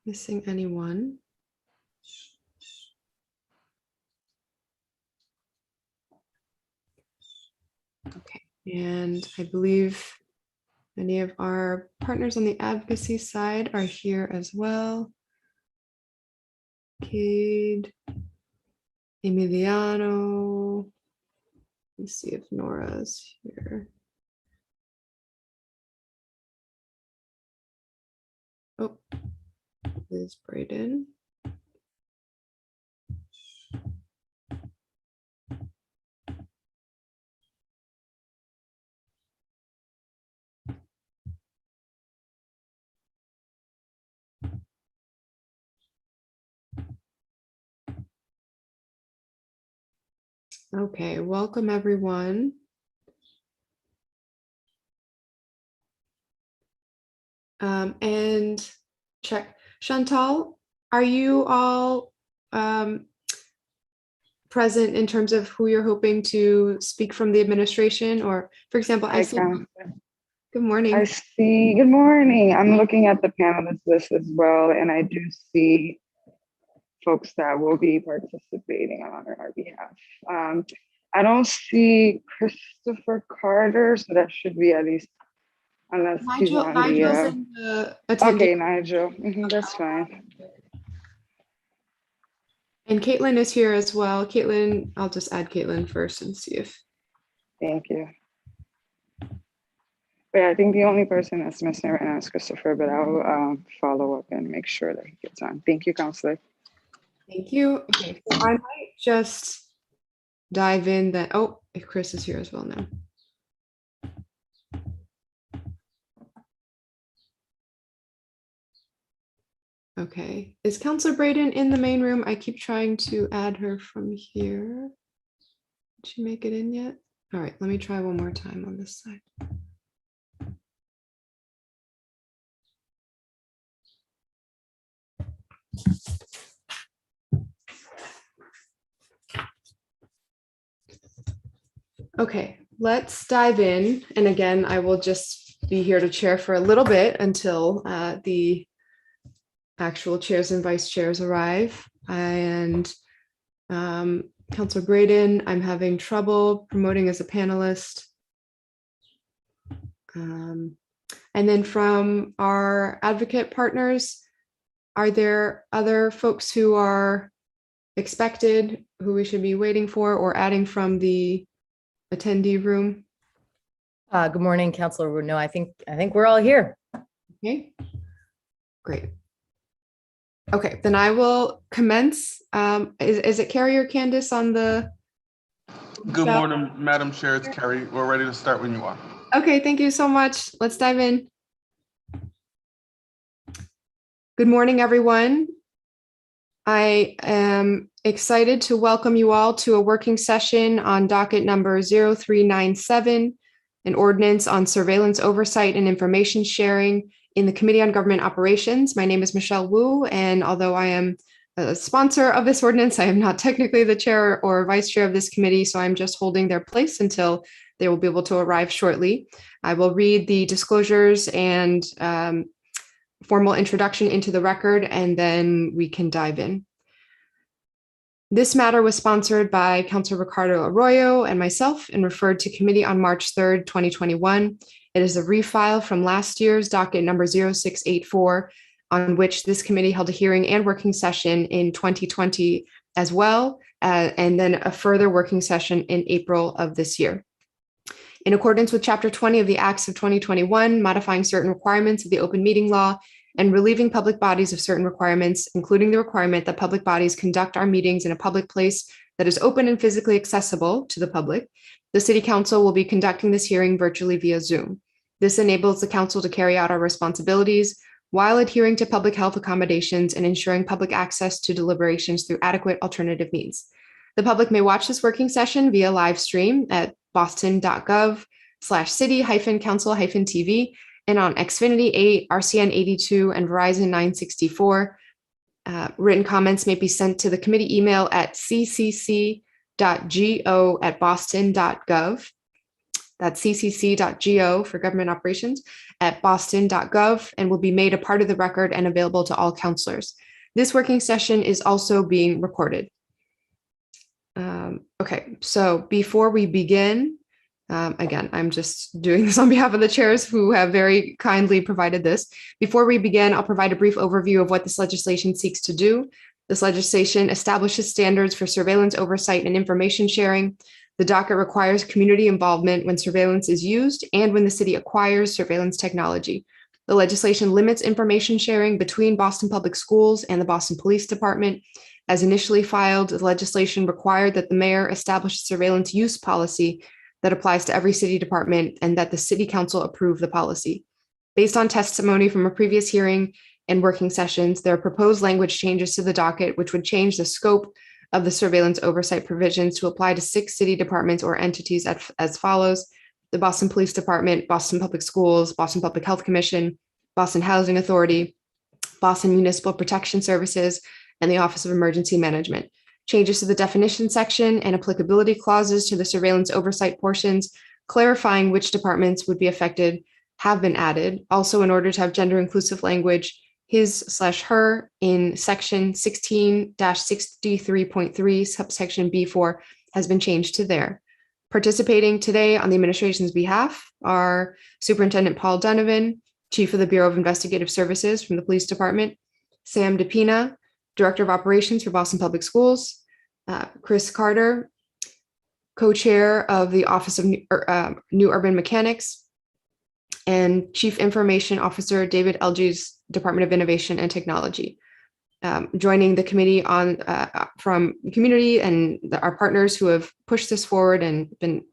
Missing anyone? Okay, and I believe many of our partners on the advocacy side are here as well. Cade, Emiliano. Let's see if Nora's here. Oh, Liz Braden. Okay, welcome everyone. And check. Chantal, are you all present in terms of who you're hoping to speak from the administration? Or, for example, I see. Good morning. I see. Good morning. I'm looking at the panelist list as well, and I do see folks that will be participating on our behalf. I don't see Christopher Carter, so that should be at least, unless he's on Nigel's in the attendee. Okay, Nigel, that's fine. And Caitlin is here as well. Caitlin, I'll just add Caitlin first and see if. Thank you. But I think the only person that's missing right now is Christopher, but I'll follow up and make sure that he gets on. Thank you, Counselor. Thank you. Okay, so I might just dive in that. Oh, Chris is here as well now. Okay, is Counselor Braden in the main room? I keep trying to add her from here. Did she make it in yet? All right, let me try one more time on this side. Okay, let's dive in. And again, I will just be here to chair for a little bit until the actual chairs and vice chairs arrive. And Councilor Braden, I'm having trouble promoting as a panelist. And then from our advocate partners, are there other folks who are expected, who we should be waiting for or adding from the attendee room? Good morning, Councilor. No, I think we're all here. Okay, great. Okay, then I will commence. Is it Carrie or Candace on the? Good morning, Madam Chair. It's Carrie. We're ready to start when you are. Okay, thank you so much. Let's dive in. Good morning, everyone. I am excited to welcome you all to a working session on docket number 0397, an ordinance on surveillance oversight and information sharing in the Committee on Government Operations. My name is Michelle Wu, and although I am a sponsor of this ordinance, I am not technically the chair or vice chair of this committee, so I'm just holding their place until they will be able to arrive shortly. I will read the disclosures and formal introduction into the record, and then we can dive in. This matter was sponsored by Councilor Ricardo Arroyo and myself and referred to committee on March 3rd, 2021. It is a refile from last year's docket number 0684, on which this committee held a hearing and working session in 2020 as well, and then a further working session in April of this year. In accordance with Chapter 20 of the Acts of 2021, modifying certain requirements of the open meeting law and relieving public bodies of certain requirements, including the requirement that public bodies conduct our meetings in a public place that is open and physically accessible to the public, the City Council will be conducting this hearing virtually via Zoom. This enables the Council to carry out our responsibilities while adhering to public health accommodations and ensuring public access to deliberations through adequate alternative means. The public may watch this working session via live stream at boston.gov/city-council-tv and on Xfinity 8, RCN 82, and Verizon 964. Written comments may be sent to the committee email at ccc.go@boston.gov. that's ccc.go for government operations, at boston.gov, and will be made a part of the record and available to all counselors. This working session is also being recorded. Okay, so before we begin, again, I'm just doing this on behalf of the chairs who have very kindly provided this. Before we begin, I'll provide a brief overview of what this legislation seeks to do. This legislation establishes standards for surveillance oversight and information sharing. The docket requires community involvement when surveillance is used and when the city acquires surveillance technology. The legislation limits information sharing between Boston Public Schools and the Boston Police Department. As initially filed, the legislation required that the mayor establish a surveillance use policy that applies to every city department and that the city council approve the policy. Based on testimony from a previous hearing and working sessions, there are proposed language changes to the docket, which would change the scope of the surveillance oversight provisions to apply to 6 city departments or entities as follows: the Boston Police Department, Boston Public Schools, Boston Public Health Commission, Boston Housing Authority, Boston Municipal Protection Services, and the Office of Emergency Management. Changes to the definition section and applicability clauses to the surveillance oversight portions, clarifying which departments would be affected, have been added. Also, in order to have gender inclusive language, his/her in section 16-63.3, subsection B4 has been changed to there. Participating today on the administration's behalf are Superintendent Paul Donovan, Chief of the Bureau of Investigative Services from the Police Department, Sam DePina, Director of Operations for Boston Public Schools, Chris Carter, Co-Chair of the Office of New Urban Mechanics, and Chief Information Officer David Elgies, Department of Innovation and Technology. Joining the committee on from community and our partners who have pushed this forward and been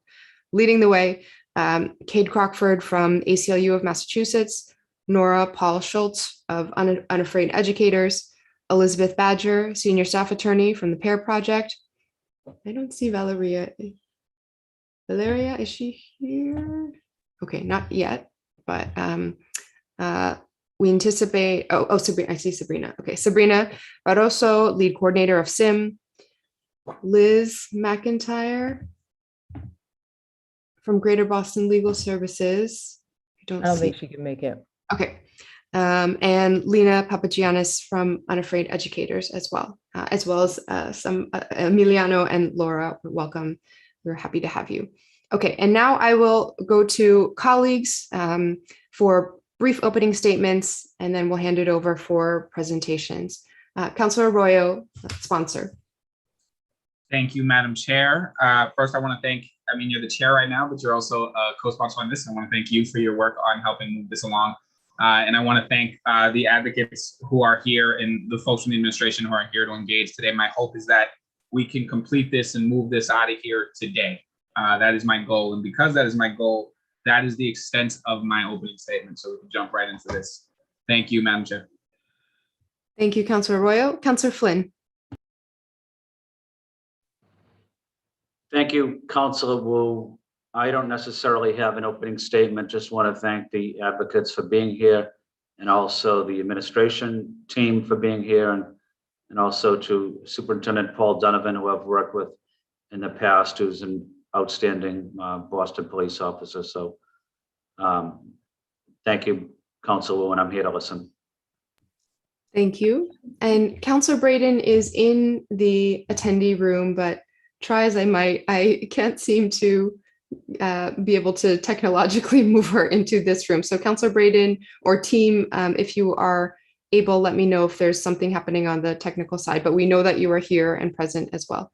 leading the way, Cade Crockford from ACLU of Massachusetts, Nora Paul Schultz of Unafraid Educators, Elizabeth Badger, Senior Staff Attorney from the PAIR Project. I don't see Valeria. Valeria, is she here? Okay, not yet, but we anticipate, Sabrina, I see Sabrina. Okay, Sabrina Barroso, Lead Coordinator of SIM. Liz McIntyre from Greater Boston Legal Services. I I don't think she can make it. Okay. And Lena Papagiannis from Unafraid Educators as well as some Emiliano and Laura. Welcome. We're happy to have you. Okay, and now I will go to colleagues for brief opening statements, and then we'll hand it over for presentations. Councilor Arroyo, sponsor. Thank you, Madam Chair. First, I want to thank, you're the chair right now, but you're also a co-sponsor on this. I want to thank you for your work on helping move this along. And I want to thank the advocates who are here and the folks from the administration who are here to engage today. My hope is that we can complete this and move this out of here today. That is my goal. And because that is my goal, that is the extent of my opening statement. So we can jump right into this. Thank you, Madam Chair. Thank you, Councilor Arroyo. Councilor Flynn. Thank you, Councilor Wu. I don't necessarily have an opening statement. Just want to thank the advocates for being here and also the administration team for being here and also to Superintendent Paul Donovan, who I've worked with in the past, who's an outstanding Boston police officer. So thank you, Councilor Wu, and I'm here to listen. Thank you. And Councilor Braden is in the attendee room, but try as I might, I can't seem to be able to technologically move her into this room. So Councilor Braden or team, if you are able, let me know if there's something happening on the technical side, but we know that you are here and present as well.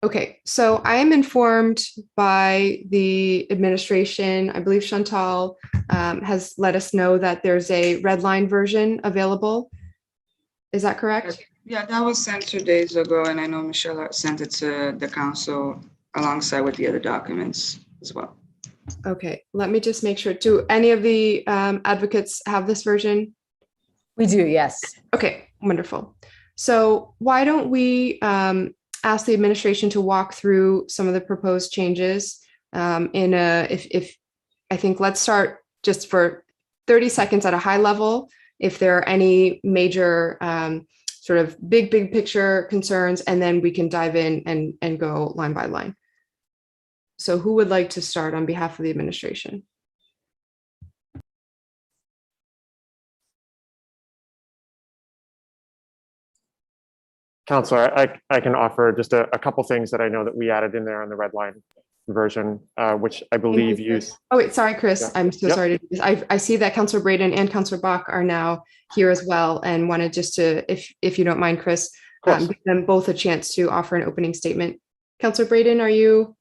Okay, so I am informed by the administration, I believe Chantal has let us know that there's a red line version available. Is that correct? Yeah, that was sent 2 days ago, and I know Michelle sent it to the council alongside with the other documents as well. Okay, let me just make sure. Do any of the advocates have this version? We do, yes. Okay, wonderful. So why don't we ask the administration to walk through some of the proposed changes if I think let's start just for 30 seconds at a high level. If there are any major sort of big picture concerns, and then we can dive in and go line by line. So who would like to start on behalf of the administration? Counselor, I can offer just a couple things that I know that we added in there on the red line version, which I believe use. Oh, wait, sorry, Chris. Yeah. I'm so Yep. sorry. I see that Councilor Braden and Councilor Bach are now here as well, and wanted just to, if you don't mind, Chris, Of course. give them both a chance to offer an opening statement. Councilor Braden, are you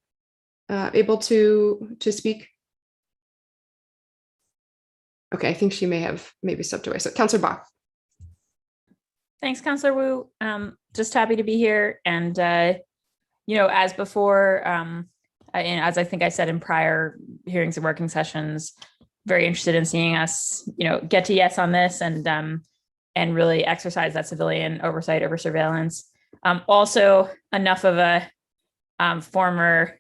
able to speak? Okay, I think she may have maybe stepped away. So Councilor Bach. Thanks, Councilor Wu. Just happy to be here. And, as before, and as I think I said in prior hearings and working sessions, very interested in seeing us, get to yes on this and really exercise that civilian oversight over surveillance. Also, enough of a former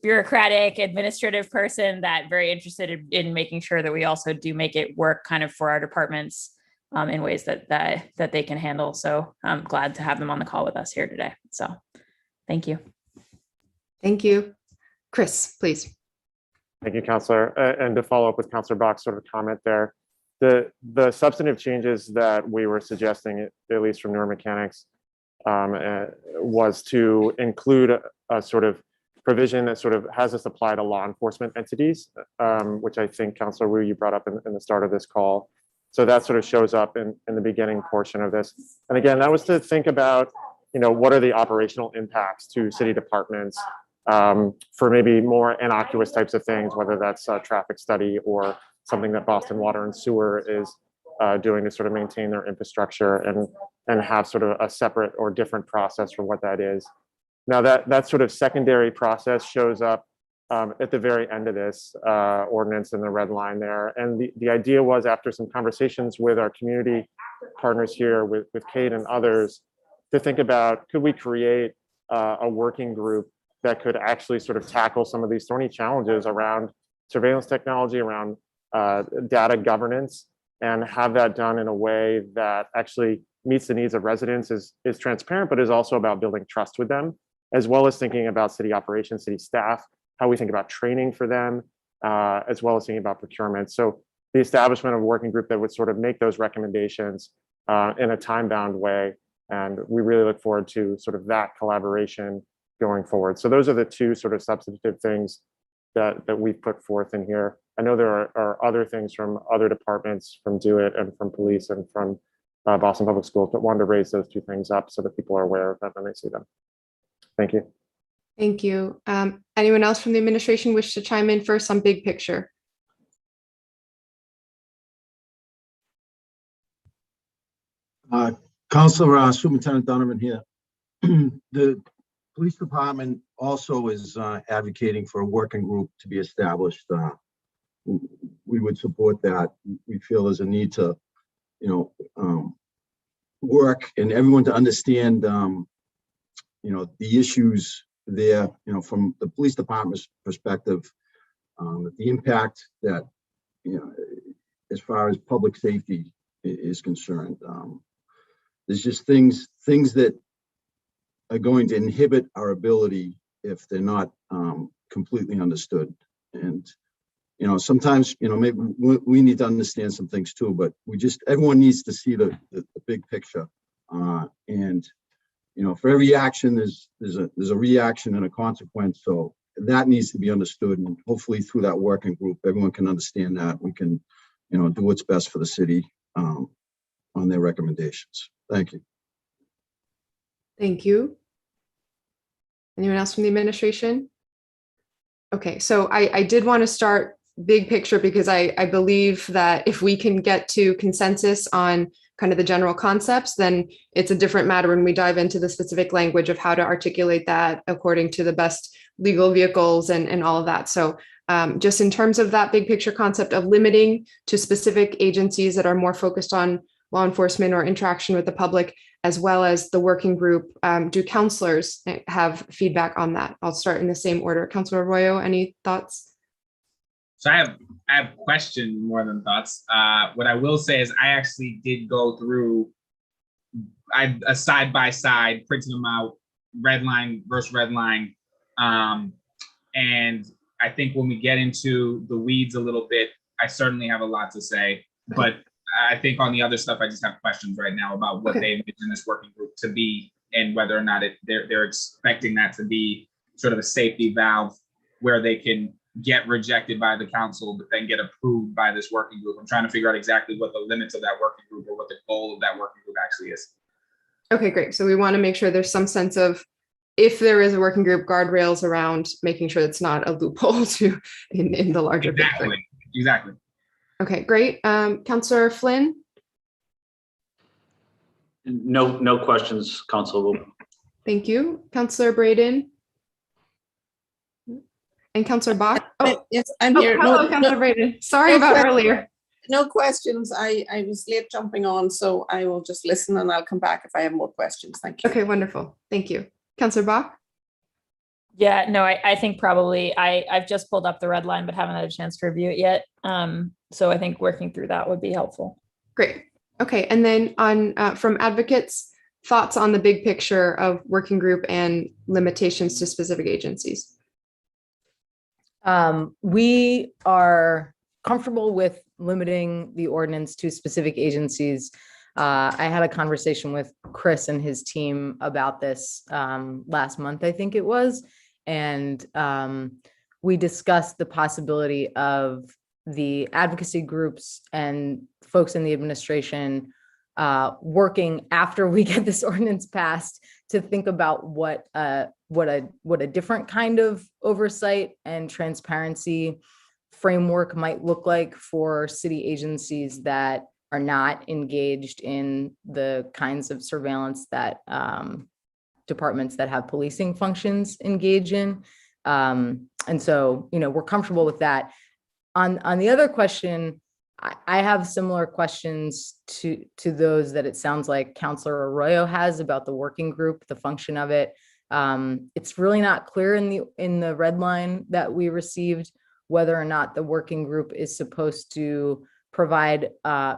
bureaucratic administrative person that very interested in making sure that we also do make it work kind of for our departments in ways that they can handle. So I'm glad to have them on the call with us here today. So thank you. Thank you. Chris, please. Thank you, Counselor. And to follow up with Counselor Bach's sort of comment there, the substantive changes that we were suggesting, at least from neuromechanics, was to include a sort of provision that sort of has us apply to law enforcement entities, which I think Counselor Wu, you brought up in the start of this call. So that sort of shows up in the beginning portion of this. And again, that was to think about, what are the operational impacts to city departments for maybe more innocuous types of things, whether that's a traffic study or something that Boston Water and Sewer is doing to sort of maintain their infrastructure and have sort of a separate or different process for what that is. Now that sort of secondary process shows up at the very end of this ordinance in the red line there. And the idea was, after some conversations with our community partners here, with Kate and others, to think about, could we create a working group that could actually sort of tackle some of these thorny challenges around surveillance technology, around data governance, and have that done in a way that actually meets the needs of residents, is transparent, but is also about building trust with them, as well as thinking about city operations, city staff, how we think about training for them, as well as thinking about procurement. So the establishment of a working group that would sort of make those recommendations in a time-bound way. And we really look forward to sort of that collaboration going forward. So those are the two sort of substantive things that we've put forth in here. I know there are other things from other departments, from Do It and from police and from Boston Public Schools, but wanted to raise those two things up so that people are aware of them when they see them. Thank you. Thank you. Anyone else from the administration wish to chime in first on big picture? Councilor Superintendent Donovan here. The police department also is advocating for a working group to be established. We would support that. We feel there's a need to, work and everyone to understand, the issues there, from the police department's perspective, the impact that, as far as public safety is concerned. There's just things that are going to inhibit our ability if they're not completely understood. And, sometimes, maybe we need to understand some things too, but everyone needs to see the big picture. And, for every action, there's a reaction and a consequence. So that needs to be understood. And hopefully through that working group, everyone can understand that. We can, do what's best for the city on their recommendations. Thank you. Thank you. Anyone else from the administration? Okay, so I did want to start big picture because I believe that if we can get to consensus on kind of the general concepts, then it's a different matter when we dive into the specific language of how to articulate that according to the best legal vehicles and all of that. So just in terms of that big picture concept of limiting to specific agencies that are more focused on law enforcement or interaction with the public, as well as the working group, do counselors have feedback on that? I'll start in the same order. Councilor Arroyo, any thoughts? So I have questions more than thoughts. What I will say is I actually did go through a side by side, printing them out, red line versus red line, And I think when we get into the weeds a little bit, I certainly have a lot to say, but I think on the other stuff, I just have questions right now about what they envision this working group to be and whether or not they're expecting that to be sort of a safety valve where they can get rejected by the council, but then get approved by this working group. I'm trying to figure out exactly what the limits of that working group or what the goal of that working group actually is. Okay, great. So we want to make sure there's some sense of, if there is a working group, guardrails around making sure it's not a loophole to in the larger picture. Exactly. Okay, great. Councillor Flynn? No questions, Council. Thank you. Councillor Braden? And Councillor Bach? Oh, yes, I'm here. hello, Councillor Braden. Sorry about earlier. No questions. I was late jumping on, so I will just listen and I'll come back if I have more questions. Thank you. Okay, wonderful. Thank you. Councillor Bach? Yeah, no, I think probably I've just pulled up the red line, but haven't had a chance to review it yet. So I think working through that would be helpful. Great. Okay, and then on from advocates, thoughts on the big picture of working group and limitations to specific agencies. We are comfortable with limiting the ordinance to specific agencies. I had a conversation with Chris and his team about this last month, I think it was, and we discussed the possibility of the advocacy groups and folks in the administration working after we get this ordinance passed to think about what a different kind of oversight and transparency framework might look like for city agencies that are not engaged in the kinds of surveillance that departments that have policing functions engage in. And so, we're comfortable with that. On the other question, I have similar questions to those that it sounds like Councillor Arroyo has about the working group, the function of it. It's really not clear in the red line that we received whether or not the working group is supposed to provide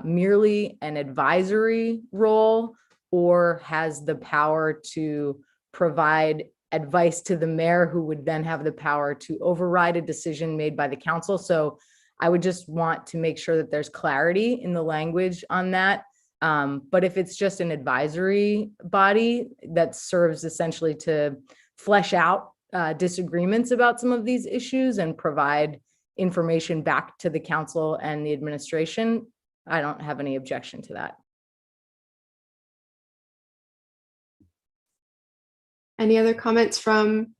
merely an advisory role or has the power to provide advice to the mayor, who would then have the power to override a decision made by the council. So I would just want to make sure that there's clarity in the language on that. But if it's just an advisory body that serves essentially to flesh out disagreements about some of these issues and provide information back to the council and the administration, I don't have any objection to that. Any other comments from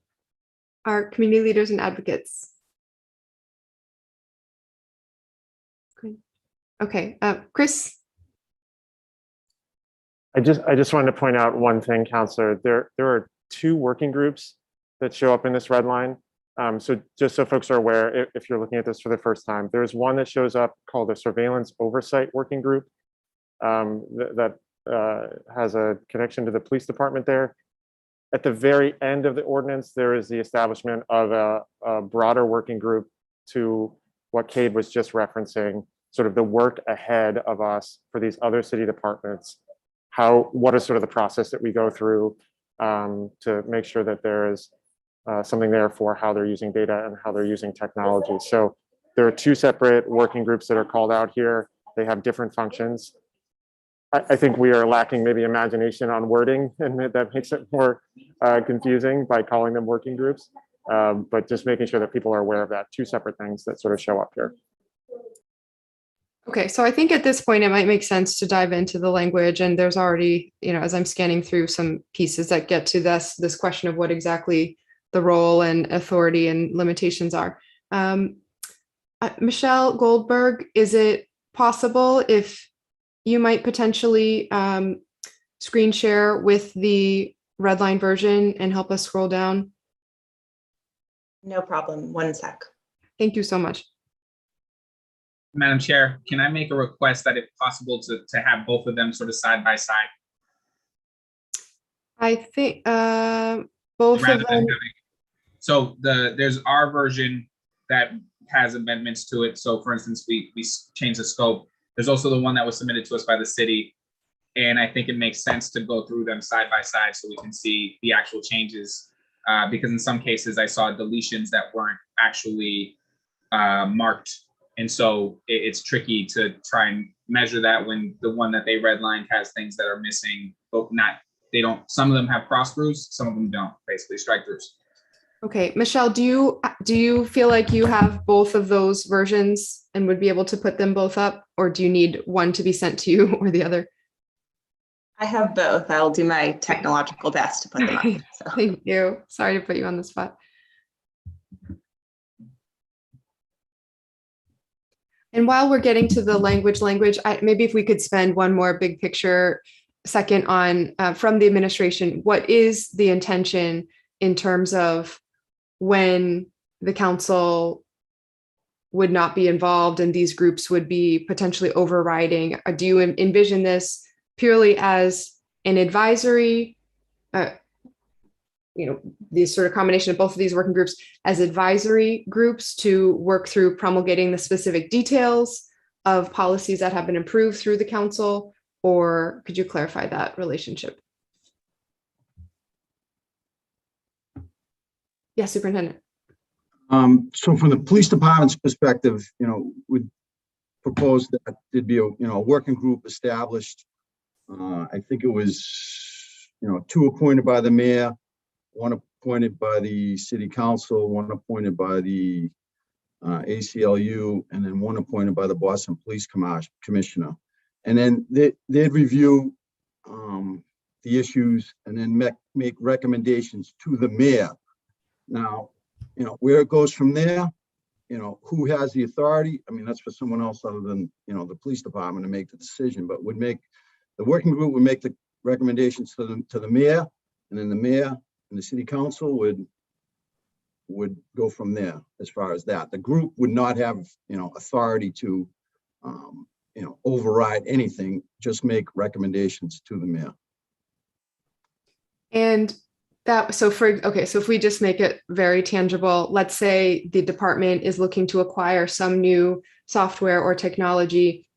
our community leaders and advocates? Okay, Chris? I just wanted to point out one thing, Counselor. There are two working groups that show up in this red line. So just so folks are aware, if you're looking at this for the first time, there's one that shows up called the Surveillance Oversight Working Group that has a connection to the police department there. At the very end of the ordinance, there is the establishment of a broader working group to what Cade was just referencing, sort of the work ahead of us for these other city departments. What is sort of the process that we go through to make sure that there is something there for how they're using data and how they're using technology. So there are two separate working groups that are called out here. They have different functions. I think we are lacking maybe imagination on wording, and that makes it more confusing by calling them working groups. But just making sure that people are aware of that, two separate things that sort of show up here. Okay, so I think at this point, it might make sense to dive into the language, and there's already, as I'm scanning through some pieces that get to this question of what exactly the role and authority and limitations are. Michelle Goldberg, is it possible if you might potentially screen share with the red line version and help us scroll down? No problem. One sec. Thank you so much. Madam Chair, can I make a request that if possible to have both of them sort of side by side? I think both of them. So there's our version that has amendments to it. So for instance, we changed the scope. There's also the one that was submitted to us by the city. And I think it makes sense to go through them side by side so we can see the actual changes because in some cases I saw deletions that weren't actually marked. And so it's tricky to try and measure that when the one that they redlined has things that are missing, but some of them have cross throughs, some of them don't, basically strike throughs. Okay, Michelle, do you feel like you have both of those versions and would be able to put them both up, or do you need one to be sent to you or the other? I have both. I'll do my technological best to put them up. So. Thank you. Sorry to put you on the spot. And while we're getting to the language, maybe if we could spend one more big picture second on from the administration, what is the intention in terms of when the council would not be involved and these groups would be potentially overriding? Do you envision this purely as an advisory, these sort of combination of both of these working groups as advisory groups to work through promulgating the specific details of policies that have been approved through the council? Or could you clarify that relationship? Yes, Superintendent. So from the police department's perspective, would propose that there'd be a working group established. I think it was, 2 appointed by the mayor, 1 appointed by the city council, 1 appointed by the ACLU, and then 1 appointed by the Boston Police Commissioner. And then they'd review the issues and then make recommendations to the mayor. Now, where it goes from there, who has the authority? I mean, that's for someone else other than, the police department to make the decision, but the working group would make the recommendations to the mayor, and then the mayor and the city council would go from there as far as that. The group would not have, authority to, override anything, just make recommendations to the mayor. And so if we just make it very tangible, let's say the department is looking to acquire some new software or technology,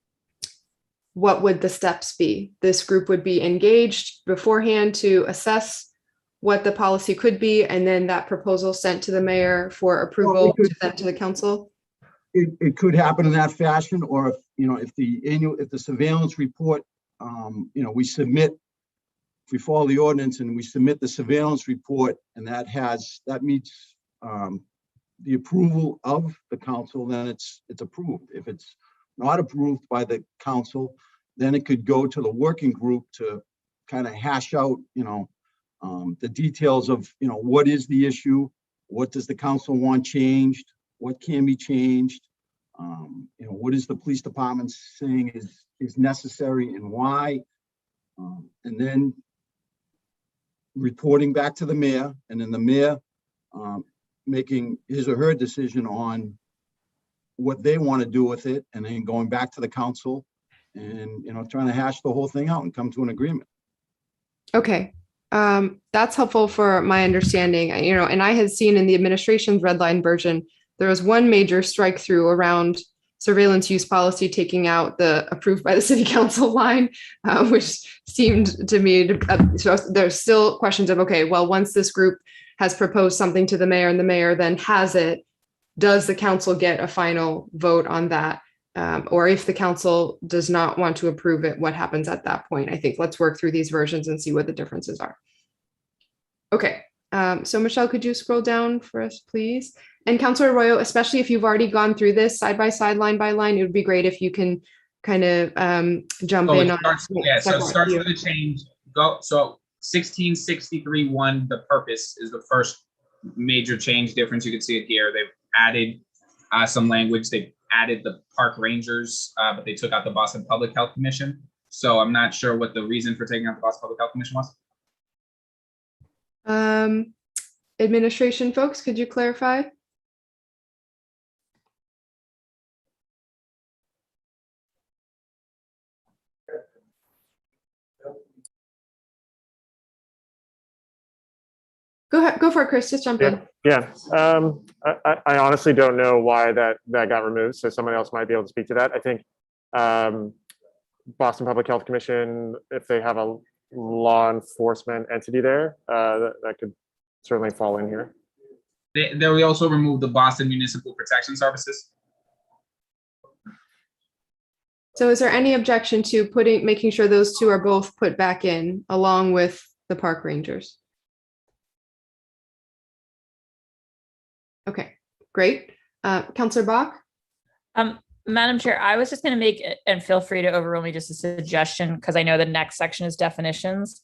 what would the steps be? This group would be engaged beforehand to assess what the policy could be, and then that proposal sent to the mayor for approval sent to the council? It could happen in that fashion, or if the surveillance report, we submit, if we follow the ordinance and we submit the surveillance report, and that meets the approval of the council, then it's approved. If it's not approved by the council, then it could go to the working group to kind of hash out, the details of, what is the issue, what does the council want changed, what can be changed, what is the police department saying is necessary and why, and then reporting back to the mayor, and then the mayor making his or her decision on what they want to do with it, and then going back to the council and, trying to hash the whole thing out and come to an agreement. Okay. That's helpful for my understanding, and I had seen in the administration's red line version, there was one major strike through around surveillance use policy, taking out the approved by the city council line, which seemed to me so there's still questions of, okay, well, once this group has proposed something to the mayor and the mayor then has it, does the council get a final vote on that? Or if the council does not want to approve it, what happens at that point? I think let's work through these versions and see what the differences are. Okay, so Michelle, could you scroll down for us, please? And Councilor Arroyo, especially if you've already gone through this side by side, line by line, it would be great if you can kind of jump in on. So it starts with a change. So 1663.1, the purpose is the first major change difference. You can see it here. They've added some language. They added the park rangers, but they took out the Boston Public Health Commission. So I'm not sure what the reason for taking out the Boston Public Health Commission was. Administration folks, could you clarify? Go ahead, go for it, Chris, just jump in. Yeah, I honestly don't know why that got removed, so someone else might be able to speak to that. I think Boston Public Health Commission, if they have a law enforcement entity there, that could certainly fall in here. They we also removed the Boston Municipal Protection Services. So is there any objection to making sure those two are both put back in along with the park rangers? Okay, great. Counselor Bach? Madam Chair, I was just going to make, and feel free to overrule me, just a suggestion, because I know the next section is definitions.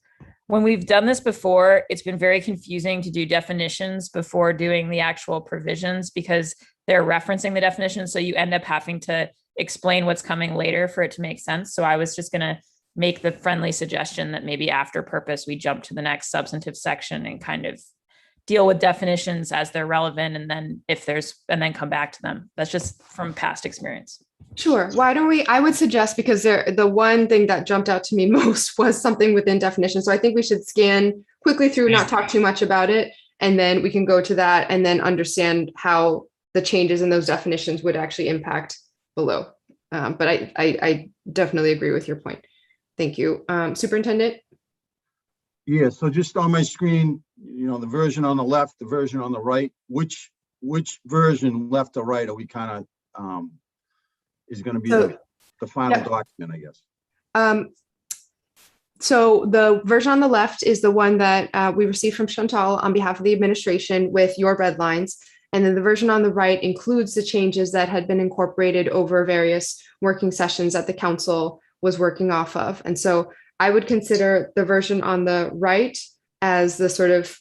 When we've done this before, it's been very confusing to do definitions before doing the actual provisions because they're referencing the definitions. So you end up having to explain what's coming later for it to make sense. So I was just going to make the friendly suggestion that maybe after purpose, we jump to the next substantive section and kind of deal with definitions as they're relevant. And then and then come back to them. That's just from past experience. Sure. Why don't we, I would suggest, because the one thing that jumped out to me most was something within definition. So I think we should scan quickly through, not talk too much about it. And then we can go to that and then understand how the changes in those definitions would actually impact below. But I definitely agree with your point. Thank you. Superintendent? Yeah, so just on my screen, the version on the left, the version on the right, which version left or right are we kind of is going to be the final document, I guess. So the version on the left is the one that we received from Chantal on behalf of the administration with your red lines. And then the version on the right includes the changes that had been incorporated over various working sessions that the council was working off of. And so I would consider the version on the right as the sort of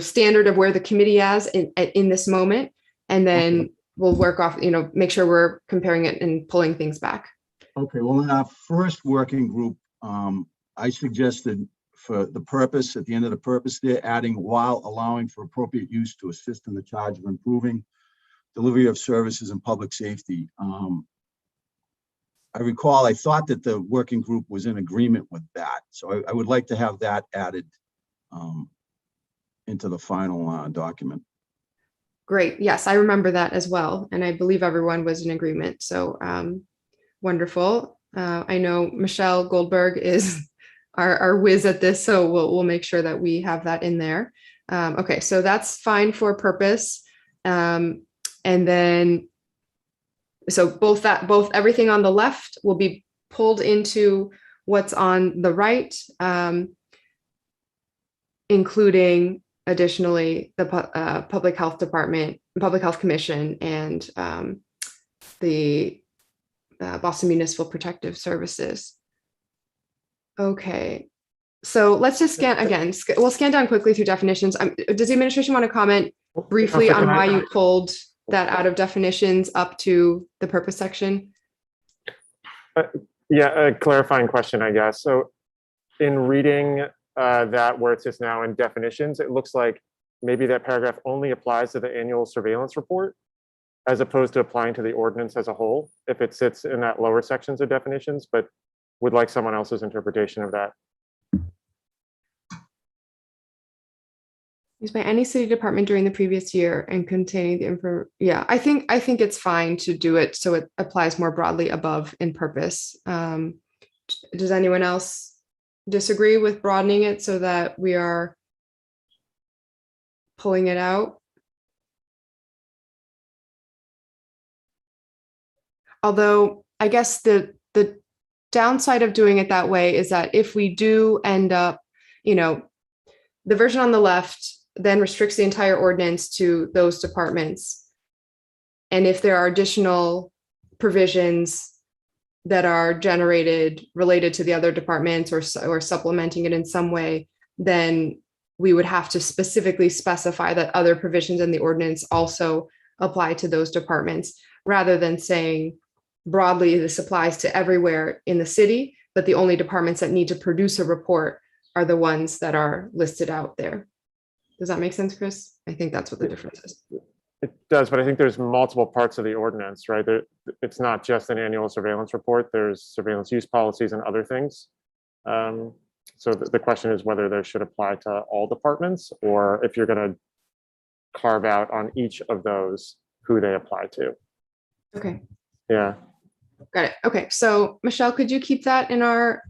standard of where the committee is in this moment. And then we'll work off, make sure we're comparing it and pulling things back. Okay, well, in our first working group, I suggested for the purpose, at the end of the purpose there, adding while allowing for appropriate use to assist in the charge of improving delivery of services and public safety. I recall, I thought that the working group was in agreement with that. So I would like to have that added into the final document. Great. Yes, I remember that as well. And I believe everyone was in agreement. So wonderful. I know Michelle Goldberg is our whiz at this, so we'll make sure that we have that in there. Okay, so that's fine for purpose. And then, so both everything on the left will be pulled into what's on the right, including additionally the Public Health Department, Public Health Commission, and the Boston Municipal Protective Services. Okay, so let's just scan again. We'll scan down quickly through definitions. Does the administration want to comment briefly on why you pulled that out of definitions up to the purpose section? Yeah, a clarifying question, I guess. So in reading that where it sits now in definitions, it looks like maybe that paragraph only applies to the annual surveillance report as opposed to applying to the ordinance as a whole, if it sits in that lower sections of definitions, but would like someone else's interpretation of that. Used by any city department during the previous year and containing the info. Yeah, I think it's fine to do it so it applies more broadly above in purpose. Does anyone else disagree with broadening it so that we are pulling it out? Although I guess the downside of doing it that way is that if we do end up, the version on the left then restricts the entire ordinance to those departments. And if there are additional provisions that are generated related to the other departments or supplementing it in some way, then we would have to specifically specify that other provisions in the ordinance also apply to those departments, rather than saying broadly this applies to everywhere in the city, but the only departments that need to produce a report are the ones that are listed out there. Does that make sense, Chris? I think that's what the difference is. It does, but I think there's multiple parts of the ordinance, right? It's not just an annual surveillance report. There's surveillance use policies and other things. So the question is whether they should apply to all departments, or if you're going to carve out on each of those who they apply to. Okay. Yeah. Got it. Okay. So Michelle, could you keep that in our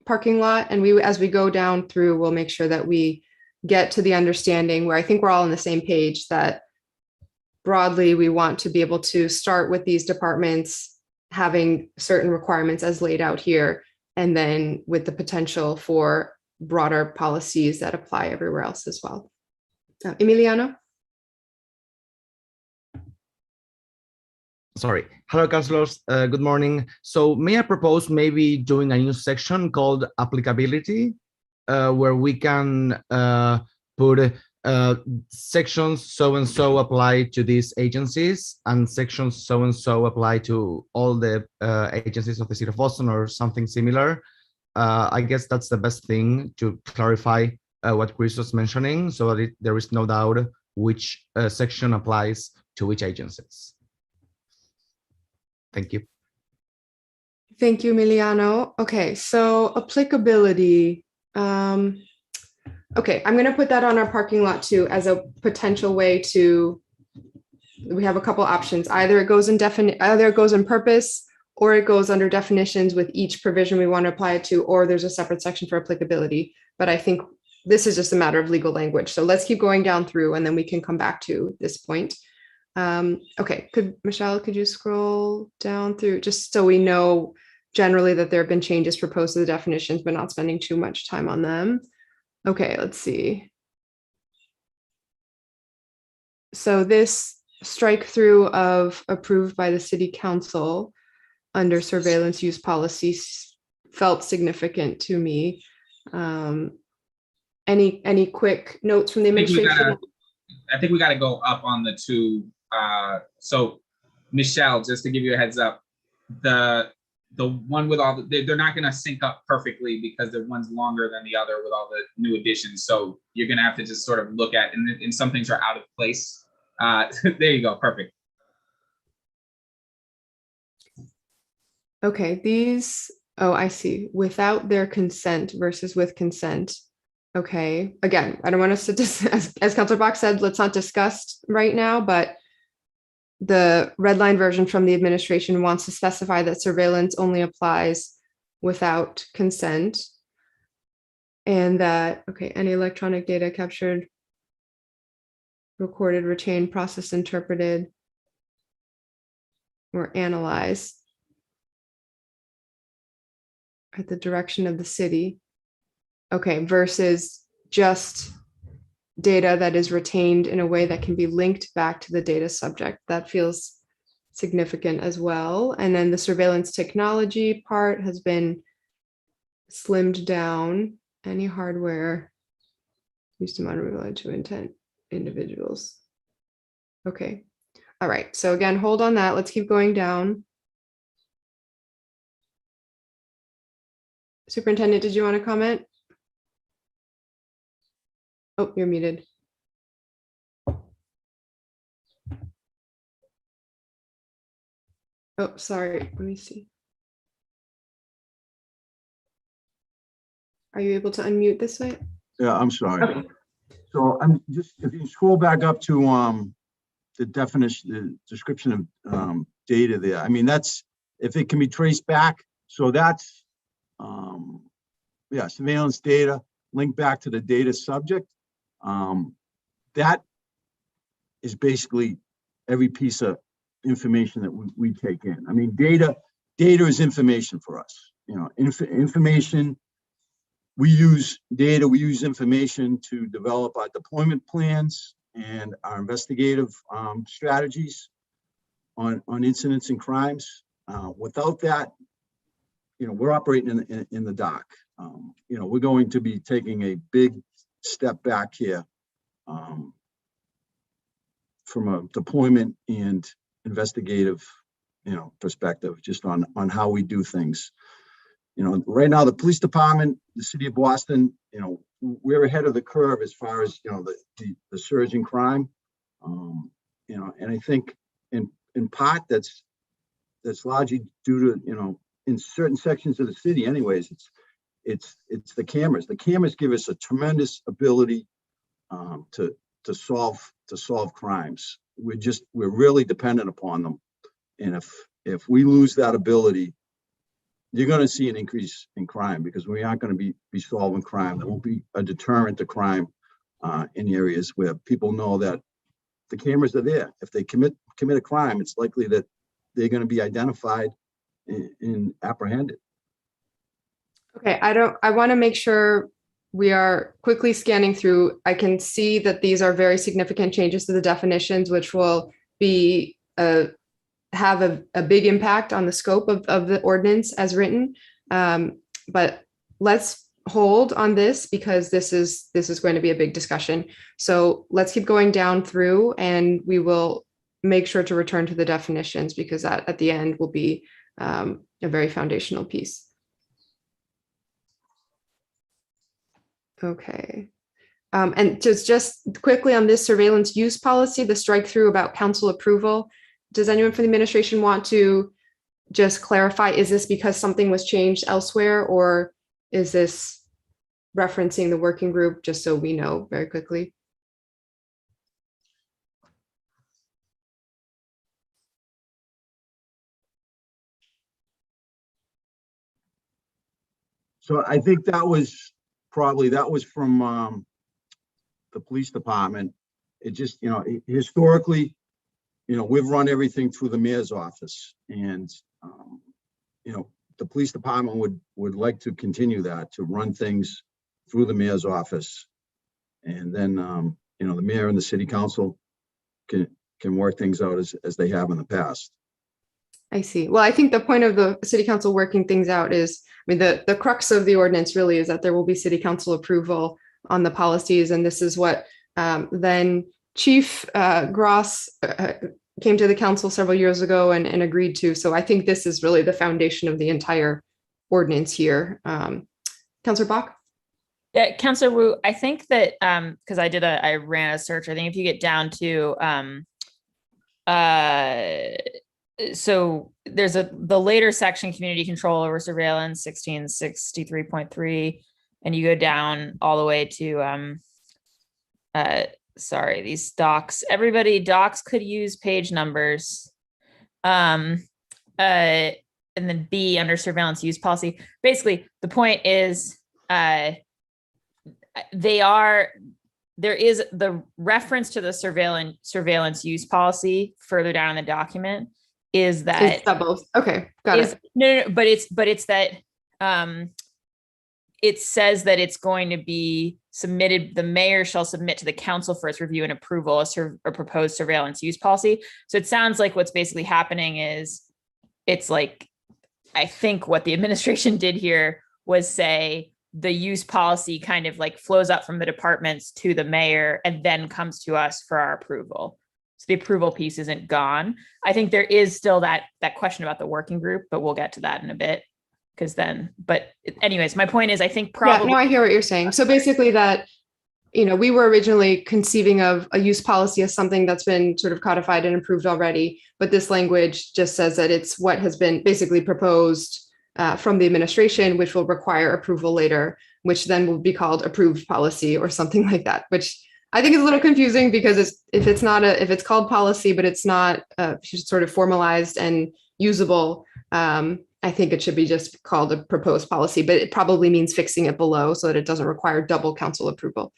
parking lot? And as we go down through, we'll make sure that we get to the understanding where I think we're all on the same page that broadly we want to be able to start with these departments having certain requirements as laid out here, and then with the potential for broader policies that apply everywhere else as well. Emiliano? Sorry. Hello, councilors. Good morning. So may I propose maybe doing a new section called applicability, where we can put sections so-and-so apply to these agencies and sections so-and-so apply to all the agencies of the city of Boston or something similar. I guess that's the best thing to clarify what Chris was mentioning, so that there is no doubt which section applies to which agencies. Thank you. Thank you, Emiliano. Okay, so applicability. Okay, I'm going to put that on our parking lot too as a potential way to. We have a couple options. Either it goes in purpose, or it goes under definitions with each provision we want to apply it to, or there's a separate section for applicability. But I think this is just a matter of legal language. So let's keep going down through, and then we can come back to this point. Okay, Michelle, could you scroll down through just so we know generally that there have been changes proposed to the definitions, but not spending too much time on them. Okay, let's see. So this strike through of approved by the city council under surveillance use policies felt significant to me. Any quick notes from the administration? I think we got to go up on the two. So Michelle, just to give you a heads up, the one with all the, they're not going to sync up perfectly because the one's longer than the other with all the new additions. So you're going to have to just sort of look at, and some things are out of place. There you go. Perfect. Okay, these, oh, I see. Without their consent versus with consent. Okay, again, I don't want us to, as Councilor Bach said, let's not discuss right now, but the red line version from the administration wants to specify that surveillance only applies without consent. And that, okay, any electronic data captured, recorded, retained, processed, interpreted, or analyzed at the direction of the city. Okay, versus just data that is retained in a way that can be linked back to the data subject. That feels significant as well. And then the surveillance technology part has been slimmed down. Any hardware used to monitor related to intent individuals. Okay. All right. So again, hold on that. Let's keep going down. Superintendent, did you want to comment? Oh, you're muted. Oh, sorry. Let me see. Are you able to unmute this way? Yeah, I'm sorry. Okay. So I'm just, if you scroll back up to the definition, the description of data there, I mean, that's, if it can be traced back, so that's, yeah, surveillance data linked back to the data subject. That is basically every piece of information that we take in. I mean, data is information for us. You know, information, we use data, we use information to develop our deployment plans and our investigative strategies on incidents and crimes. Without that, you know, we're operating in the dark. You know, we're going to be taking a big step back here from a deployment and investigative, you know, perspective, just on how we do things. You know, right now, the police department, the city of Boston, you know, we're ahead of the curve as far as, you know, the surge in crime. You know, and I think in part that's largely due to, you know, in certain sections of the city anyways, it's the cameras. The cameras give us a tremendous ability to solve crimes. We're really dependent upon them. And if we lose that ability, you're going to see an increase in crime because we aren't going to be solving crime. There won't be a deterrent to crime in areas where people know that the cameras are there. If they commit a crime, it's likely that they're going to be identified and apprehended. Okay, I want to make sure we are quickly scanning through. I can see that these are very significant changes to the definitions, which will be have a big impact on the scope of the ordinance as written. But let's hold on this because this is going to be a big discussion. So let's keep going down through and we will make sure to return to the definitions because that at the end will be a very foundational piece. Okay. And just quickly on this surveillance use policy, the strike through about council approval. Does anyone from the administration want to just clarify, is this because something was changed elsewhere or is this referencing the working group, just so we know very quickly? So I think that was from the police department. It just, historically, we've run everything through the mayor's office, and the police department would like to continue that, to run things through the mayor's office, and then the mayor and the city council can work things out as they have in the past. I see. Well, I think the point of the city council working things out is, the crux of the ordinance really is that there will be city council approval on the policies. And this is what then Chief Gross came to the council several years ago and agreed to. So I think this is really the foundation of the entire ordinance here. Councilor Bach? Yeah, Councilor Wu, I think that because I ran a search, I think if you get down to so there's the later section, community control over surveillance, 1663.3, and you go down all the way to sorry, these docs. Docs could use page numbers. And then B under surveillance use policy. Basically, the point is there is the reference to the surveillance use policy further down in the document is that okay, got it. No, but it's that it says that it's going to be submitted, the mayor shall submit to the council for its review and approval a proposed surveillance use policy. So it sounds like what's basically happening is it's like, I think what the administration did here was say the use policy kind of like flows up from the departments to the mayor and then comes to us for our approval. So the approval piece isn't gone. I think there is still that question about the working group, but we'll get to that in a bit. But anyways, my point is, I think probably. Yeah, no, I hear what you're saying. So basically that, we were originally conceiving of a use policy as something that's been sort of codified and approved already, but this language just says that it's what has been basically proposed from the administration, which will require approval later, which then will be called approved policy or something like that, which I think is a little confusing because if it's called policy, but it's not sort of formalized and usable, I think it should be just called a proposed policy, but it probably means fixing it below so that it doesn't require double council approval.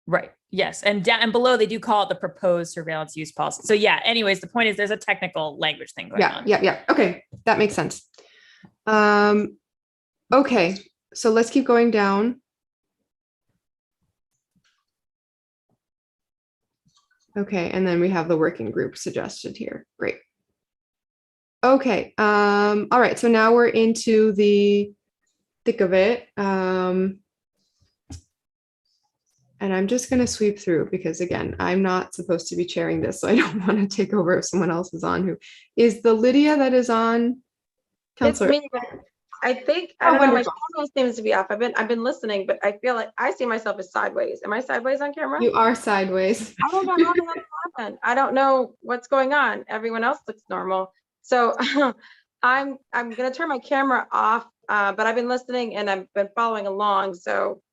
Right. Yes. And down and below, they do call it the proposed surveillance use policy. So yeah, anyways, the point is there's a technical language thing going on. Yeah. Okay. That makes sense. Okay. So let's keep going down. Okay. And then we have the working group suggested here. Great. Okay. All right. So now we're into the thick of it. And I'm just going to sweep through because, again, I'm not supposed to be chairing this, so I don't want to take over if someone else is on. Who is the Lydia that is on? Counselor? It's me. I think I don't know. My camera seems to be off. I've been listening, but I feel like I see myself as sideways. Am I sideways on camera? You are sideways. I don't know how that happened. I don't know what's going on. Everyone else looks normal. So I'm going to turn my camera off, but I've been listening and I've been following along. So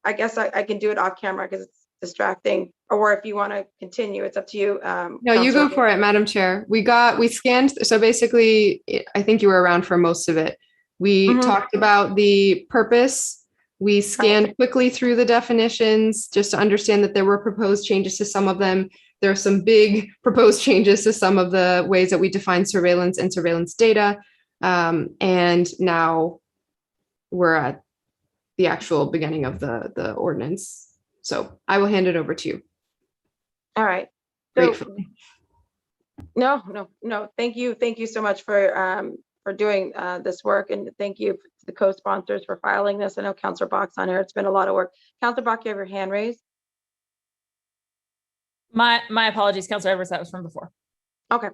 I guess I can do it off camera because it's distracting. Or if you want to continue, it's up to you. No, you go for it, Madam Chair. We scanned. So basically, I think you were around for most of it. We talked about the purpose We scanned quickly through the definitions just to understand that there were proposed changes to some of them. There are some big proposed changes to some of the ways that we define surveillance and surveillance data. And now we're at the actual beginning of the ordinance. So I will hand it over to you. All right. So, Gratefully. no. Thank you. Thank you so much for doing this work, and thank you to the co-sponsors for filing this. I know Councilor Bach's on here. It's been a lot of work. Councilor Bach, you have your hand raised. My apologies, Councilor Edwards, that was from before. Okay.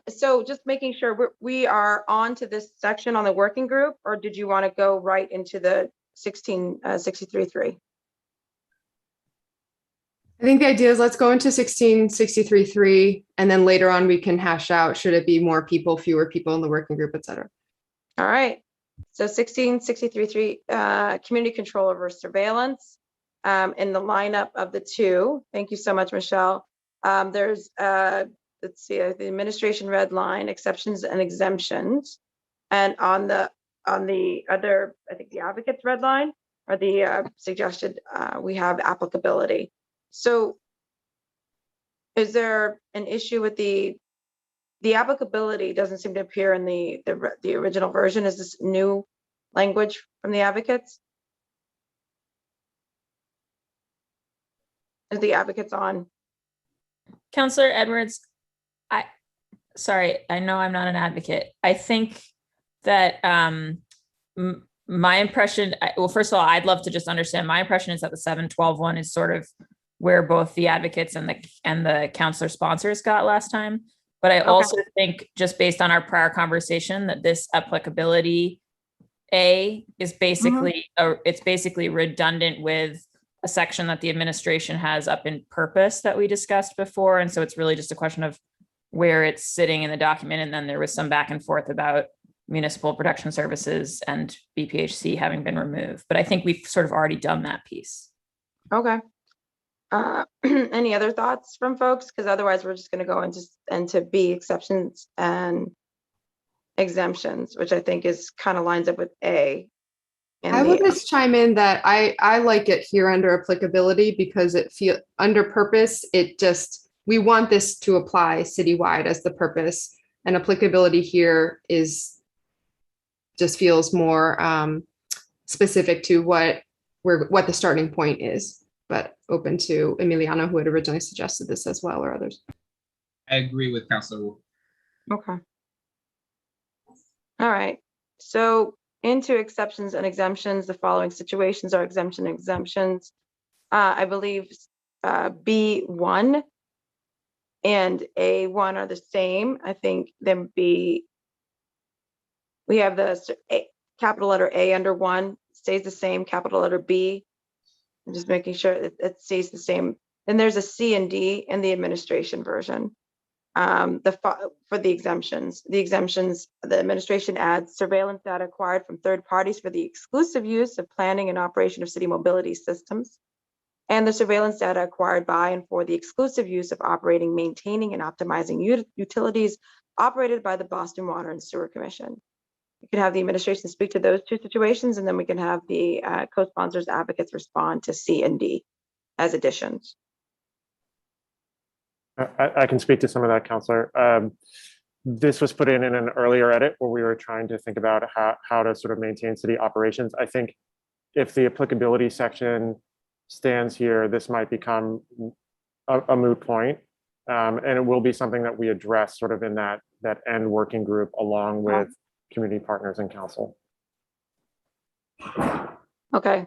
So just making sure we are on to this section on the working group, or did you want to go right into the 1663.3? I think the idea is let's go into 1663.3 and then later on we can hash out, should it be more people, fewer people in the working group, et cetera. All right. So 1663.3, community control over surveillance. In the lineup of the two, thank you so much, Michelle. There's let's see, the administration red line, exceptions and exemptions, and on the other, I think the advocates red line, or the suggested, we have applicability. So is there an issue with the applicability? Doesn't seem to appear in the original version. Is this new language from the advocates? Is the advocates on? Councilor Edwards, sorry, I know I'm not an advocate. I think that my impression, well, first of all, I'd love to just understand, my impression is that the 712 one is sort of where both the advocates and the counselor sponsors got last time. But I also think, just based on our prior conversation, that this applicability A is basically, it's basically redundant with a section that the administration has up in purpose that we discussed before. And so it's really just a question of where it's sitting in the document. And then there was some back and forth about municipal protection services and BPHC having been removed. But I think we've sort of already done that piece. Okay. Any other thoughts from folks? Because otherwise we're just going to go into B, exceptions and exemptions, which I think is kind of lines up with A. I would just chime in that I like it here under applicability because it feel under purpose, it just, we want this to apply citywide as the purpose, and applicability here is just feels more specific to what the starting point is, but open to Emiliano, who had originally suggested this as well, or others. I agree with Councilor Wu. Okay. All right. So into exceptions and exemptions, the following situations are exemptions. I believe B1 and A1 are the same. I think then B, we have the capital letter A under 1 stays the same, capital letter B. I'm just making sure it stays the same. Then there's a C and D in the administration version. For the exemptions, the administration adds surveillance data acquired from third parties for the exclusive use of planning and operation of city mobility systems, and the surveillance data acquired by and for the exclusive use of operating, maintaining, and optimizing utilities operated by the Boston Water and Sewer Commission. You can have the administration speak to those two situations, and then we can have the co-sponsors advocates respond to C and D as additions. I can speak to some of that, Councilor. This was put in an earlier edit where we were trying to think about how to sort of maintain city operations. I think if the applicability section stands here, this might become a moot point. And it will be something that we address sort of in that end working group along with community partners and council. Okay.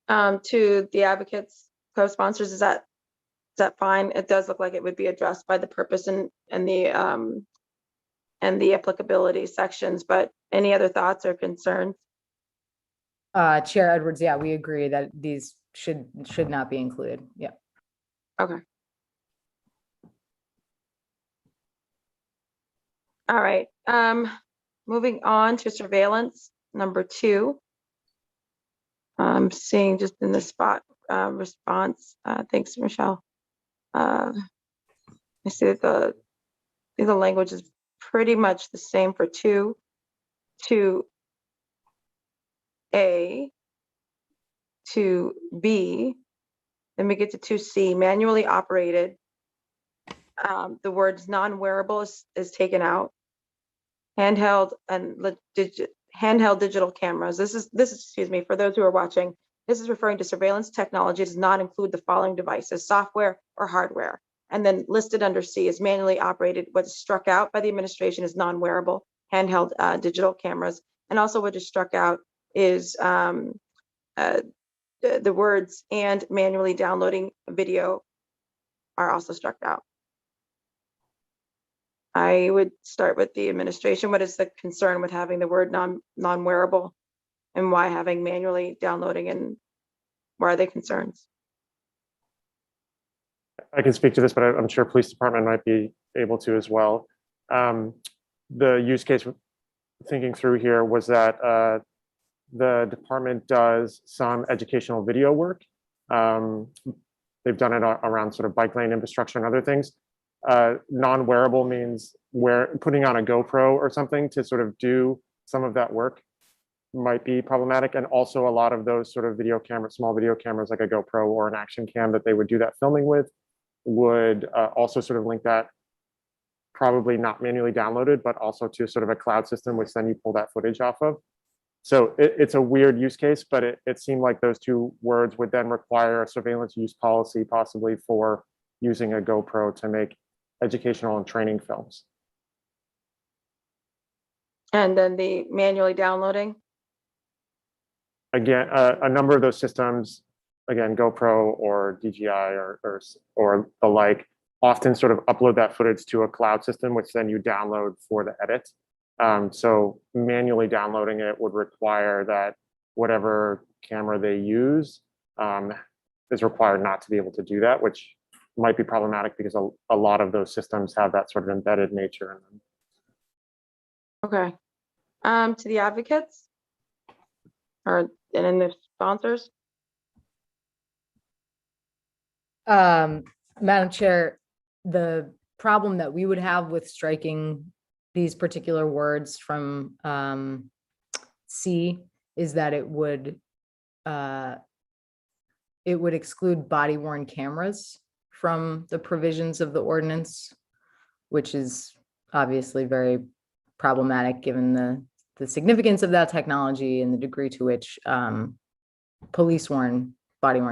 To the advocates, co-sponsors, is that fine? It does look like it would be addressed by the purpose and the applicability sections, but any other thoughts or concerns? Chair Edwards, yeah, we agree that these should not be included. Yeah. Okay. All right. Moving on to surveillance number 2. I'm seeing just in the spot response. Thanks, Michelle. I see that the language is pretty much the same for 2. 2A to B, then we get to 2C, manually operated. The words non-wearable is taken out. Handheld and handheld digital cameras. This is, excuse me, for those who are watching, this is referring to surveillance technology. It does not include the following devices, software or hardware. And then listed under C is manually operated. What's struck out by the administration is non-wearable handheld digital cameras. And also what is struck out is the words and manually downloading video are also struck out. I would start with the administration. What is the concern with having the word non-wearable, and why having manually downloading, and why are they concerns? I can speak to this, but I'm sure police department might be able to as well. The use case thinking through here was that the department does some educational video work. They've done it around sort of bike lane infrastructure and other things. Non-wearable means putting on a GoPro or something to sort of do some of that work might be problematic. And also a lot of those sort of video cameras, small video cameras like a GoPro or an action cam that they would do that filming with would also sort of link that, probably not manually downloaded, but also to sort of a cloud system, which then you pull that footage off of. So it's a weird use case, but it seemed like those two words would then require a surveillance use policy, possibly for using a GoPro to make educational and training films. And then the manually downloading? Again, a number of those systems, again, GoPro or DJI or the like, often sort of upload that footage to a cloud system, which then you download for the edit. So manually downloading it would require that whatever camera they use is required not to be able to do that, which might be problematic because a lot of those systems have that sort of embedded nature in them. Okay. To the advocates and then the sponsors. Madam Chair, the problem that we would have with striking these particular words from C is that it would exclude body-worn cameras from the provisions of the ordinance, which is obviously very problematic given the significance of that technology and the degree to which body-worn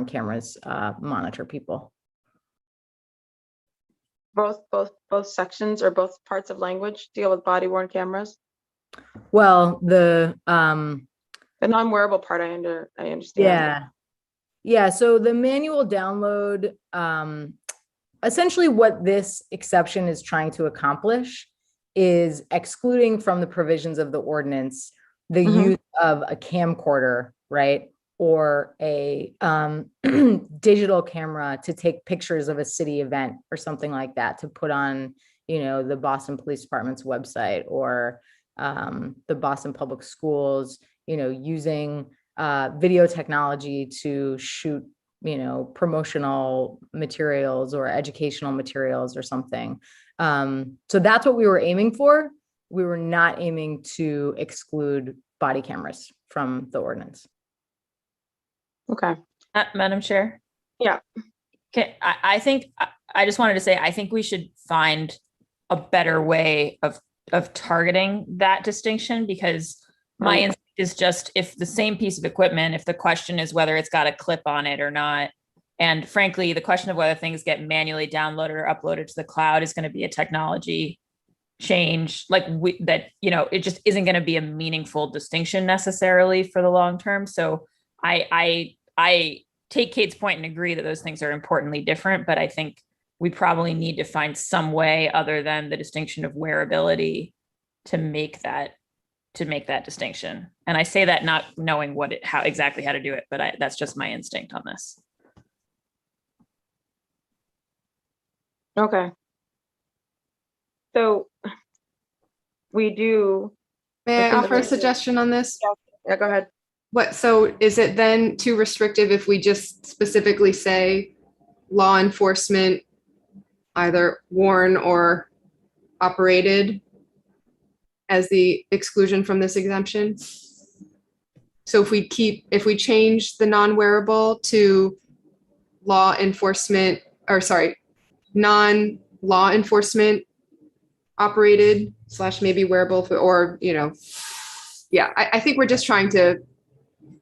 cameras monitor people. Both sections or both parts of language deal with body-worn cameras? Well, the non-wearable part, I understand. Yeah. So the manual download, essentially what this exception is trying to accomplish is excluding from the provisions of the ordinance the use of a camcorder, right? Or a digital camera to take pictures of a city event or something like that to put on, the Boston Police Department's website or the Boston Public Schools, using video technology to shoot, promotional materials or educational materials or something. So that's what we were aiming for. We were not aiming to exclude body cameras from the ordinance. Okay. Madam Chair? Yeah. Okay, I think, I just wanted to say, I think we should find a better way of targeting that distinction, because my instinct is just, if the same piece of equipment, if the question is whether it's got a clip on it or not, and frankly, the question of whether things get manually downloaded or uploaded to the cloud is going to be a technology change, it just isn't going to be a meaningful distinction necessarily for the long term. So I take Kate's point and agree that those things are importantly different, but I think we probably need to find some way other than the distinction of wearability to make that distinction. And I say that not knowing how exactly to do it, but that's just my instinct on this. Okay. So we do. May I offer a suggestion on this? Yeah, go ahead. So is it then too restrictive if we just specifically say law enforcement, either worn or operated, as the exclusion from this exemption? So if we change the non-wearable to law enforcement, or sorry, non-law enforcement operated / maybe wearable, or, yeah, I think we're just trying to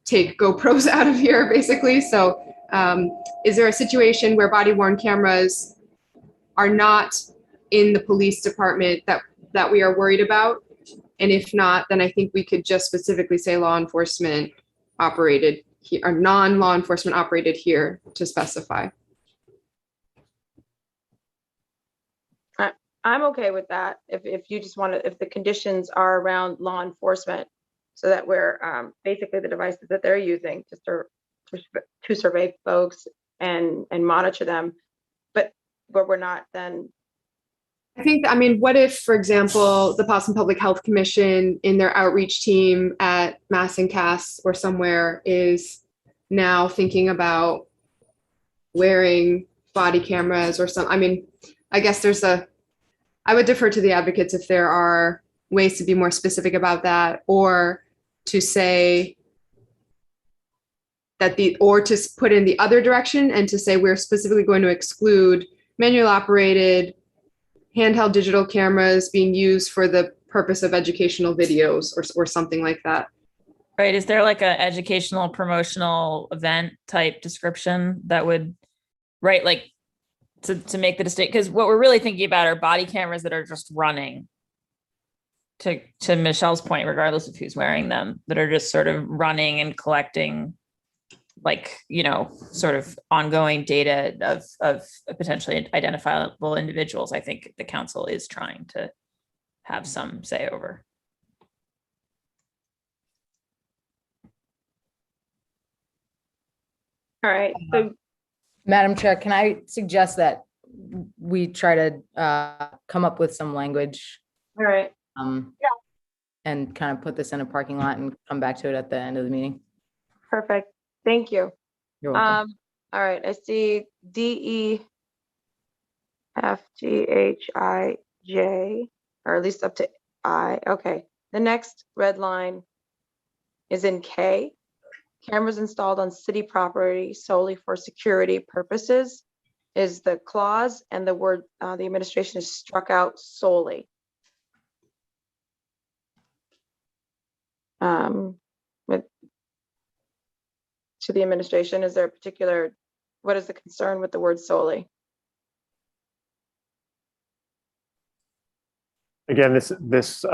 take GoPros out of here, basically. So is there a situation where body worn cameras are not in the police department that we are worried about? And if not, then I think we could just specifically say law enforcement operated here, or non-law enforcement operated here, to specify. I'm okay with that. If you just want to, if the conditions are around law enforcement, so that we're basically the devices that they're using to survey folks and monitor them, but we're not, then I think, what if, for example, the Boston Public Health Commission in their outreach team at Mass and Cass or somewhere is now thinking about wearing body cameras or something. I guess I would defer to the advocates if there are ways to be more specific about that, or to say that or to put in the other direction and to say we're specifically going to exclude manual operated handheld digital cameras being used for the purpose of educational videos or something like that. Right. Is there like a educational promotional event type description that would, right, like to make the distinct, because what we're really thinking about are body cameras that are just running, to Michelle's point, regardless of who's wearing them, that are just sort of running and collecting, like, sort of ongoing data of potentially identifiable individuals. I think the council is trying to have some say over. all right. So Madam Chair, can I suggest that we try to come up with some language? all right. And kind of put this in a parking lot and come back to it at the end of the meeting. Perfect. Thank you. You're welcome. All right. I see DEFGHIJ, or at least up to I. Okay. The next red line is in K. Cameras installed on city property solely for security purposes is the clause, and the word, the administration is struck out solely. To the administration, is there a particular, what is the concern with the word solely? Again, this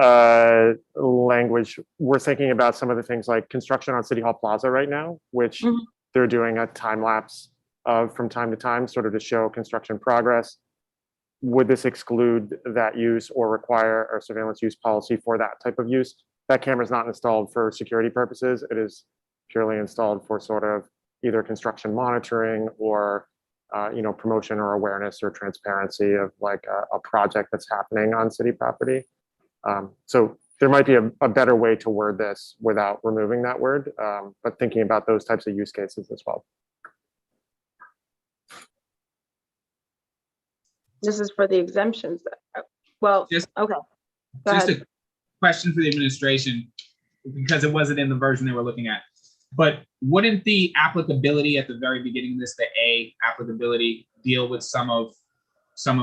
language, we're thinking about some of the things like construction on City Hall Plaza right now, which they're doing a time lapse of from time to time, sort of to show construction progress. Would this exclude that use or require a surveillance use policy for that type of use? That camera is not installed for security purposes. It is purely installed for sort of either construction monitoring or promotion or awareness or transparency of like a project that's happening on city property. So there might be a better way to word this without removing that word, but thinking about those types of use cases as well. This is for the exemptions. Well, okay. Just a question for the administration, because it wasn't in the version they were looking at. But wouldn't the applicability at the very beginning of this, the A applicability, deal with some of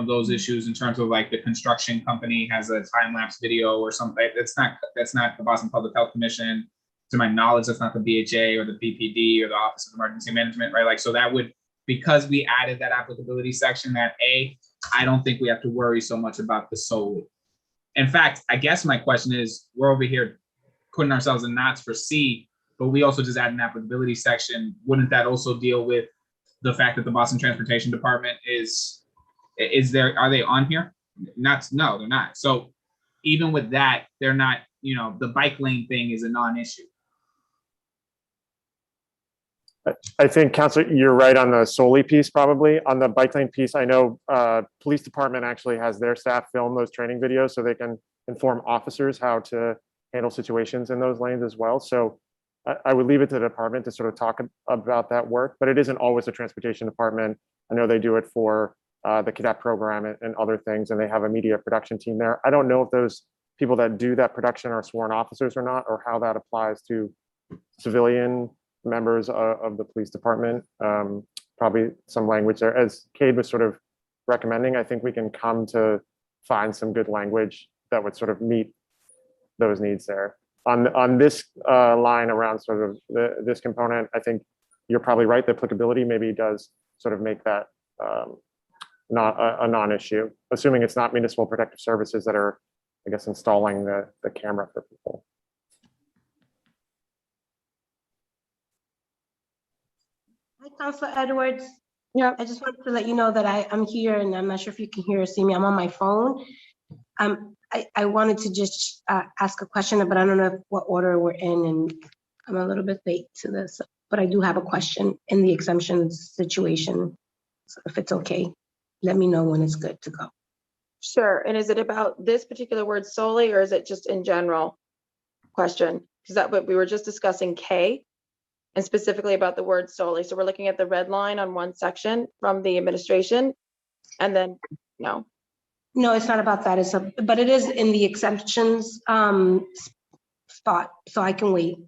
those issues in terms of like the construction company has a time lapse video or something? That's not the Boston Public Health Commission. To my knowledge, that's not the BHA or the BPD or the Office of Emergency Management, right? Like, so that would, because we added that applicability section, that A, I don't think we have to worry so much about the solely. In fact, I guess my question is, we're over here putting ourselves in knots for C, but we also just add an applicability section. Wouldn't that also deal with the fact that the Boston Transportation Department is there? Are they on here? No, they're not. So even with that, they're not, the bike lane thing is a non-issue. I think, Councilor, you're right on the solely piece, probably. On the bike lane piece, I know police department actually has their staff film those training videos so they can inform officers how to handle situations in those lanes as well. So I would leave it to the department to sort of talk about that work, but it isn't always the transportation department. I know they do it for the cadet program and other things, and they have a media production team there. I don't know if those people that do that production are sworn officers or not, or how that applies to civilian members of the police department. Probably some language there, as Cade was sort of recommending. I think we can come to find some good language that would sort of meet those needs there. On this line around sort of this component, I think you're probably right. The applicability maybe does sort of make that not a non-issue, assuming it's not municipal protective services that are, I guess, installing the camera for people. Hi, Councilor Edwards. Yeah. I just wanted to let you know that I'm here and I'm not sure if you can hear or see me. I'm on my phone. I wanted to just ask a question, but I don't know what order we're in, and I'm a little bit late to this, but I do have a question in the exemptions situation. So if it's okay, let me know when it's good to go. Sure. And is it about this particular word solely, or is it just in general question? Because that what we were just discussing K and specifically about the word solely. So we're looking at the red line on one section from the administration, and then no. No, it's not about that. But it is in the exemptions spot, so I can wait.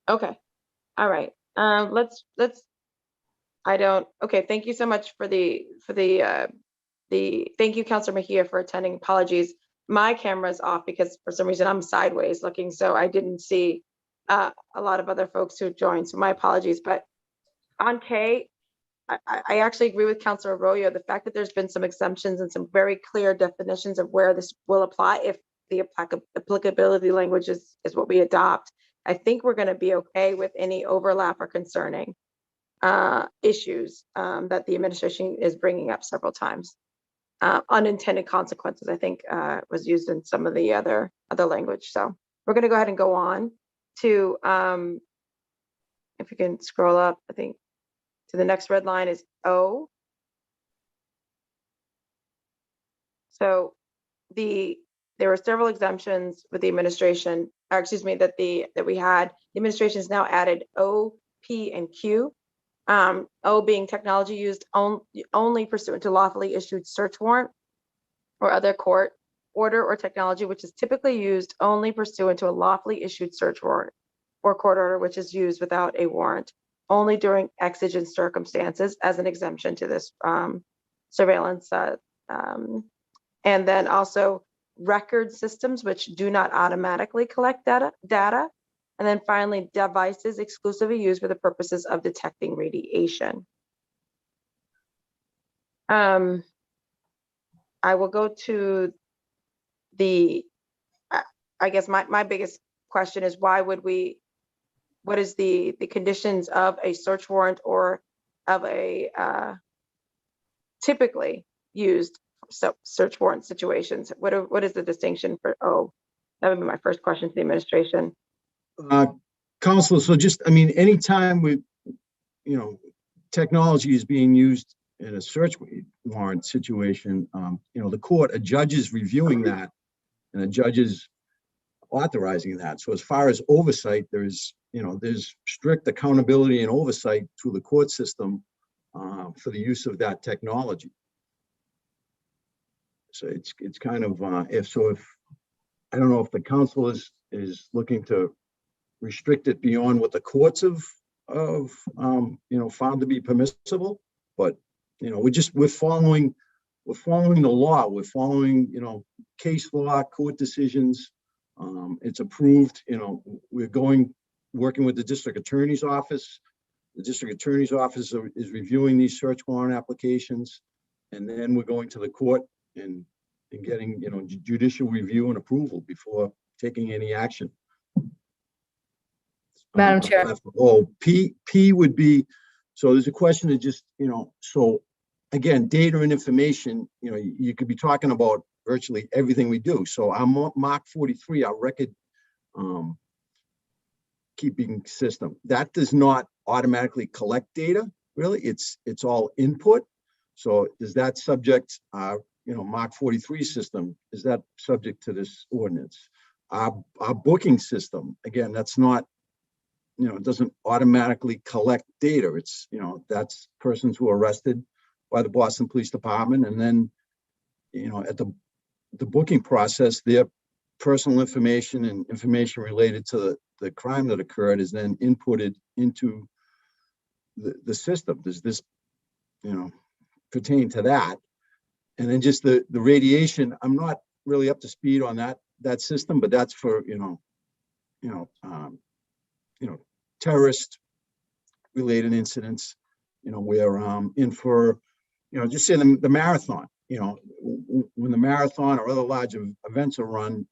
Okay. All right. Let's. Okay. Thank you so much for the thank you, Councilor Mejia, for attending. Apologies. My camera's off because for some reason I'm sideways looking, so I didn't see a lot of other folks who joined. So my apologies. But on K, I actually agree with Councilor Arroyo. The fact that there's been some exemptions and some very clear definitions of where this will apply, if the applicability language is what we adopt, I think we're going to be okay with any overlap or concerning issues that the administration is bringing up several times. Unintended consequences, I think, was used in some of the other language. So we're going to go ahead and go on to, if you can scroll up, I think, to the next red line is O. So there were several exemptions with the administration, or excuse me, that we had. The administration has now added O, P, and Q. O being technology used only pursuant to lawfully issued search warrant or other court order or technology which is typically used only pursuant to a lawfully issued search warrant or court order which is used without a warrant only during exigent circumstances as an exemption to this surveillance. And then also record systems which do not automatically collect data. And then finally, devices exclusively used for the purposes of detecting radiation. I will go to I guess my biggest question is what is the conditions of a search warrant or of a typically used search warrant situations? What is the distinction for O? That would be my first question to the administration. Councilor, so just, I mean, anytime technology is being used in a search warrant situation, the court, a judge is reviewing that and a judge is authorizing that. So as far as oversight, there's strict accountability and oversight through the court system for the use of that technology. So it's kind of, if I don't know if the council is looking to restrict it beyond what the courts have found to be permissible, but we're following the law. We're following case law, court decisions. It's approved. We're working with the district attorney's office. The district attorney's office is reviewing these search warrant applications, and then we're going to the court and getting judicial review and approval before taking any action. Madam Chair. P would be, so there's a question of just, so again, data and information, you could be talking about virtually everything we do. So our Mark 43, our record keeping system, that does not automatically collect data, really. It's all input. So is that subject, Mark 43 system, is that subject to this ordinance? Our booking system, again, that's not, it doesn't automatically collect data. It's, that's persons who are arrested by the Boston Police Department. And then, at the booking process, their personal information and information related to the crime that occurred is then inputted into the system. Does this, pertain to that? And then just the radiation, I'm not really up to speed on that system, but that's for, terrorist related incidents, where in for, just say the marathon, when the marathon or other large events are run,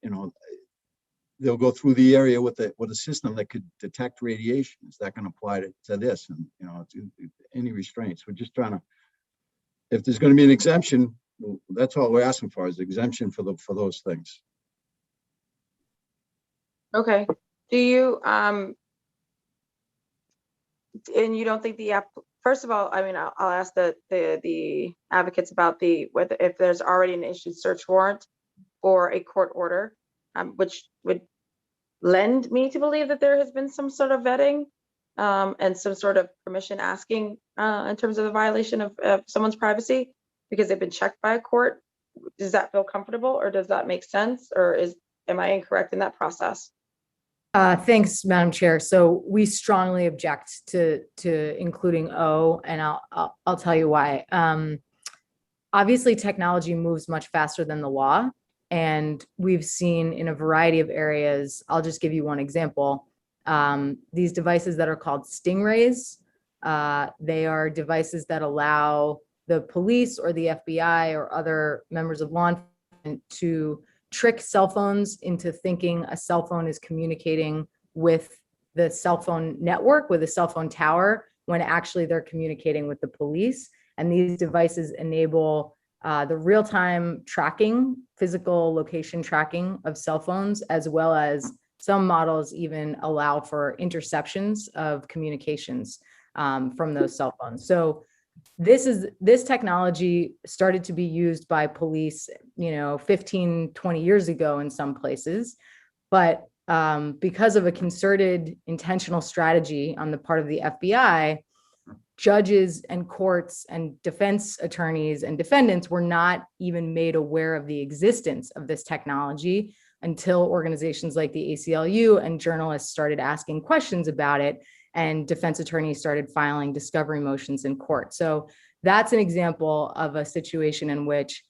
they'll go through the area with a system that could detect radiation. Is that going to apply to this? And, any restraints. We're just trying to, if there's going to be an exemption, that's all we're asking for is exemption for those things. Okay. Do you, and you don't think first of all, I mean, I'll ask the advocates about whether if there's already an issued search warrant or a court order, which would lend me to believe that there has been some sort of vetting and some sort of permission asking in terms of the violation of someone's privacy because they've been checked by a court. Does that feel comfortable, or does that make sense, or am I incorrect in that process? Thanks, Madam Chair. So we strongly object to including O, and I'll tell you why. Obviously, technology moves much faster than the law, and we've seen in a variety of areas. I'll just give you one example. These devices that are called stingrays, they are devices that allow the police or the FBI or other members of law enforcement to trick cell phones into thinking a cell phone is communicating with the cell phone network, with a cell phone tower, when actually they're communicating with the police. And these devices enable the real-time tracking, physical location tracking of cell phones, as well as some models even allow for interceptions of communications from those cell phones. So this technology started to be used by police, 15, 20 years ago in some places, but because of a concerted intentional strategy on the part of the FBI, judges and courts and defense attorneys and defendants were not even made aware of the existence of this technology until organizations like the ACLU and journalists started asking questions about it, and defense attorneys started filing discovery motions in court. So that's an example of a situation in which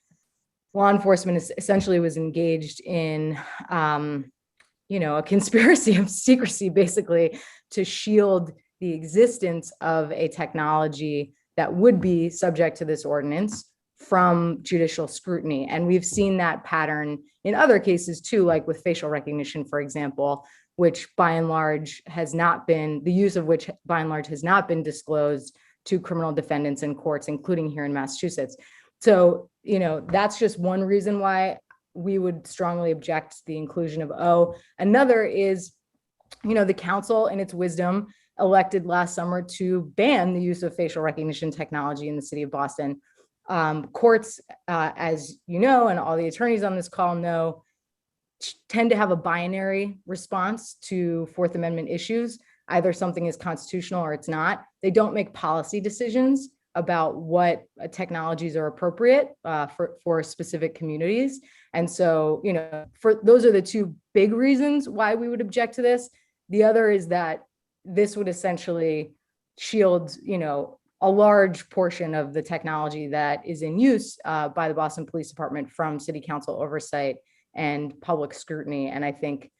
law enforcement essentially was engaged in, a conspiracy of secrecy, basically, to shield the existence of a technology that would be subject to this ordinance from judicial scrutiny. And we've seen that pattern in other cases too, like with facial recognition, for example, which by and large has not been, the use of which by and large has not been disclosed to criminal defendants in courts, including here in Massachusetts. So, that's just one reason why we would strongly object to the inclusion of O. Another is, the council in its wisdom elected last summer to ban the use of facial recognition technology in the city of Boston. Courts, as you know, and all the attorneys on this call know, tend to have a binary response to Fourth Amendment issues. Either something is constitutional or it's not. They don't make policy decisions about what technologies are appropriate for specific communities. And so, those are the two big reasons why we would object to this. The other is that this would essentially shield, a large portion of the technology that is in use by the Boston Police Department from city council oversight and public scrutiny. And I think,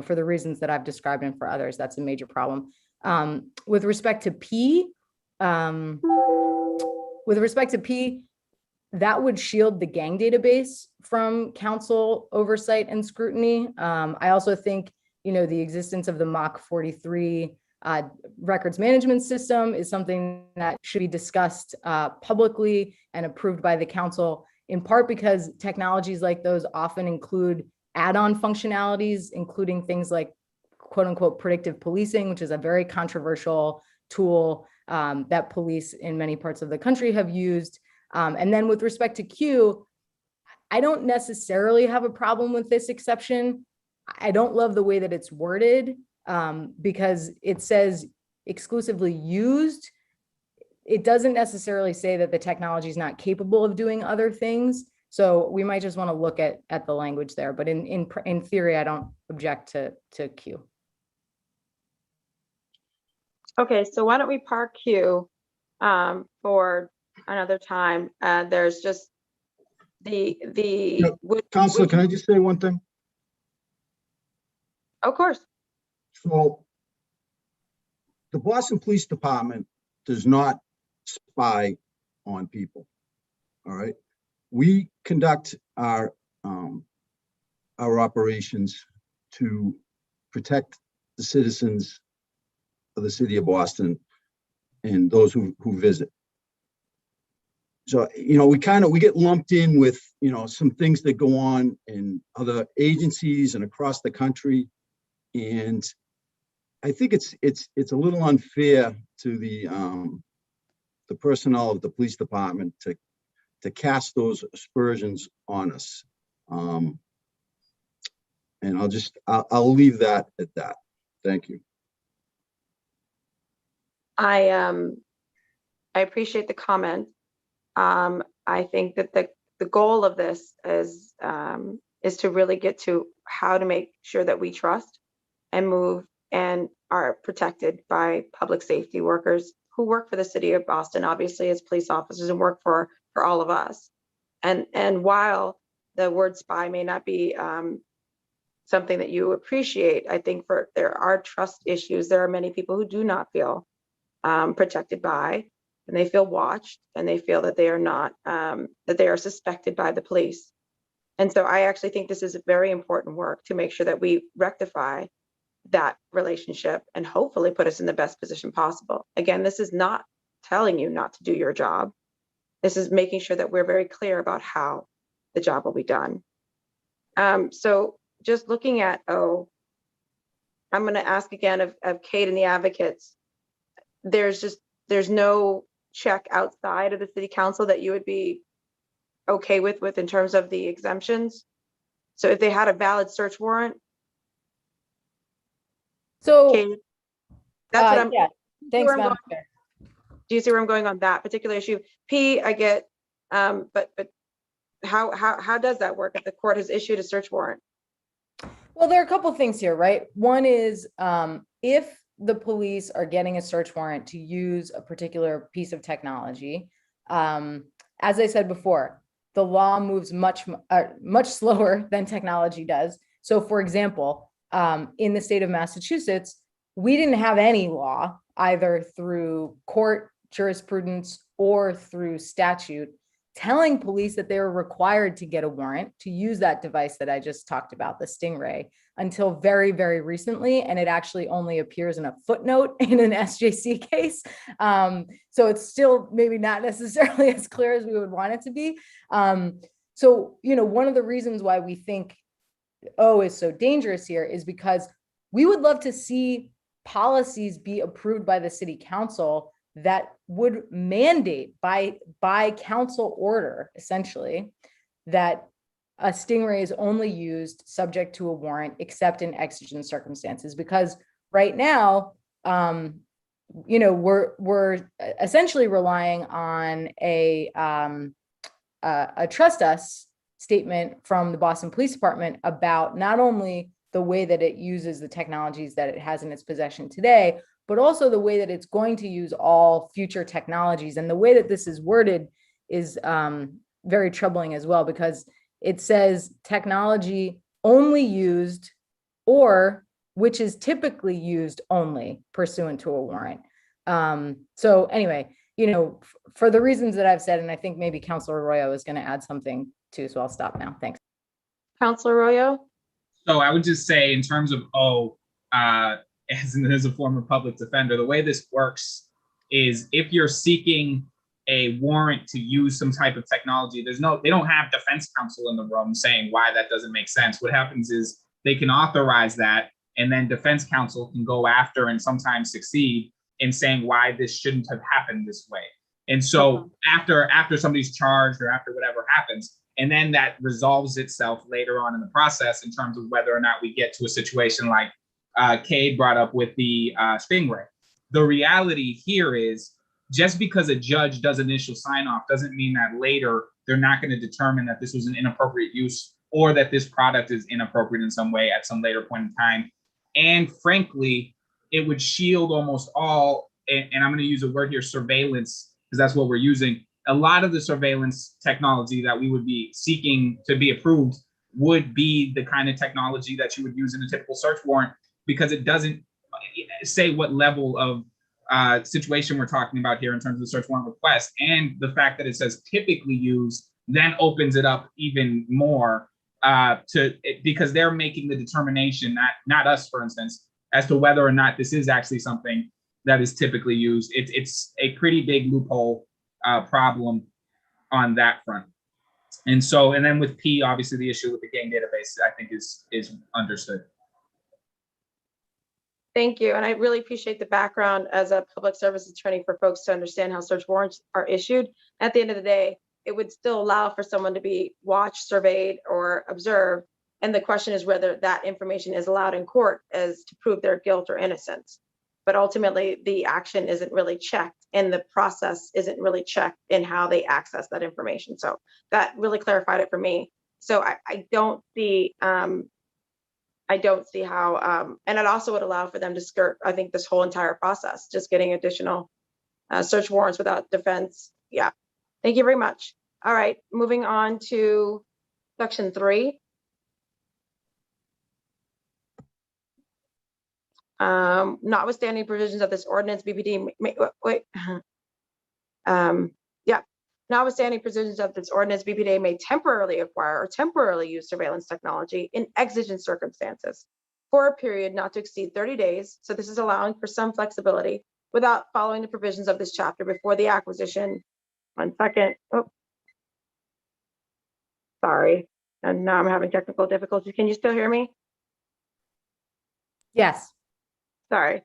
for the reasons that I've described and for others, that's a major problem. With respect to P, that would shield the gang database from council oversight and scrutiny. I also think, the existence of the MACH 43 records management system is something that should be discussed publicly and approved by the council, in part because technologies like those often include add-on functionalities, including things like quote unquote predictive policing, which is a very controversial tool that police in many parts of the country have used. And then with respect to Q, I don't necessarily have a problem with this exception. I don't love the way that it's worded because it says exclusively used. It doesn't necessarily say that the technology is not capable of doing other things. So we might just want to look at the language there. But in theory, I don't object to Q. Okay, so why don't we park Q for another time? There's just Yep. Counselor, can I just say one thing? Of course. So the Boston Police Department does not spy on people. All right. We conduct our operations to protect the citizens of the city of Boston and those who visit. So, you know, we get lumped in with, you know, some things that go on in other agencies and across the country. And I think it's a little unfair to the personnel of the police department to cast those aspersions on us. And I'll leave that at that. Thank you. I appreciate the comment. I think that the goal of this is to really get to how to make sure that we trust and move and are protected by public safety workers who work for the city of Boston, obviously as police officers, and work for all of us. And while the word spy may not be something that you appreciate, I think there are trust issues. There are many people who do not feel protected by, and they feel watched, and they feel that they are not, that they are suspected by the police. And so I actually think this is a very important work to make sure that we rectify that relationship and hopefully put us in the best position possible. Again, this is not telling you not to do your job. This is making sure that we're very clear about how the job will be done. So just looking at I'm going to ask again of Kate and the advocates. There's no check outside of the city council that you would be okay with in terms of the exemptions. So if they had a valid search warrant. So Kate, that's what I'm. yeah. Thanks, Madam Do Chair. you see where I'm going on that particular issue? P, I get, but how does that work if the court has issued a search warrant? Well, there are a couple of things here, right? One is if the police are getting a search warrant to use a particular piece of technology, as I said before, the law moves much slower than technology does. So, for example, in the state of Massachusetts, we didn't have any law, either through court jurisprudence or through statute, telling police that they were required to get a warrant to use that device that I just talked about, the Stingray, until very, very recently. And it actually only appears in a footnote in an SJC case. So it's still maybe not necessarily as clear as we would want it to be. So, you know, one of the reasons why we think is so dangerous here is because we would love to see policies be approved by the city council that would mandate by council order, essentially, that a Stingray is only used subject to a warrant, except in exigent circumstances. Because right now, you know, we're essentially relying on a trust us statement from the Boston Police Department about not only the way that it uses the technologies that it has in its possession today, but also the way that it's going to use all future technologies. And the way that this is worded is very troubling as well, because it says technology only used or which is typically used only pursuant to a warrant. So anyway, you know, for the reasons that I've said, and I think maybe Councilor Arroyo is going to add something too, so I'll stop now. Thanks. Councilor Arroyo? So I would just say, in terms of as a former public defender, the way this works is if you're seeking a warrant to use some type of technology, they don't have defense counsel in the room saying why that doesn't make sense. What happens is they can authorize that, and then defense counsel can go after and sometimes succeed in saying why this shouldn't have happened this way. And so after somebody's charged or after whatever happens, and then that resolves itself later on in the process in terms of whether or not we get to a situation like Cade brought up with the Stingray. The reality here is just because a judge does initial sign off doesn't mean that later they're not going to determine that this was an inappropriate use or that this product is inappropriate in some way at some later point in time. And frankly, it would shield almost all, and I'm going to use a word here, surveillance, because that's what we're using. A lot of the surveillance technology that we would be seeking to be approved would be the kind of technology that you would use in a typical search warrant, because it doesn't say what level of situation we're talking about here in terms of the search warrant request. And the fact that it says typically used then opens it up even more because they're making the determination, not us, for instance, as to whether or not this is actually something that is typically used. It's a pretty big loophole problem on that front. And then with P, obviously the issue with the gang database, I think is understood. Thank you. And I really appreciate the background as a public service attorney for folks to understand how search warrants are issued. At the end of the day, it would still allow for someone to be watched, surveyed, or observed. And the question is whether that information is allowed in court as to prove their guilt or innocence. But ultimately, the action isn't really checked, and the process isn't really checked in how they access that information. So that really clarified it for me. So I don't see how, and it also would allow for them to skirt, I think, this whole entire process, just getting additional search warrants without defense. Yeah, thank you very much. All right, moving on to section 3. Notwithstanding provisions of this ordinance, BPD notwithstanding provisions of this ordinance, BPD may temporarily acquire or temporarily use surveillance technology in exigent circumstances for a period not to exceed 30 days. So this is allowing for some flexibility without following the provisions of this chapter before the acquisition. 1 second. Oh, sorry. And now I'm having technical difficulties. Can you still hear me? Yes. Sorry.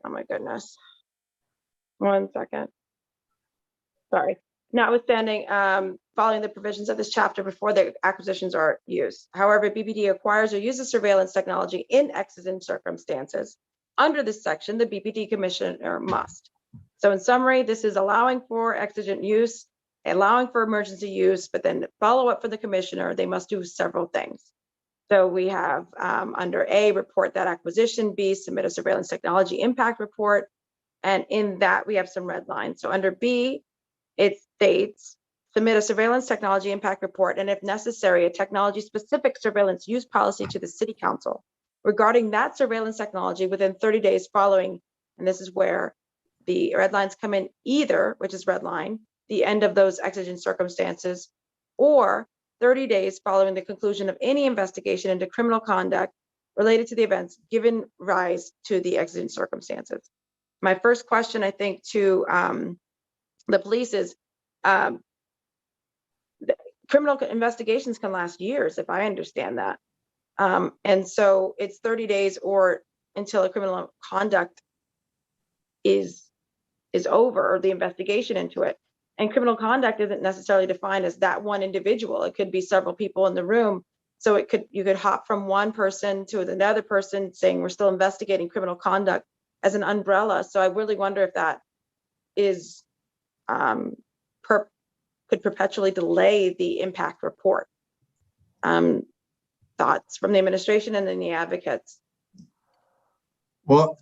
Oh my goodness. 1 second. Sorry. Notwithstanding following the provisions of this chapter before the acquisitions are used. However, BPD acquires or uses surveillance technology in exigent circumstances. Under this section, the BPD commissioner must. So in summary, this is allowing for exigent use, allowing for emergency use, but then follow up for the commissioner, they must do several things. So we have under A, report that acquisition, B, submit a surveillance technology impact report. And in that we have some red lines. So under B, it states, submit a surveillance technology impact report, and if necessary, a technology specific surveillance use policy to the city council regarding that surveillance technology within 30 days following. And this is where the red lines come in, either, which is red line, the end of those exigent circumstances, or 30 days following the conclusion of any investigation into criminal conduct related to the events given rise to the exigent circumstances. My first question, I think, to the police is, criminal investigations can last years, if I understand that. And so it's 30 days or until a criminal conduct is over, or the investigation into it. And criminal conduct isn't necessarily defined as that one individual. It could be several people in the room. So you could hop from one person to another person saying we're still investigating criminal conduct as an umbrella. So I really wonder if that is could perpetually delay the impact report. Thoughts from the administration and then the advocates? Well,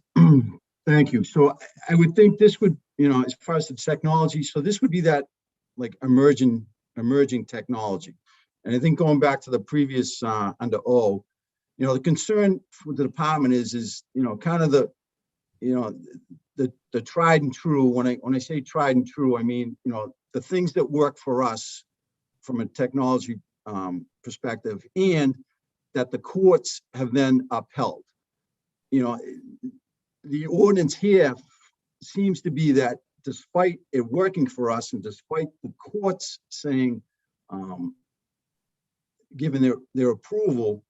thank you. So I would think this would, as far as the technology, so this would be that like emerging technology. And I think going back to the previous under O, the concern for the department is kind of the tried and true. When I say tried and true, I mean, the things that work for us from a technology perspective, and that the courts have then upheld. The ordinance here seems to be that despite it working for us and despite the courts saying, given their approval,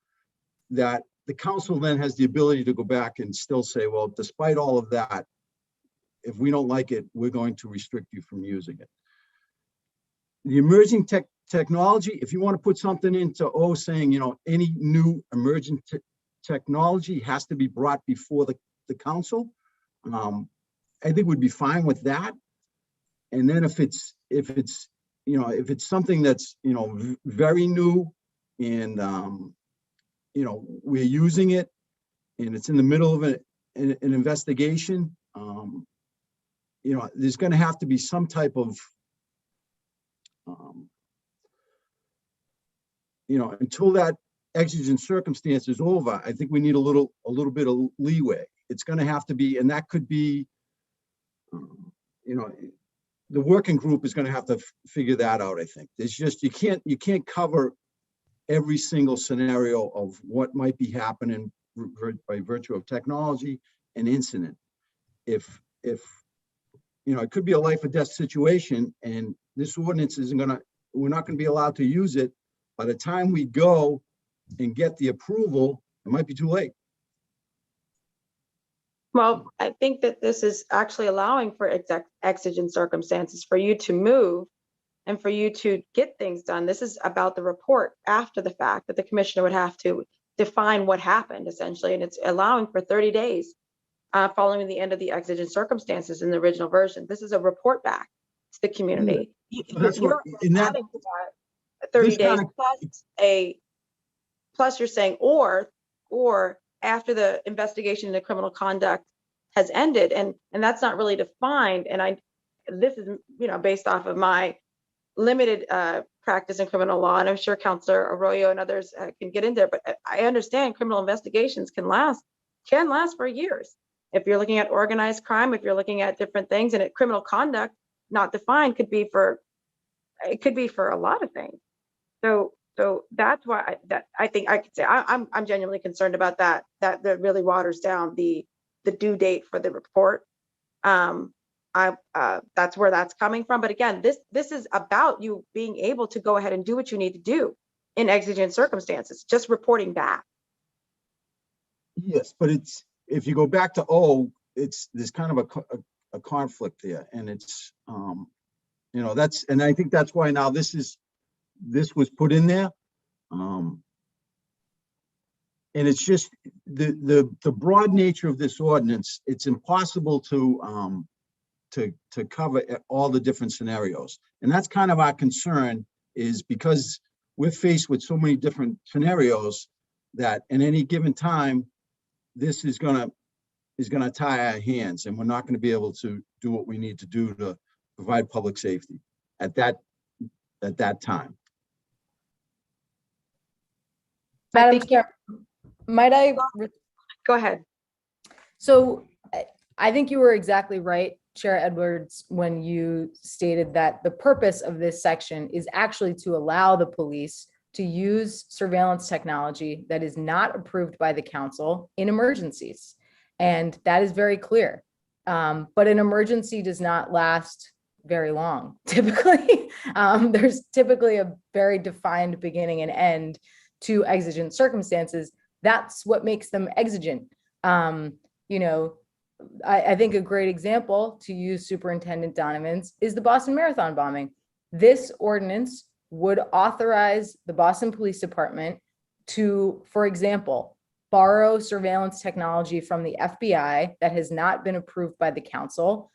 that the council then has the ability to go back and still say, well, despite all of that, if we don't like it, we're going to restrict you from using it. The emerging technology, if you want to put something into O saying, any new emerging technology has to be brought before the council, I think we'd be fine with that. And then if it's something that's, very new and, we're using it and it's in the middle of an investigation, you know, there's going to have to be some type of, you know, until that exigent circumstance is over, I think we need a little bit of leeway. It's going to have to be, and that could be, you know, the working group is going to have to figure that out. I think it's just, you can't cover every single scenario of what might be happening by virtue of technology and incident. If you know, it could be a life or death situation, and this ordinance isn't gonna, we're not gonna be allowed to use it. By the time we go and get the approval, it might be too late. Well, I think that this is actually allowing for exigent circumstances for you to move and for you to get things done. This is about the report after the fact that the commissioner would have to define what happened essentially, and it's allowing for 30 days following the end of the exigent circumstances in the original version. This is a report back to the community. So that's what, in that, Adding to that 30 days plus you're saying or after the investigation into criminal conduct has ended, and that's not really defined. And this is, you know, based off of my limited practice in criminal law, and I'm sure Counselor Arroyo and others can get in there, but I understand criminal investigations can last for years. If you're looking at organized crime, if you're looking at different things, and criminal conduct not defined could be for a lot of things. So that's why I think I could say I'm genuinely concerned about that really waters down the due date for the report. That's where that's coming from. But again, this is about you being able to go ahead and do what you need to do in exigent circumstances, just reporting back. yes, but it's, if you go back to O, there's kind of a conflict there, and it's, you know, and I think that's why now this was put in there. And it's just the broad nature of this ordinance, it's impossible to cover all the different scenarios. And that's kind of our concern, is because we're faced with so many different scenarios that in any given time, this is gonna tie our hands, and we're not gonna be able to do what we need to do to provide public safety at that time. Madam Chair, might I? Go ahead. So I think you were exactly right, Chair Edwards, when you stated that the purpose of this section is actually to allow the police to use surveillance technology that is not approved by the council in emergencies. And that is very clear. But an emergency does not last very long. Typically, there's typically a very defined beginning and end to exigent circumstances. That's what makes them exigent. You know, I think a great example, to use Superintendent Donovan's, is the Boston Marathon bombing. This ordinance would authorize the Boston Police Department to, for example, borrow surveillance technology from the FBI that has not been approved by the council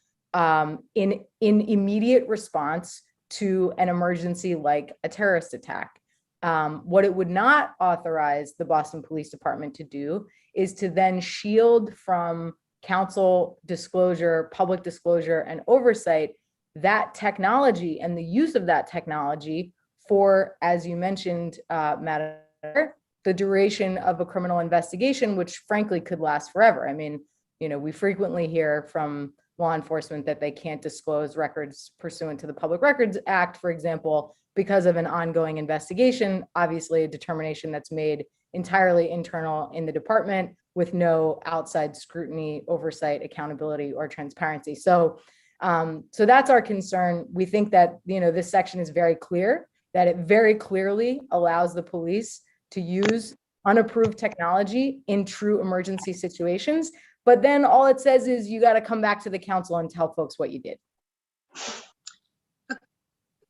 in immediate response to an emergency like a terrorist attack. What it would not authorize the Boston Police Department to do is to then shield from council disclosure, public disclosure, and oversight that technology and the use of that technology for, as you mentioned, Madam Chair, the duration of a criminal investigation, which frankly could last forever. I mean, you know, we frequently hear from law enforcement that they can't disclose records pursuant to the Public Records Act, for example, because of an ongoing investigation, obviously a determination that's made entirely internal in the department with no outside scrutiny, oversight, accountability, or transparency. So that's our concern. We think that, you know, this section is very clear, that it very clearly allows the police to use unapproved technology in true emergency situations. But then all it says is you got to come back to the council and tell folks what you did.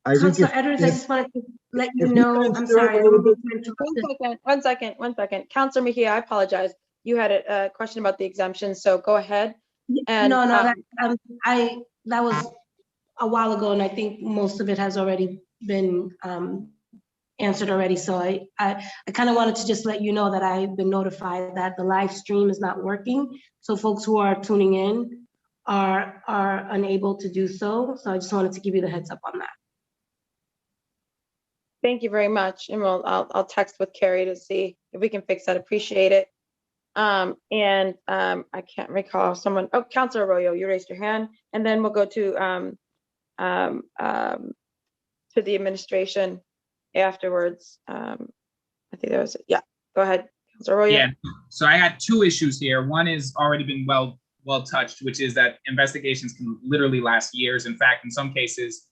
Councilor Edwards, I just wanted to let you know, I'm sorry. One second. Councilor Mejia, I apologize. You had a question about the exemptions, so go ahead. And no, that was a while ago, and I think most of it has already been answered already. So I kind of wanted to just let you know that I've been notified that the live stream is not working. So folks who are tuning in are unable to do so. So I just wanted to give you the heads up on that. Thank you very much. And I'll text with Carrie to see if we can fix that. Appreciate it. I can't recall someone. Oh, Councilor Arroyo, you raised your hand, and then we'll go to the administration afterwards. I think that was it. Yeah. Go ahead, Councilor Arroyo. Yeah. So I had two issues here. One is already been well touched, which is that investigations can literally last years. In fact, in some cases,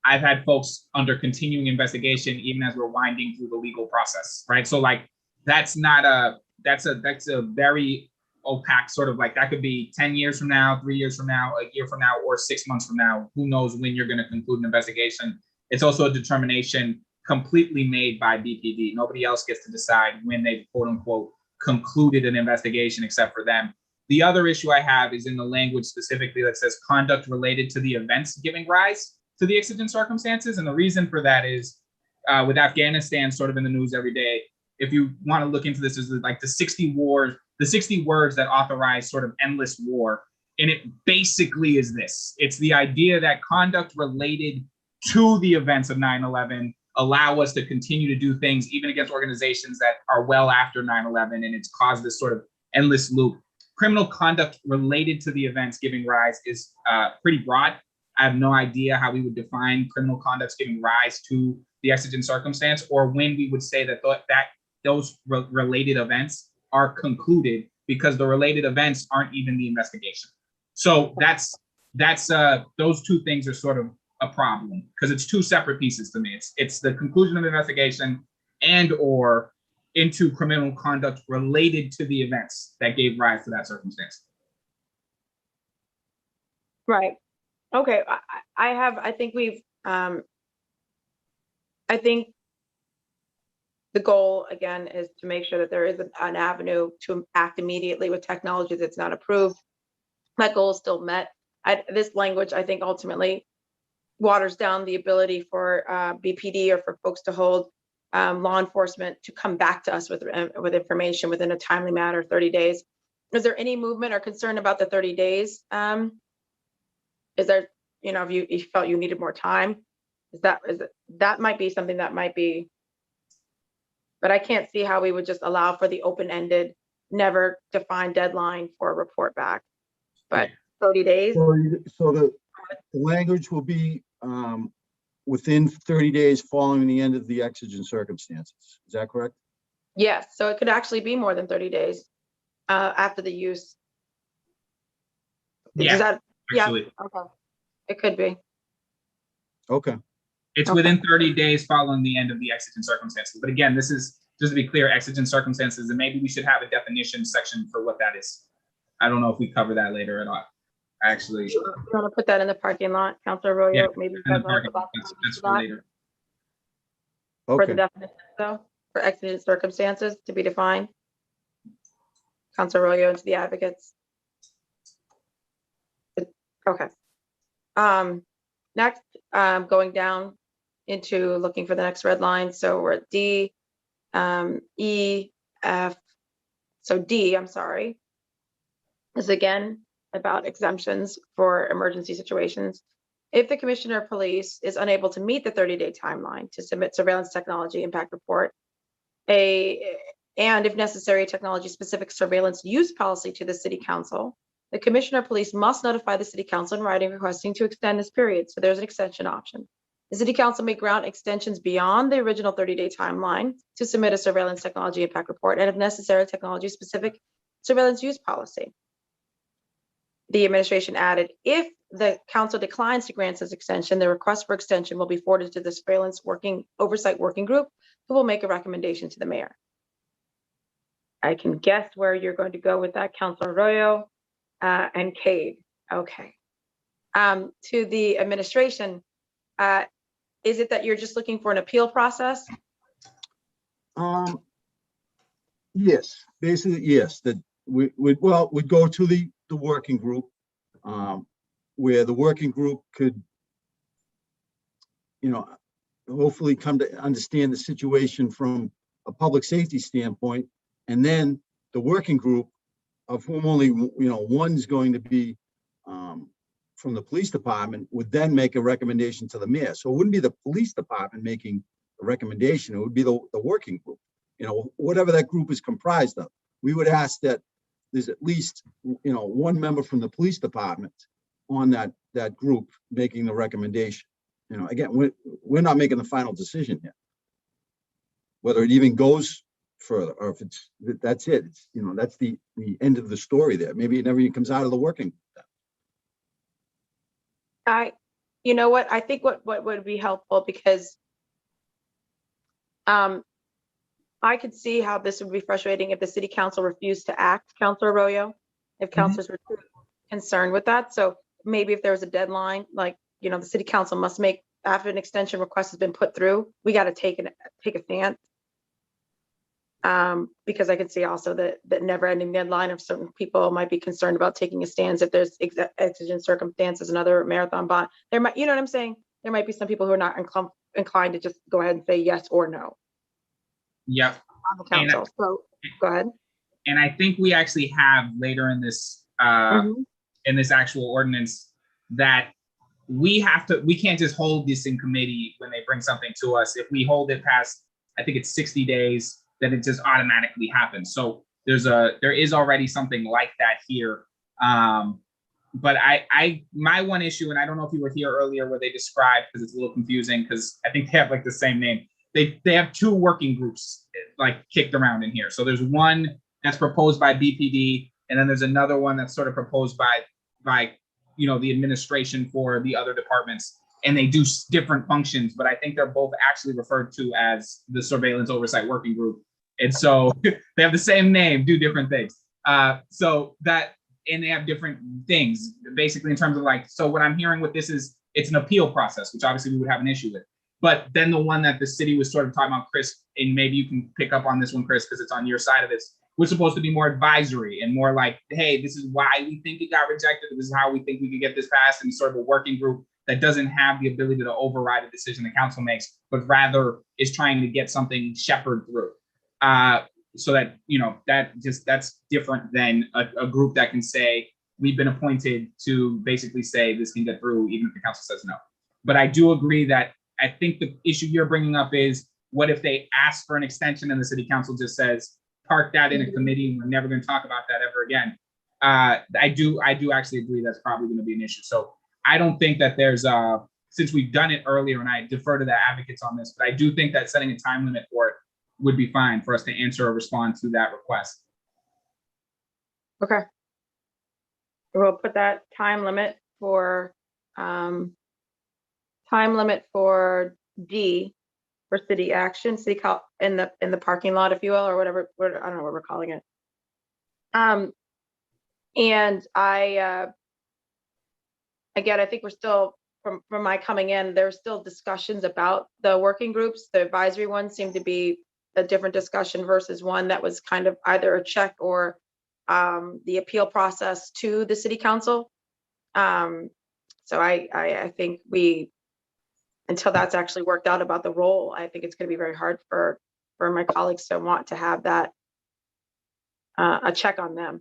I've had folks under continuing investigation even as we're winding through the legal process, right? So like that's a very opaque sort of like, that could be 10 years from now, 3 years from now, a year from now, or 6 months from now. Who knows when you're going to conclude an investigation? It's also a determination completely made by BPD. Nobody else gets to decide when they quote unquote concluded an investigation except for them. The other issue I have is in the language specifically that says conduct related to the events giving rise to the exigent circumstances. And the reason for that is with Afghanistan sort of in the news every day, if you want to look into this, is like the 60 words that authorize sort of endless war. And it basically is this. It's the idea that conduct related to the events of 9/11 allow us to continue to do things even against organizations that are well after 9/11. And it's caused this sort of endless loop. Criminal conduct related to the events giving rise is pretty broad. I have no idea how we would define criminal conduct giving rise to the exigent circumstance, or when we would say that those related events are concluded, because the related events aren't even the investigation. So that's those two things are sort of a problem, because it's two separate pieces to me. It's the conclusion of the investigation and or into criminal conduct related to the events that gave rise to that circumstance. Right. Okay. I think the goal again is to make sure that there is an avenue to act immediately with technology that's not approved. That goal is still met. This language, I think, ultimately waters down the ability for BPD or for folks to hold law enforcement to come back to us with information within a timely matter, 30 days. Is there any movement or concern about the 30 days? Is there, if you felt you needed more time, that might be something that might be, but I can't see how we would just allow for the open-ended, never defined deadline for a report back. But 30 days. So the language will be within 30 days following the end of the exigent circumstances. Is that correct? Yes. So it could actually be more than 30 days after the use. Yeah. Okay. It could be. Okay. It's within 30 days following the end of the exigent circumstances. But again, this is, just to be clear, exigent circumstances, and maybe we should have a definition section for what that is. I don't know if we cover that later at all. Actually, You want to put that in the parking lot, Councilor Arroyo? Yeah, maybe in the parking lot. That's for later. For the Okay. definition, though, for exigent circumstances to be defined. Councilor Arroyo into the advocates. Okay. Next, going down into looking for the next red line. So we're at D, E, F. So D, I'm sorry, is again about exemptions for emergency situations. If the commissioner of police is unable to meet the 30-day timeline to submit surveillance technology impact report, and if necessary, technology-specific surveillance use policy to the city council, the commissioner of police must notify the city council in writing requesting to extend this period. So there's an extension option. The city council may grant extensions beyond the original 30-day timeline to submit a surveillance technology impact report, and if necessary, technology-specific surveillance use policy. The administration added, if the council declines to grant this extension, the request for extension will be forwarded to the surveillance oversight working group, who will make a recommendation to the mayor. I can guess where you're going to go with that, Councilor Arroyo and Cade. Okay. To the administration, is it that you're just looking for an appeal process? Yes, basically, yes. That we'd go to the working group, where the working group could, hopefully come to understand the situation from a public safety standpoint. And then the working group, of whom only, one's going to be from the police department, would then make a recommendation to the mayor. So it wouldn't be the police department making a recommendation. It would be the working group, whatever that group is comprised of. We would ask that there's at least, one member from the police department on that group making the recommendation. Again, we're not making the final decision yet. Whether it even goes further, or if that's it. It's, that's the end of the story there. Maybe it never even comes out of the working. You know what, I think what would be helpful, because I could see how this would be frustrating if the city council refused to act, Councilor Arroyo, if councilors were too concerned with that. So maybe if there was a deadline, like, the city council must make, after an extension request has been put through, we got to take a stance. Because I could see also that never ending deadline of certain people might be concerned about taking a stance if there's exigent circumstances, another marathon bond. There might, you know what I'm saying? There might be some people who are not inclined to just go ahead and say yes or no. Yep. On the council. So go ahead. And I think we actually have later in this in this actual ordinance that we can't just hold this in committee when they bring something to us. If we hold it past, I think it's 60 days, then it just automatically happens. So there is already something like that here. But my one issue, and I don't know if you were here earlier where they described, because it's a little confusing, because I think they have like the same name. They have two working groups like kicked around in here. So there's one that's proposed by BPD, and then there's another one that's sort of proposed by the administration for the other departments, and they do different functions, but I think they're both actually referred to as the Surveillance Oversight Working Group. And so they have the same name, do different things. And they have different things, basically in terms of so what I'm hearing with this is it's an appeal process, which obviously we would have an issue with. But then the one that the city was sort of talking about, Chris, and maybe you can pick up on this one, Chris, because it's on your side of this, was supposed to be more advisory and more like, hey, this is why we think it got rejected. This is how we think we could get this passed, and sort of a working group that doesn't have the ability to override a decision the council makes, but rather is trying to get something shepherded through. So that, that's different than a group that can say, we've been appointed to basically say this can get through even if the council says no. But I do agree that I think the issue you're bringing up is, what if they ask for an extension and the city council just says, park that in a committee and we're never going to talk about that ever again. I do actually agree that's probably going to be an issue. So I don't think that there's since we've done it earlier, and I defer to the advocates on this, but I do think that setting a time limit for it would be fine for us to answer or respond to that request. Okay. We'll put that time limit for D for city action, city call in the parking lot, if you will, or whatever. I don't know what we're calling it. And again, I think we're still, from my coming in, there's still discussions about the working groups. The advisory ones seem to be a different discussion versus one that was kind of either a check or the appeal process to the city council. So I think until that's actually worked out about the role, I think it's going to be very hard for my colleagues to want to have that a check on them.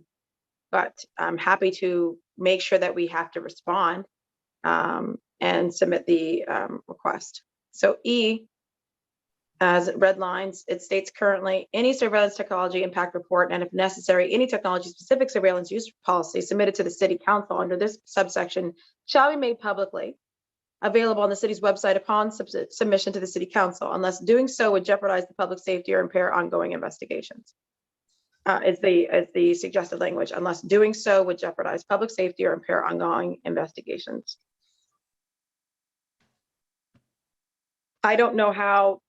But I'm happy to make sure that we have to respond and submit the request. So E, as red lines, it states currently any surveillance technology impact report, and if necessary, any technology specific surveillance use policy submitted to the city council under this subsection shall be made publicly available on the city's website upon submission to the city council, unless doing so would jeopardize the public safety or impair ongoing investigations. It's the suggested language, unless doing so would jeopardize public safety or impair ongoing investigations. I don't know how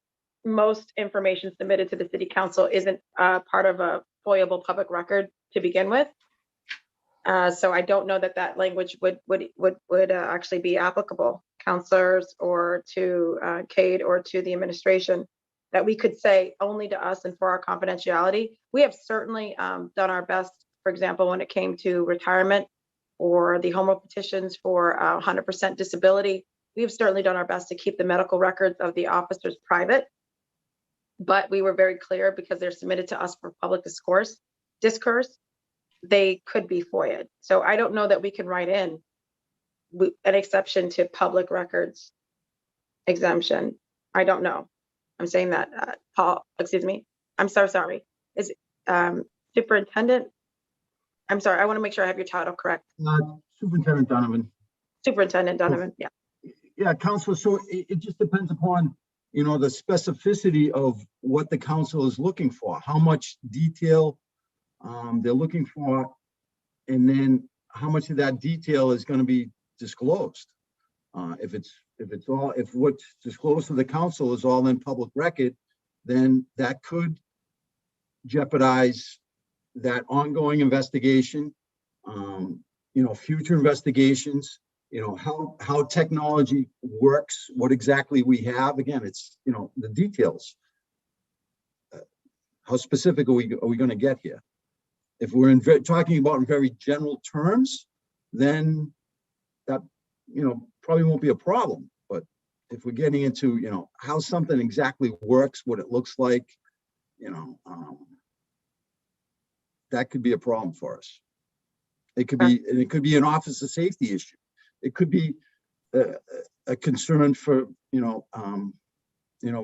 most information submitted to the city council isn't part of a FOIAble public record to begin with. So I don't know that language would actually be applicable, counselors, or to CADE or to the administration, that we could say only to us and for our confidentiality. We have certainly done our best, for example, when it came to retirement or the home rule petitions for 100% disability. we have certainly done our best to keep the medical records of the officers private. But we were very clear because they're submitted to us for public discourse, they could be FOIA'd. So I don't know that we can write in an exception to public records exemption. I don't know. I'm saying that, Paul, excuse me. I'm so sorry. Is Superintendent? I'm sorry, I want to make sure I have your title correct. Superintendent Donovan. Superintendent Donovan, yeah. Yeah, Counselor, so it just depends upon, you know, the specificity of what the council is looking for, how much detail they're looking for, and then how much of that detail is going to be disclosed. If what's disclosed to the council is all in public record, then that could jeopardize that ongoing investigation, you know, future investigations, you know, how technology works, what exactly we have. Again, it's, you know, the details. How specific are we going to get here? If we're talking about in very general terms, then that, you know, probably won't be a problem. But if we're getting into, you know, how something exactly works, what it looks like, you know, that could be a problem for us. It could be, and it could be an officer safety issue. It could be a concern for, you know,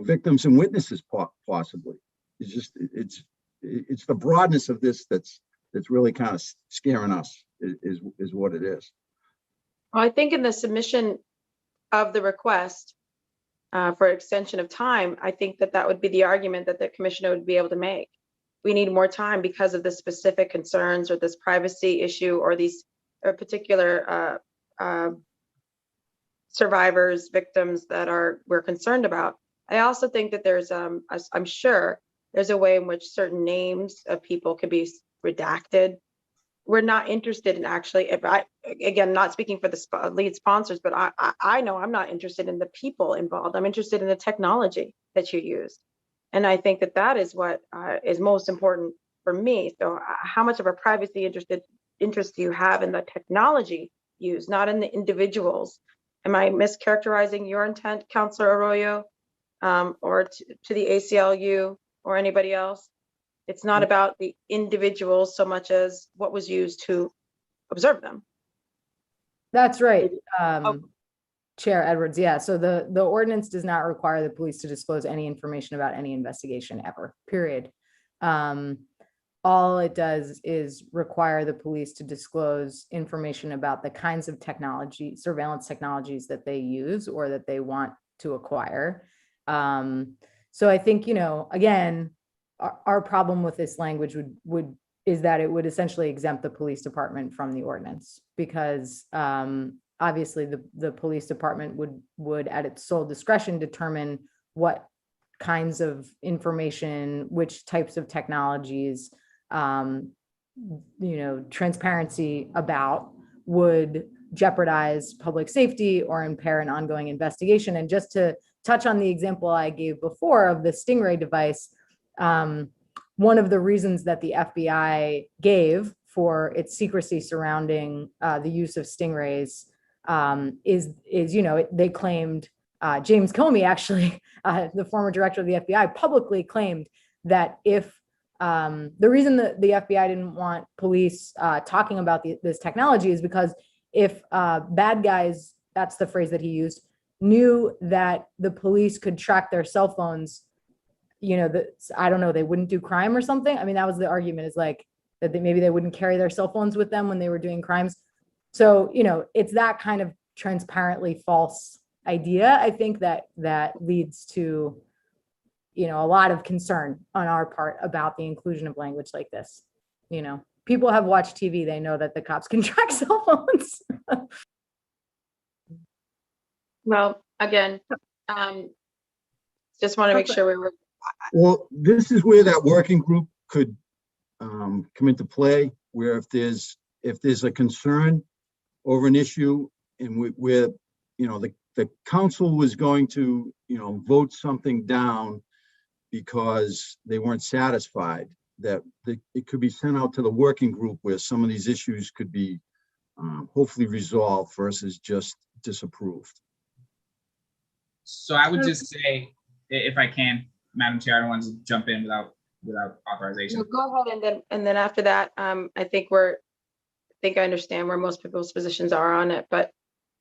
victims and witnesses possibly. It's just, it's the broadness of this that's really kind of scaring us is what it is. Well, I think in the submission of the request for extension of time, I think that would be the argument that the commissioner would be able to make. We need more time because of the specific concerns or this privacy issue or these particular survivors, victims that we're concerned about. I also think that there's, I'm sure there's a way in which certain names of people could be redacted. We're not interested in actually, again, not speaking for the lead sponsors, but I know I'm not interested in the people involved. I'm interested in the technology that you use. And I think that is what is most important for me. So how much of a privacy interest do you have in the technology used, not in the individuals? Am I mischaracterizing your intent, Councilor Arroyo, or to the ACLU or anybody else? It's not about the individuals so much as what was used to observe them. That's right. Chair Edwards, yeah. So the ordinance does not require the police to disclose any information about any investigation ever, period. All it does is require the police to disclose information about the kinds of technology, surveillance technologies that they use or that they want to acquire. So I think, you know, again, our problem with this language is that it would essentially exempt the police department from the ordinance because obviously the police department would at its sole discretion determine what kinds of information, which types of technologies, you know, transparency about would jeopardize public safety or impair an ongoing investigation. And just to touch on the example I gave before of the Stingray device, one of the reasons that the FBI gave for its secrecy surrounding the use of stingrays is you know, they claimed, James Comey actually, the former director of the FBI, publicly claimed that if the reason that the FBI didn't want police talking about this technology is because if bad guys, that's the phrase that he used, knew that the police could track their cell phones, you know, I don't know, they wouldn't do crime or something. I mean, that was the argument, is like that maybe they wouldn't carry their cell phones with them when they were doing crimes. So, you know, it's that kind of transparently false idea, I think, that leads to, you know, a lot of concern on our part about the inclusion of language like this. You know, people have watched TV, they know that the cops can track cell phones. Well, again, just want to make sure we were. Well, this is where that working group could come into play, where if there's a concern over an issue and where, you know, the council was going to, you know, vote something down because they weren't satisfied, that it could be sent out to the working group where some of these issues could be hopefully resolved versus just disapproved. So I would just say, if I can, Madam Chair, I don't want to jump in without authorization. No, go ahead, and then after that, I think I understand where most people's positions are on it, but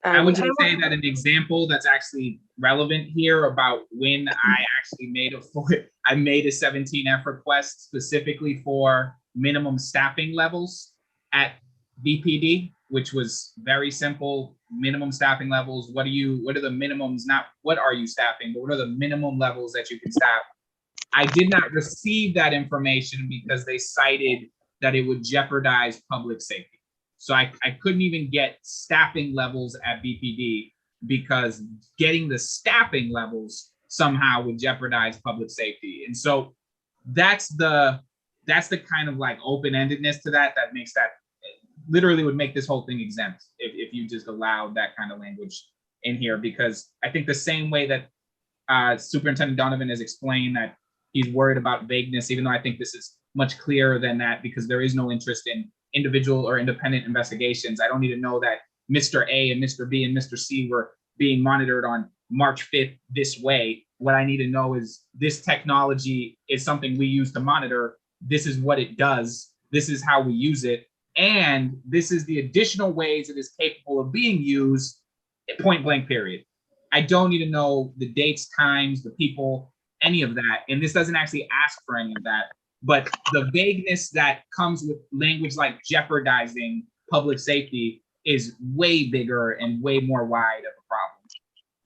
I would just say that an example that's actually relevant here about when I actually made a 17F request specifically for minimum staffing levels at BPD, which was very simple. Minimum staffing levels. What are the minimums? Not what are you staffing, but what are the minimum levels that you can staff? I did not receive that information because they cited that it would jeopardize public safety. So I couldn't even get staffing levels at BPD because getting the staffing levels somehow would jeopardize public safety. And so that's the kind of like open-endedness to that makes that literally would make this whole thing exempt if you just allowed that kind of language in here, because I think the same way that Superintendent Donovan has explained that he's worried about vagueness, even though I think this is much clearer than that because there is no interest in individual or independent investigations. I don't need to know that Mr. A and Mr. B and Mr. C were being monitored on March 5th this way. What I need to know is this technology is something we use to monitor. This is what it does. This is how we use it. And this is the additional ways it is capable of being used, point blank period. I don't need to know the dates, times, the people, any of that. And this doesn't actually ask for any of that. But the vagueness that comes with language like jeopardizing public safety is way bigger and way more wide of a problem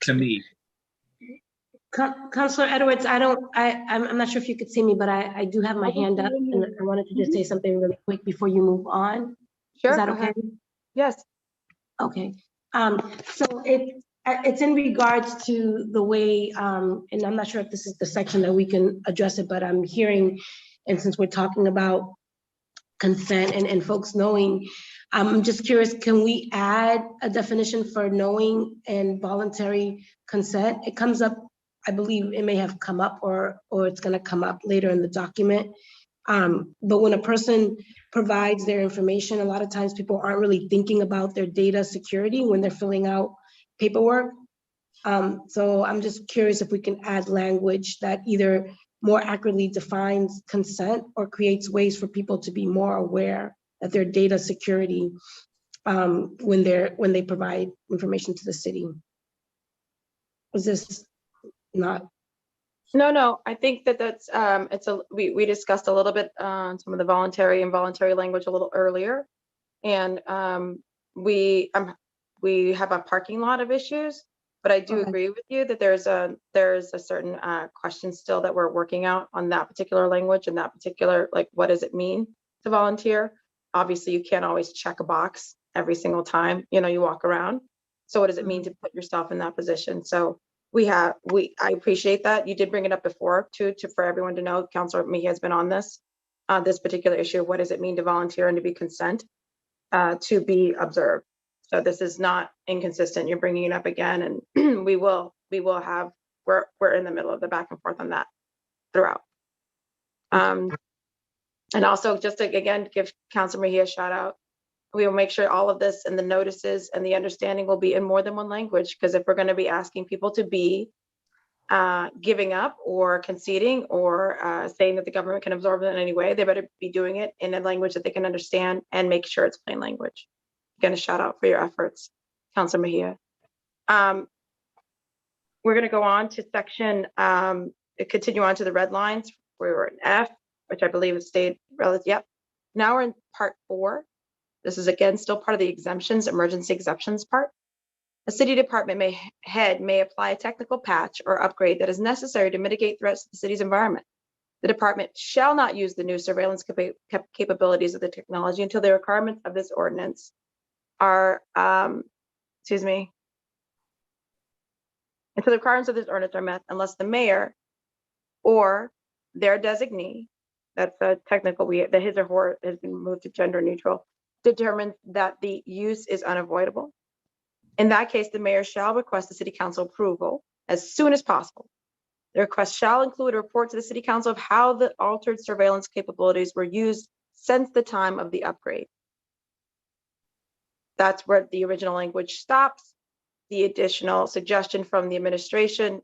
to me. Councilor Edwards, I'm not sure if you could see me, but I do have my hand up and I wanted to just say something really quick before you move on. Sure. Is that okay? Yes. Okay. So it's in regards to the way, and I'm not sure if this is the section that we can address it, but I'm hearing, and since we're talking about consent and folks knowing, I'm just curious, can we add a definition for knowing and voluntary consent? It comes up, I believe it may have come up or it's gonna come up later in the document. But when a person provides their information, a lot of times people aren't really thinking about their data security when they're filling out paperwork. So I'm just curious if we can add language that either more accurately defines consent or creates ways for people to be more aware of their data security when they provide information to the city. Was this not? No, I think that's we discussed a little bit on some of the voluntary and involuntary language a little earlier, and we have a parking lot of issues, but I do agree with you that there's a certain question still that we're working out on that particular language and that particular, like, what does it mean to volunteer? Obviously, you can't always check a box every single time you walk around. So what does it mean to put yourself in that position? So I appreciate that. You did bring it up before for everyone to know. Councilor Mejia has been on this particular issue. What does it mean to volunteer and to be consent to be observed? So this is not inconsistent. You're bringing it up again, and we will have, we're in the middle of the back and forth on that throughout. And also just to, again, give Councilor Mejia a shout out. We will make sure all of this and the notices and the understanding will be in more than one language, because if we're going to be asking people to be giving up or conceding or saying that the government can absorb it in any way, they better be doing it in a language that they can understand and make sure it's plain language. Again, a shout out for your efforts, Councilor Mejia. We're going to go on to section, continue on to the red lines. We were in F, which I believe has stayed relative. Yep. Now we're in part 4. This is again still part of the exemptions, emergency exceptions part. A city department may apply a technical patch or upgrade that is necessary to mitigate threats to the city's environment. The department shall not use the new surveillance capabilities of the technology until the requirements of this ordinance are, until the requirements of this ordinance are met, unless the mayor or their designee, that's a technical, that his or her has been moved to gender neutral, determines that the use is unavoidable. In that case, the mayor shall request the city council approval as soon as possible. The request shall include a report to the city council of how the altered surveillance capabilities were used since the time of the upgrade. That's where the original language stops. the additional suggestion from the administration.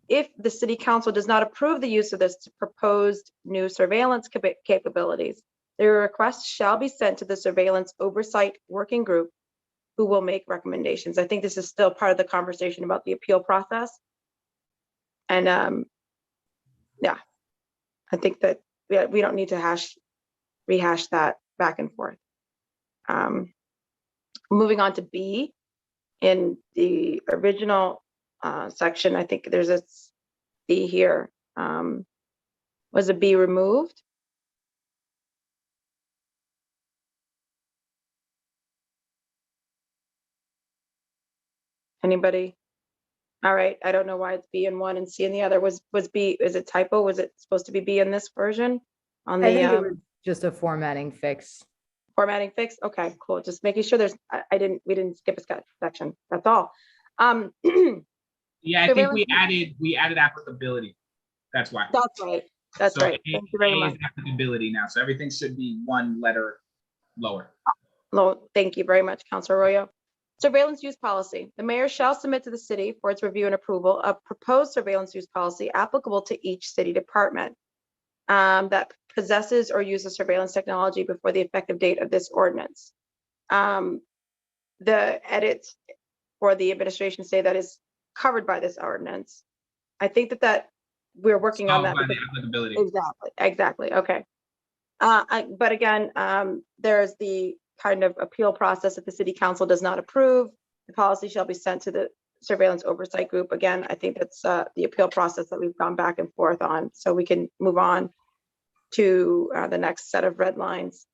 If the city council does not approve the use of this proposed new surveillance capabilities, the request shall be sent to the surveillance oversight working group, who will make recommendations. I think this is still part of the conversation about the appeal process. And yeah, I think that we don't need to rehash that back and forth. Moving on to B, in the original section, I think there's a B here. Was a B removed? Anybody? All right, I don't know why it's B in one and C in the other. Was B, is it typo? Was it supposed to be B in this version? On I think it the was just a formatting fix. formatting fix? Okay, cool. Just making sure there's, we didn't skip a section. That's all. Yeah, I think we added applicability. That's why. That's right. That's right. Thank you very much. Applicability now, so everything should be one letter lower. Well, thank you very much, Councilor Arroyo. Surveillance use policy. The mayor shall submit to the city for its review and approval a proposed surveillance use policy applicable to each city department that possesses or uses surveillance technology before the effective date of this ordinance. The edits for the administration say that is covered by this ordinance. I think that we're working on that. By the applicability. Exactly. Okay. But again, there's the kind of appeal process. If the city council does not approve, the policy shall be sent to the surveillance oversight group. Again, I think that's the appeal process that we've gone back and forth on. So we can move on to the next set of red lines.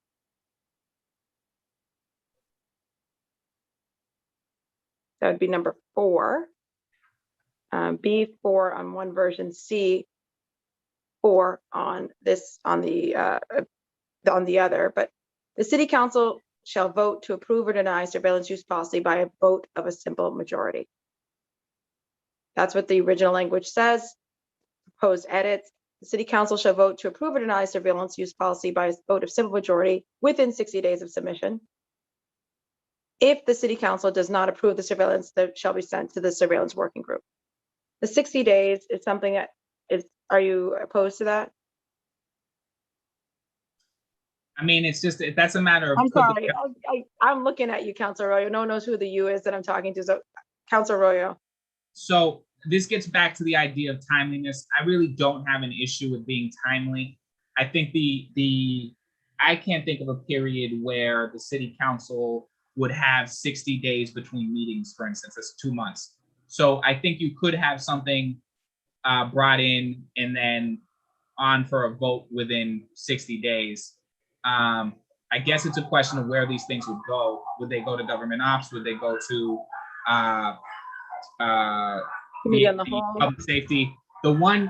That would be number 4. B4 on one version, C4 on this, on the other. But the city council shall vote to approve or deny surveillance use policy by a vote of a simple majority. That's what the original language says. Proposed edits. The city council shall vote to approve or deny surveillance use policy by a vote of simple majority within 60 days of submission. If the city council does not approve the surveillance, that shall be sent to the surveillance working group. The 60 days is something that is, are you opposed to that? I mean, it's just, that's a matter of. I'm sorry, I'm looking at you, Councilor Arroyo. No one knows who the you is that I'm talking to. So, Councilor Arroyo. So this gets back to the idea of timeliness. I really don't have an issue with being timely. I think I can't think of a period where the city council would have 60 days between meetings, for instance. That's 2 months. So I think you could have something brought in and then on for a vote within 60 days. I guess it's a question of where these things would go. Would they go to government ops? Would they go to public safety? The one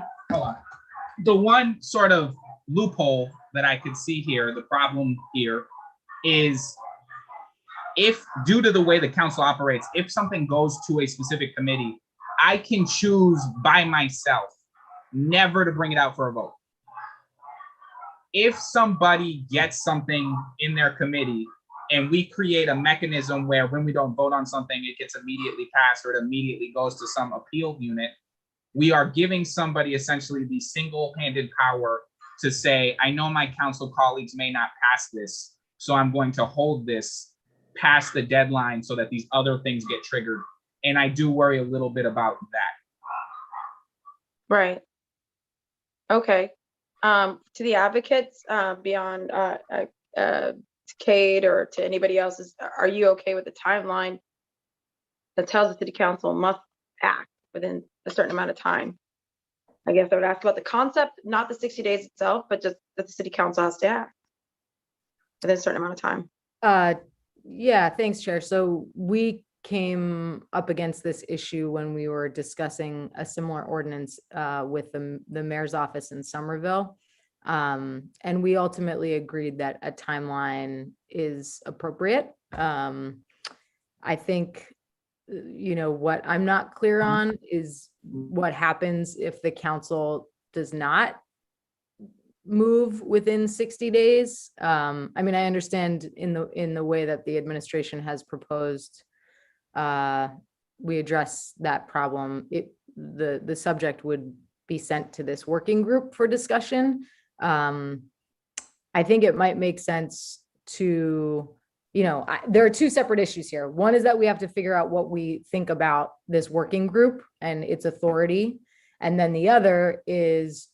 sort of loophole that I could see here, the problem here is, if due to the way the council operates, if something goes to a specific committee, I can choose by myself never to bring it out for a vote. If somebody gets something in their committee and we create a mechanism where when we don't vote on something, it gets immediately passed or it immediately goes to some appeal unit, we are giving somebody essentially the single-handed power to say, I know my council colleagues may not pass this, so I'm going to hold this past the deadline so that these other things get triggered. And I do worry a little bit about that. Right. Okay. To the advocates, beyond to Kate or to anybody else, are you okay with the timeline that tells the city council must act within a certain amount of time? I guess I would ask about the concept, not the 60 days itself, but just that the city council has to act within a certain amount of time. Yeah, thanks, Chair. So we came up against this issue when we were discussing a similar ordinance with the mayor's office in Somerville. And we ultimately agreed that a timeline is appropriate. I think, what I'm not clear on is what happens if the council does not move within 60 days. I mean, I understand in the way that the administration has proposed we address that problem, the subject would be sent to this working group for discussion. I think it might make sense to, there are two separate issues here. One is that we have to figure out what we think about this working group and its authority. And then the other is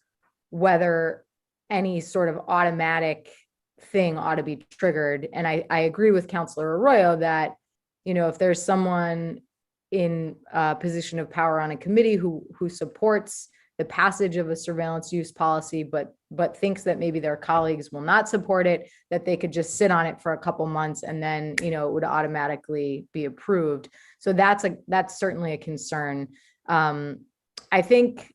whether any sort of automatic thing ought to be triggered. And I agree with Councilor Arroyo that, if there's someone in a position of power on a committee who supports the passage of a surveillance use policy, but thinks that maybe their colleagues will not support it, that they could just sit on it for a couple months and then, it would automatically be approved. So that's certainly a concern. I think,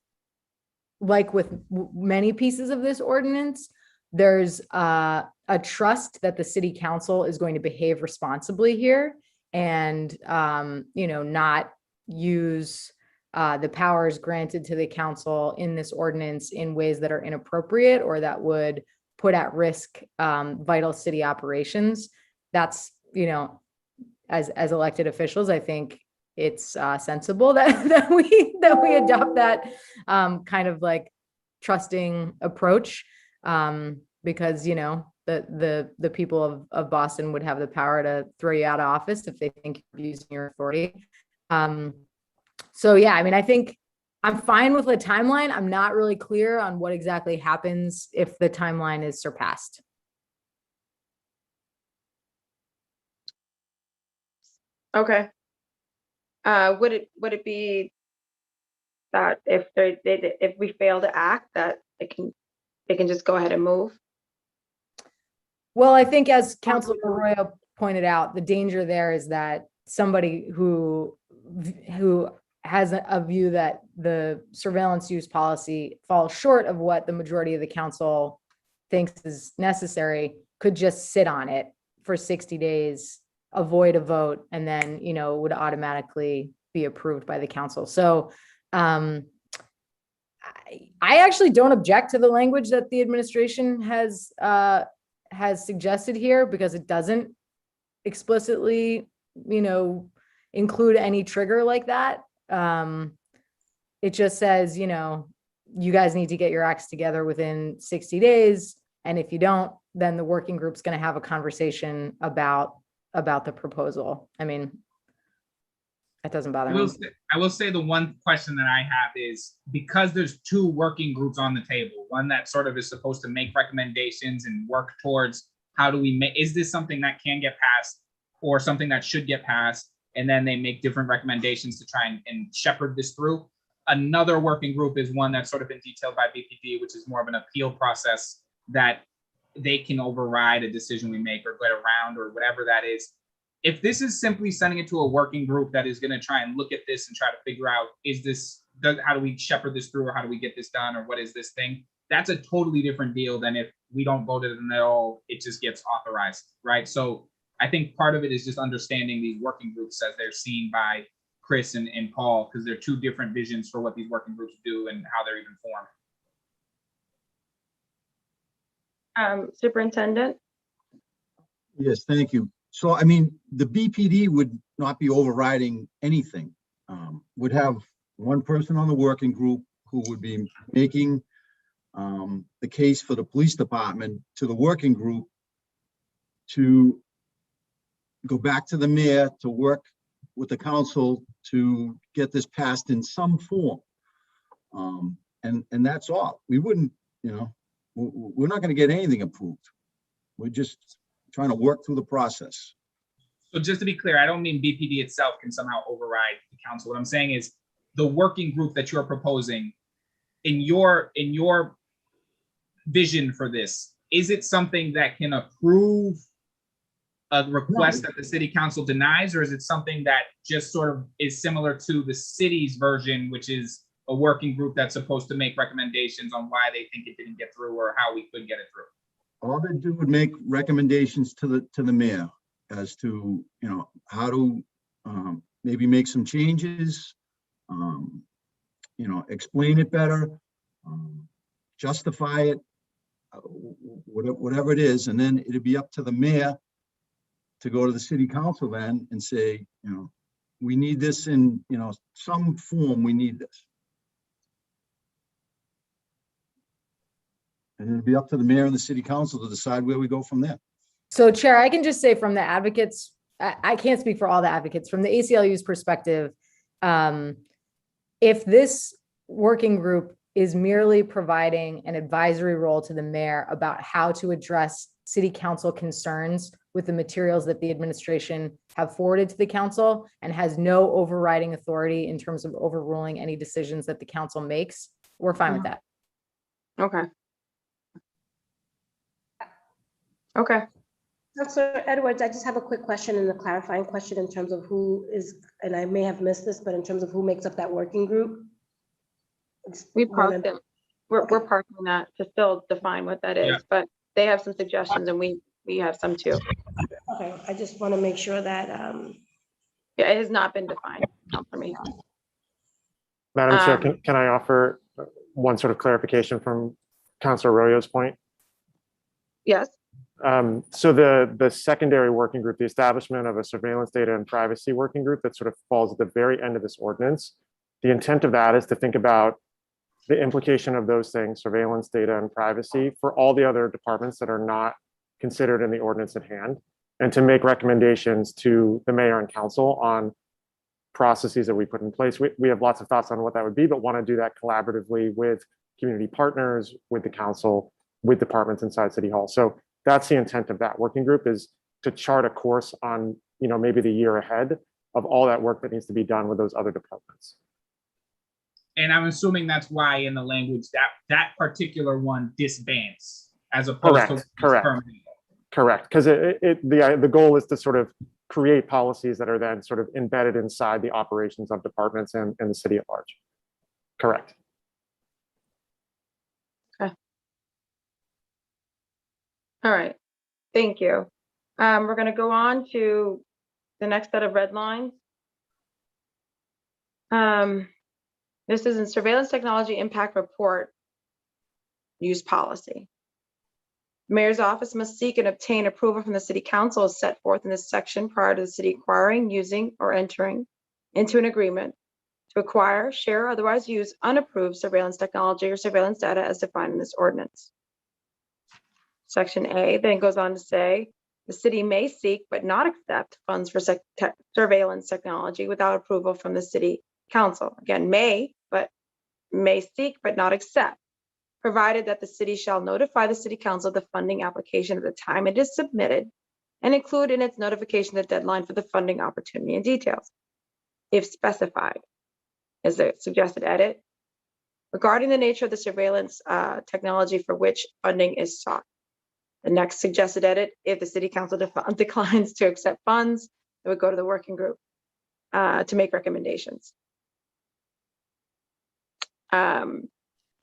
like with many pieces of this ordinance, there's a trust that the city council is going to behave responsibly here and, not use the powers granted to the council in this ordinance in ways that are inappropriate or that would put at risk vital city operations. That's, as elected officials, I think it's sensible that we adopt that kind of like trusting approach, because the people of Boston would have the power to throw you out of office if they think you're using your authority. So yeah, I think I'm fine with the timeline. I'm not really clear on what exactly happens if the timeline is surpassed. Okay. Would it be that if we fail to act, that they can just go ahead and move? Well, I think as Councilor Arroyo pointed out, the danger there is that somebody who has a view that the surveillance use policy falls short of what the majority of the council thinks is necessary could just sit on it for 60 days, avoid a vote, and then, would automatically be approved by the council. So I actually don't object to the language that the administration has suggested here, because it doesn't explicitly, include any trigger like that. It just says, you guys need to get your acts together within 60 days. And if you don't, then the working group's going to have a conversation about the proposal. That doesn't bother me. I will say the one question that I have is, because there's two working groups on the table, one that sort of is supposed to make recommendations and work towards how do we make, is this something that can get passed or something that should get passed? And then they make different recommendations to try and shepherd this through. Another working group is one that's sort of been detailed by BPD, which is more of an appeal process that they can override a decision we make or get around or whatever that is. If this is simply sending it to a working group that is going to try and look at this and try to figure out, how do we shepherd this through, or how do we get this done, or what is this thing? That's a totally different deal than if we don't vote it and it just gets authorized, right? So I think part of it is just understanding these working groups as they're seen by Chris and Paul, because they're two different visions for what these working groups do and how they're even formed. Superintendent? Yes, thank you. So, the BPD would not be overriding anything. Would have one person on the working group who would be making the case for the police department to the working group to go back to the mayor to work with the council to get this passed in some form. And that's all. We wouldn't, we're not going to get anything approved. We're just trying to work through the process. So just to be clear, I don't mean BPD itself can somehow override the council. What I'm saying is the working group that you're proposing, in your vision for this, is it something that can approve a request that the city council denies, or is it something that just sort of is similar to the city's version, which is a working group that's supposed to make recommendations on why they think it didn't get through or how we could get it through? All they do would make recommendations to the mayor as to, how to maybe make some changes, explain it better, justify it, whatever it is. And then it'd be up to the mayor to go to the city council then and say, we need this in, some form, we need this. And it'll be up to the mayor and the city council to decide where we go from there. So Chair, I can just say from the advocates, I can't speak for all the advocates, from the ACLU's perspective, if this working group is merely providing an advisory role to the mayor about how to address city council concerns with the materials that the administration have forwarded to the council and has no overriding authority in terms of overruling any decisions that the council makes, we're fine with that. Okay. Okay. Councilor Edwards, I just have a quick question and a clarifying question in terms of who is, and I may have missed this, but in terms of who makes up that working group? We parked it. We're parking that to still define what that is, Yeah. but they have some suggestions and we have some too. Okay, I just want to make sure that, Yeah, it has not been defined, not for me. Madam Chair, can I offer one sort of clarification from Councilor Arroyo's point? Yes. So the secondary working group, the establishment of a surveillance data and privacy working group that sort of falls at the very end of this ordinance. The intent of that is to think about the implication of those things, surveillance data and privacy, for all the other departments that are not considered in the ordinance at hand, and to make recommendations to the mayor and council on processes that we put in place. We have lots of thoughts on what that would be, but want to do that collaboratively with community partners, with the council, with departments inside City Hall. So that's the intent of that working group, is to chart a course on, maybe the year ahead of all that work that needs to be done with those other departments. And I'm assuming that's why in the language that particular one disbands as opposed to Correct. Because the goal is to sort of create policies that are then sort of embedded inside the operations of departments and the city at large. Correct. Okay. All right. Thank you. We're going to go on to the next set of red lines. This is in surveillance technology impact report use policy. Mayor's office must seek and obtain approval from the city council as set forth in this section prior to the city acquiring, using, or entering into an agreement to acquire, share, or otherwise use unapproved surveillance technology or surveillance data as defined in this ordinance. Section A then goes on to say, the city may seek but not accept funds for surveillance technology without approval from the city council. Again, may seek but not accept, provided that the city shall notify the city council of the funding application at the time it is submitted and include in its notification the deadline for the funding opportunity and details, if specified. Is a suggested edit regarding the nature of the surveillance technology for which funding is sought. The next suggested edit, if the city council declines to accept funds, it would go to the working group to make recommendations.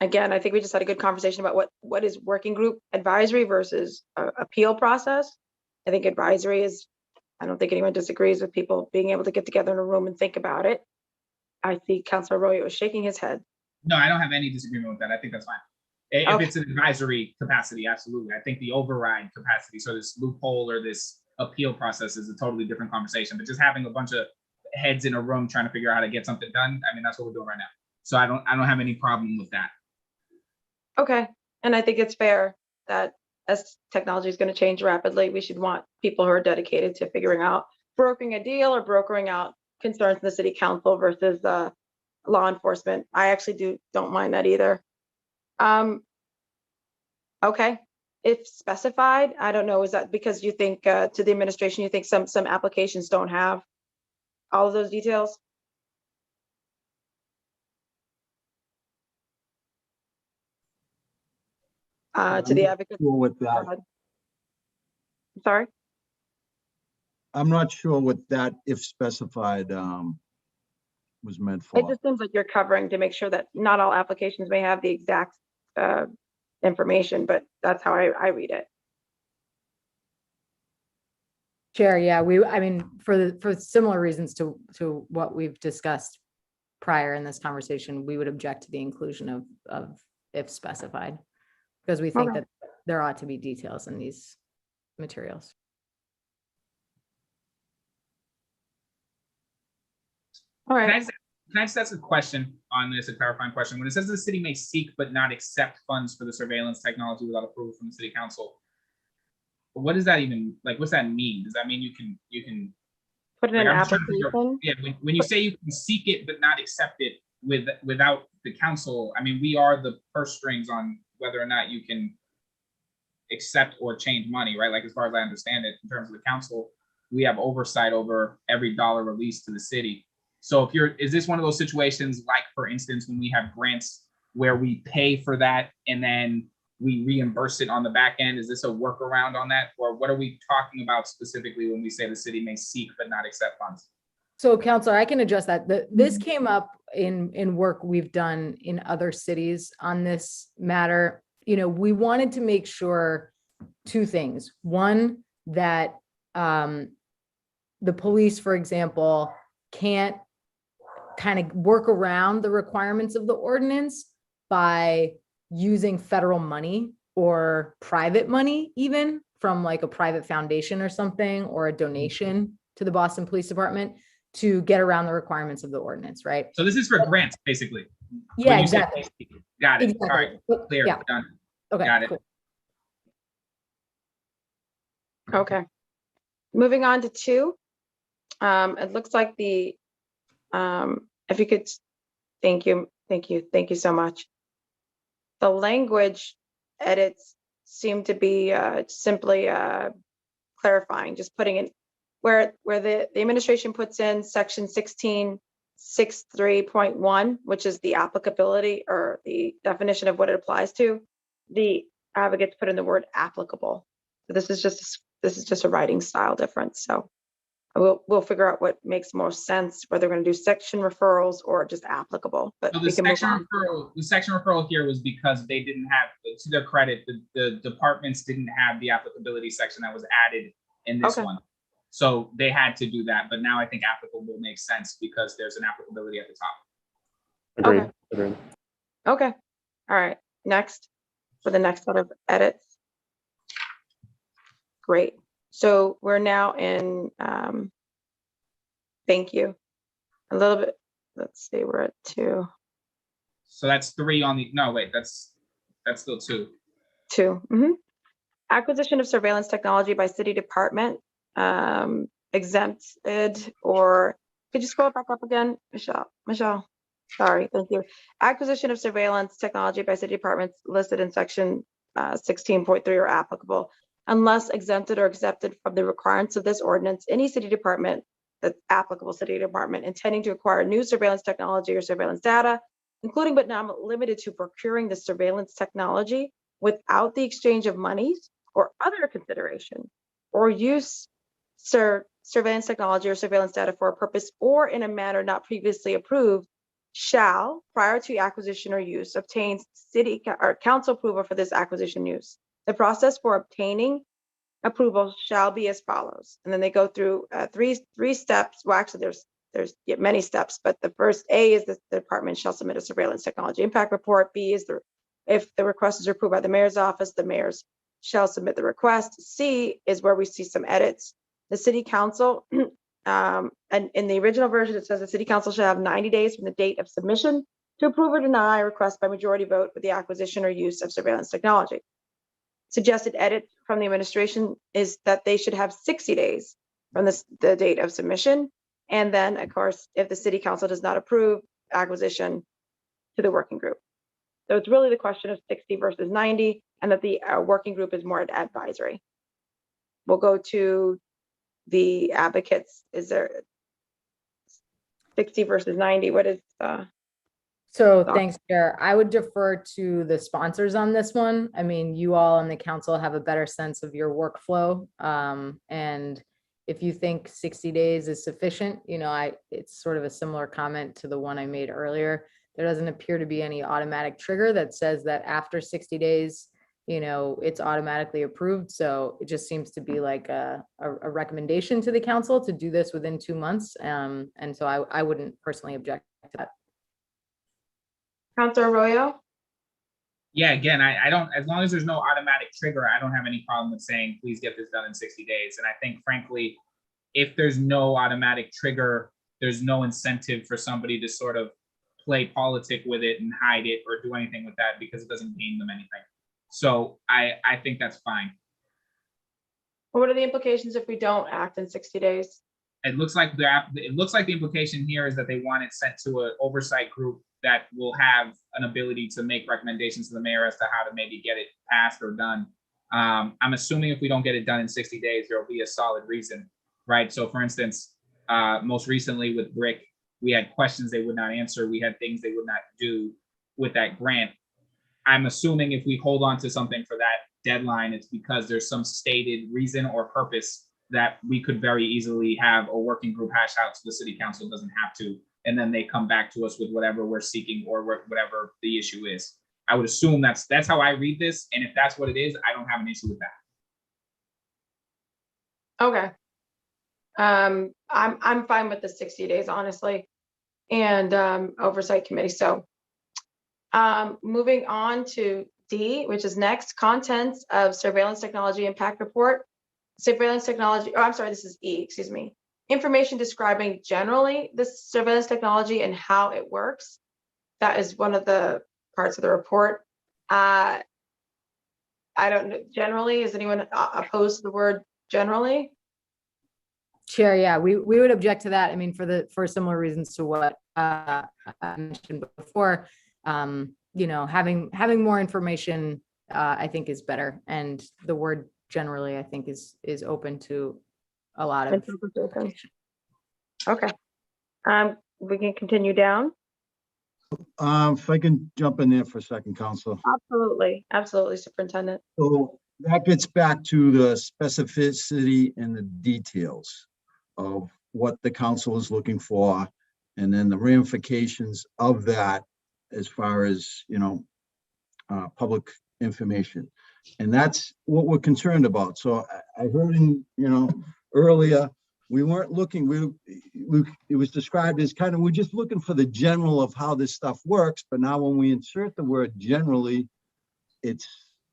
Again, I think we just had a good conversation about what is working group advisory versus appeal process. I think advisory is, I don't think anyone disagrees with people being able to get together in a room and think about it. I see Councilor Arroyo is shaking his head. No, I don't have any disagreement with that. I think that's fine. If it's an advisory capacity, absolutely. I think the override capacity, so this loophole or this appeal process is a totally different conversation, but just having a bunch of heads in a room trying to figure out how to get something done, I mean, that's what we're doing right now. So I don't have any problem with that. Okay, and I think it's fair that as technology is going to change rapidly, we should want people who are dedicated to figuring out brokering a deal or brokering out concerns in the city council versus law enforcement. I actually don't mind that either. Okay, if specified, I don't know, is that because you think to the administration, you think some applications don't have all of those details? To the advocate. Sure with that. Sorry? I'm not sure what that, if specified, was meant for. It just seems like you're covering to make sure that not all applications may have the exact information, but that's how I read it. Chair, yeah, I mean, for similar reasons to what we've discussed prior in this conversation, we would object to the inclusion of if specified, because we think that there ought to be details in these materials. All Can I right. just ask a question on this, a clarifying question? When it says the city may seek but not accept funds for the surveillance technology without approval from the city council, what does that even, like, what's that mean? Does that mean you can, Put in like, an I'm just trying to figure out- application. yeah, when you say you can seek it but not accept it without the council, I mean, we are the purse strings on whether or not you can accept or change money, right? Like, as far as I understand it, in terms of the council, we have oversight over every dollar released to the city. So is this one of those situations, like, for instance, when we have grants where we pay for that and then we reimburse it on the back end? Is this a workaround on that? Or what are we talking about specifically when we say the city may seek but not accept funds? So Counselor, I can address that. This came up in work we've done in other cities on this matter. You know, we wanted to make sure two things. One, that the police, for example, can't kind of work around the requirements of the ordinance by using federal money or private money, even from like a private foundation or something, or a donation to the Boston Police Department to get around the requirements of the ordinance, right? So this is for grants, basically. Yeah, When you say exactly. got it. Exactly. All right. Clear. Yeah. Done. Okay, Got it. cool. Okay. Moving on to 2. It looks like if you could, thank you so much. The language edits seem to be simply clarifying, just putting in where the administration puts in section 1663.1, which is the applicability or the definition of what it applies to. The advocates put in the word applicable. So this is just a writing style difference. So we'll figure out what makes more sense, whether we're going to do section referrals or just applicable. But So we can move on. the section referral here was because they didn't have, to their credit, the departments didn't have the applicability section that was added in this Okay. one. So they had to do that, but now I think applicable makes sense because there's an applicability at the top. Agreed. Okay. Agreed. Okay. All right. Next, for the next set of edits. Great. So we're now in, thank you. A little bit, let's see, we're at 2. So that's 3 on the, no, wait, that's still 2. 2. Acquisition of surveillance technology by city department, exempted, or could you scroll back up again, Michelle? Sorry, thank you. Acquisition of surveillance technology by city departments listed in section 16.3 are applicable unless exempted or accepted from the requirements of this ordinance. Any city department, the applicable city department, intending to acquire new surveillance technology or surveillance data, including but not limited to procuring the surveillance technology without the exchange of monies or other consideration, or use surveillance technology or surveillance data for a purpose or in a manner not previously approved, shall, prior to acquisition or use, obtain city or council approval for this acquisition use. The process for obtaining approval shall be as follows. And then they go through three steps. Well, actually, there's many steps, but the first A is the department shall submit a surveillance technology impact report. B is if the request is approved by the mayor's office, the mayors shall submit the request. C is where we see some edits. The city council, and in the original version, it says the city council shall have 90 days from the date of submission to approve or deny a request by majority vote for the acquisition or use of surveillance technology. Suggested edit from the administration is that they should have 60 days from the date of submission. And then, of course, if the city council does not approve acquisition, to the working group. So it's really the question of 60 versus 90, and that the working group is more advisory. We'll go to the advocates. Is there 60 versus 90? What is So thanks, Chair. I would defer to the sponsors on this one. I mean, you all on the council have a better sense of your workflow. And if you think 60 days is sufficient, you know, it's sort of a similar comment to the one I made earlier. There doesn't appear to be any automatic trigger that says that after 60 days, you know, it's automatically approved. So it just seems to be like a recommendation to the council to do this within 2 months. And so I wouldn't personally object to that. Councilor Arroyo? Yeah, again, I don't, as long as there's no automatic trigger, I don't have any problem with saying, please get this done in 60 days. And I think, frankly, if there's no automatic trigger, there's no incentive for somebody to sort of play politic with it and hide it or do anything with that because it doesn't gain them anything. So I think that's fine. What are the implications if we don't act in 60 days? It looks like the implication here is that they want it sent to an oversight group that will have an ability to make recommendations to the mayor as to how to maybe get it passed or done. I'm assuming if we don't get it done in 60 days, there will be a solid reason, right? So for instance, most recently with BRIC, we had questions they would not answer. We had things they would not do with that grant. I'm assuming if we hold on to something for that deadline, it's because there's some stated reason or purpose that we could very easily have a working group hash out so the city council doesn't have to, and then they come back to us with whatever we're seeking or whatever the issue is. I would assume that's how I read this, and if that's what it is, I don't have an issue with that. Okay. I'm fine with the 60 days, honestly, and oversight committee. So moving on to D, which is next, contents of surveillance technology impact report. Surveillance technology, oh, I'm sorry, this is E, excuse me. Information describing generally the surveillance technology and how it works. That is one of the parts of the report. I don't know, generally, is anyone opposed to the word generally? Chair, yeah, we would object to that. I mean, for similar reasons to what I mentioned before. You know, having more information, I think is better, and the word generally, I think, is open to a lot of interpretation. Okay, we can continue down. If I can jump in there for a second, Counselor. Absolutely, Superintendent. So that gets back to the specificity and the details of what the council is looking for, and then the ramifications of that as far as, you know, public information. And that's what we're concerned about. So I heard in, you know, earlier, we weren't looking, it was described as kind of, we're just looking for the general of how this stuff works. But now when we insert the word generally, it's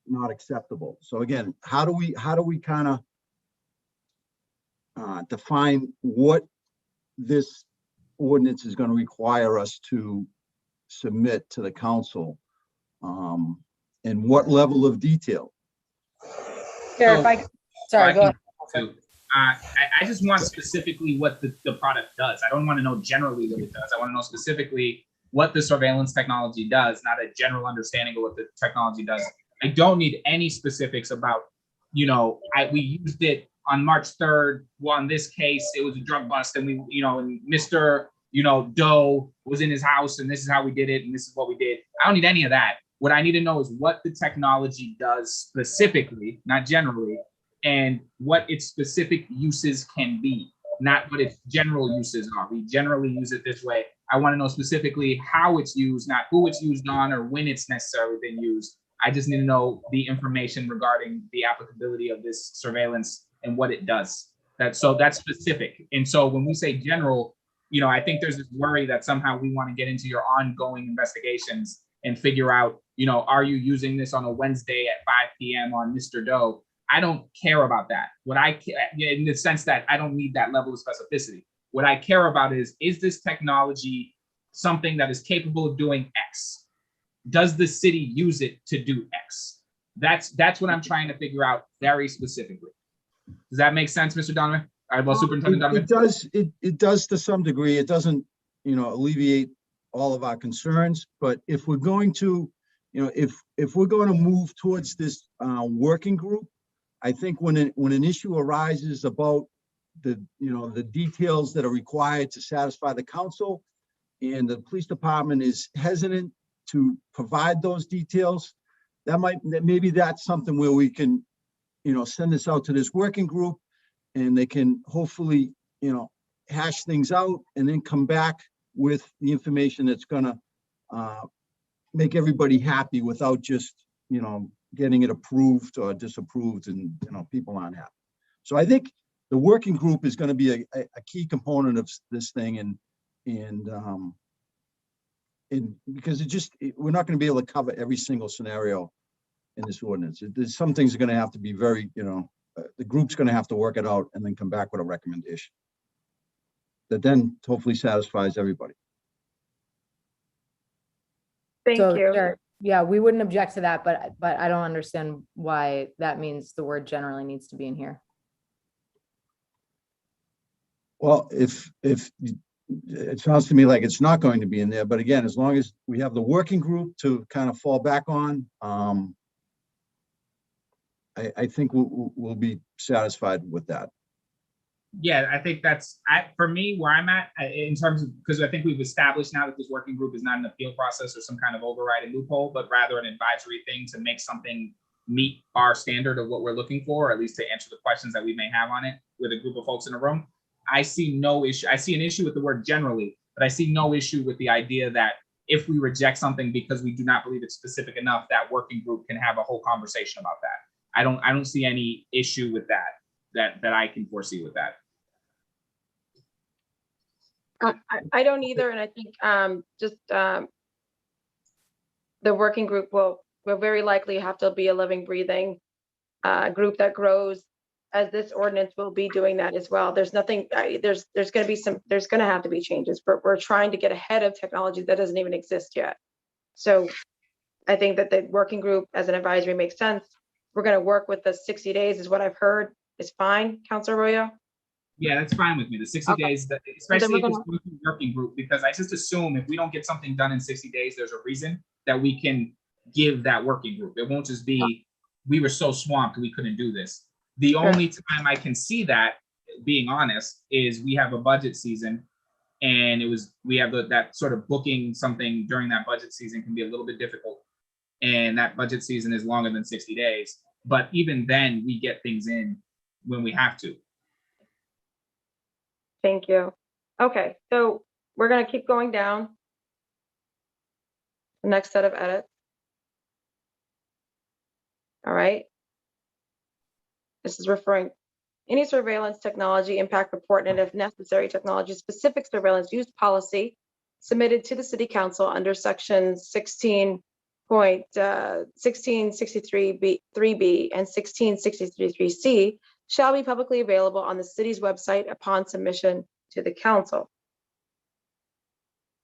not acceptable. So again, how do we kind of define what this ordinance is going to require us to submit to the council, and what level of detail? Chair, sorry, go ahead. I just want specifically what the product does. I don't want to know generally what it does. I want to know specifically what the surveillance technology does, not a general understanding of what the technology does. I don't need any specifics about, you know, we used it on March 3rd. Well, in this case, it was a drug bust, and we, you know, and Mr. You know, Doe was in his house, and this is how we did it, and this is what we did. I don't need any of that. What I need to know is what the technology does specifically, not generally, and what its specific uses can be, not what its general uses are. We generally use it this way. I want to know specifically how it's used, not who it's used on or when it's necessarily been used. I just need to know the information regarding the applicability of this surveillance and what it does. That's specific. And so when we say general, you know, I think there's this worry that somehow we want to get into your ongoing investigations and figure out, you know, are you using this on a Wednesday at 5 p.m. on Mr. Doe? I don't care about that. What I care, in the sense that I don't need that level of specificity. What I care about is this technology something that is capable of doing X? Does the city use it to do X? That's what I'm trying to figure out very specifically. Does that make sense, Mr. Donovan? All right, well, Superintendent Donovan. It does to some degree. It doesn't, you know, alleviate all of our concerns. But if we're going to, you know, if we're going to move towards this working group, I think when an issue arises about the, you know, the details that are required to satisfy the council, and the police department is hesitant to provide those details, maybe that's something where we can, you know, send this out to this working group, and they can hopefully, you know, hash things out and then come back with the information that's gonna make everybody happy without just, you know, getting it approved or disapproved and, you know, people aren't happy. So I think the working group is going to be a key component of this thing, and because we're not going to be able to cover every single scenario in this ordinance. There's some things are going to have to be very, you know, the group's going to have to work it out and then come back with a recommendation. that then hopefully satisfies everybody. Thank So, you. Chair, yeah, we wouldn't object to that, but I don't understand why that means the word generally needs to be in here. Well, if it sounds to me like it's not going to be in there, but again, as long as we have the working group to kind of fall back on, I think we'll be satisfied with that. Yeah, I think that's, for me, where I'm at in terms of, because I think we've established now that this working group is not an appeal process or some kind of overriding loophole, but rather an advisory thing to make something meet our standard of what we're looking for, or at least to answer the questions that we may have on it with a group of folks in a room. I see no issue. I see an issue with the word generally, but I see no issue with the idea that if we reject something because we do not believe it's specific enough, that working group can have a whole conversation about that. I don't see any issue with that I can foresee with that. I don't either, and I think the working group will very likely have to be a living, breathing group that grows, as this ordinance will be doing that as well. There's nothing, there's going to have to be changes, but we're trying to get ahead of technology that doesn't even exist yet. So I think that the working group as an advisory makes sense. We're going to work with the 60 days is what I've heard is fine, Councilor Arroyo. Yeah, that's fine with me. The 60 days, especially if it's going to be a working group, because I just assume if we don't get something done in 60 days, there's a reason that we can give that working group. It won't just be, we were so swamped, we couldn't do this. The only time I can see that, being honest, is we have a budget season, and we have that sort of booking something during that budget season can be a little bit difficult. And that budget season is longer than 60 days. But even then, we get things in when we have to. Thank you. Okay, so we're going to keep going down. The next set of edits. All right. This is referring any surveillance technology impact report, and if necessary, technology specific surveillance use policy submitted to the City Council under section 16.1663B and 1663C shall be publicly available on the city's website upon submission to the council.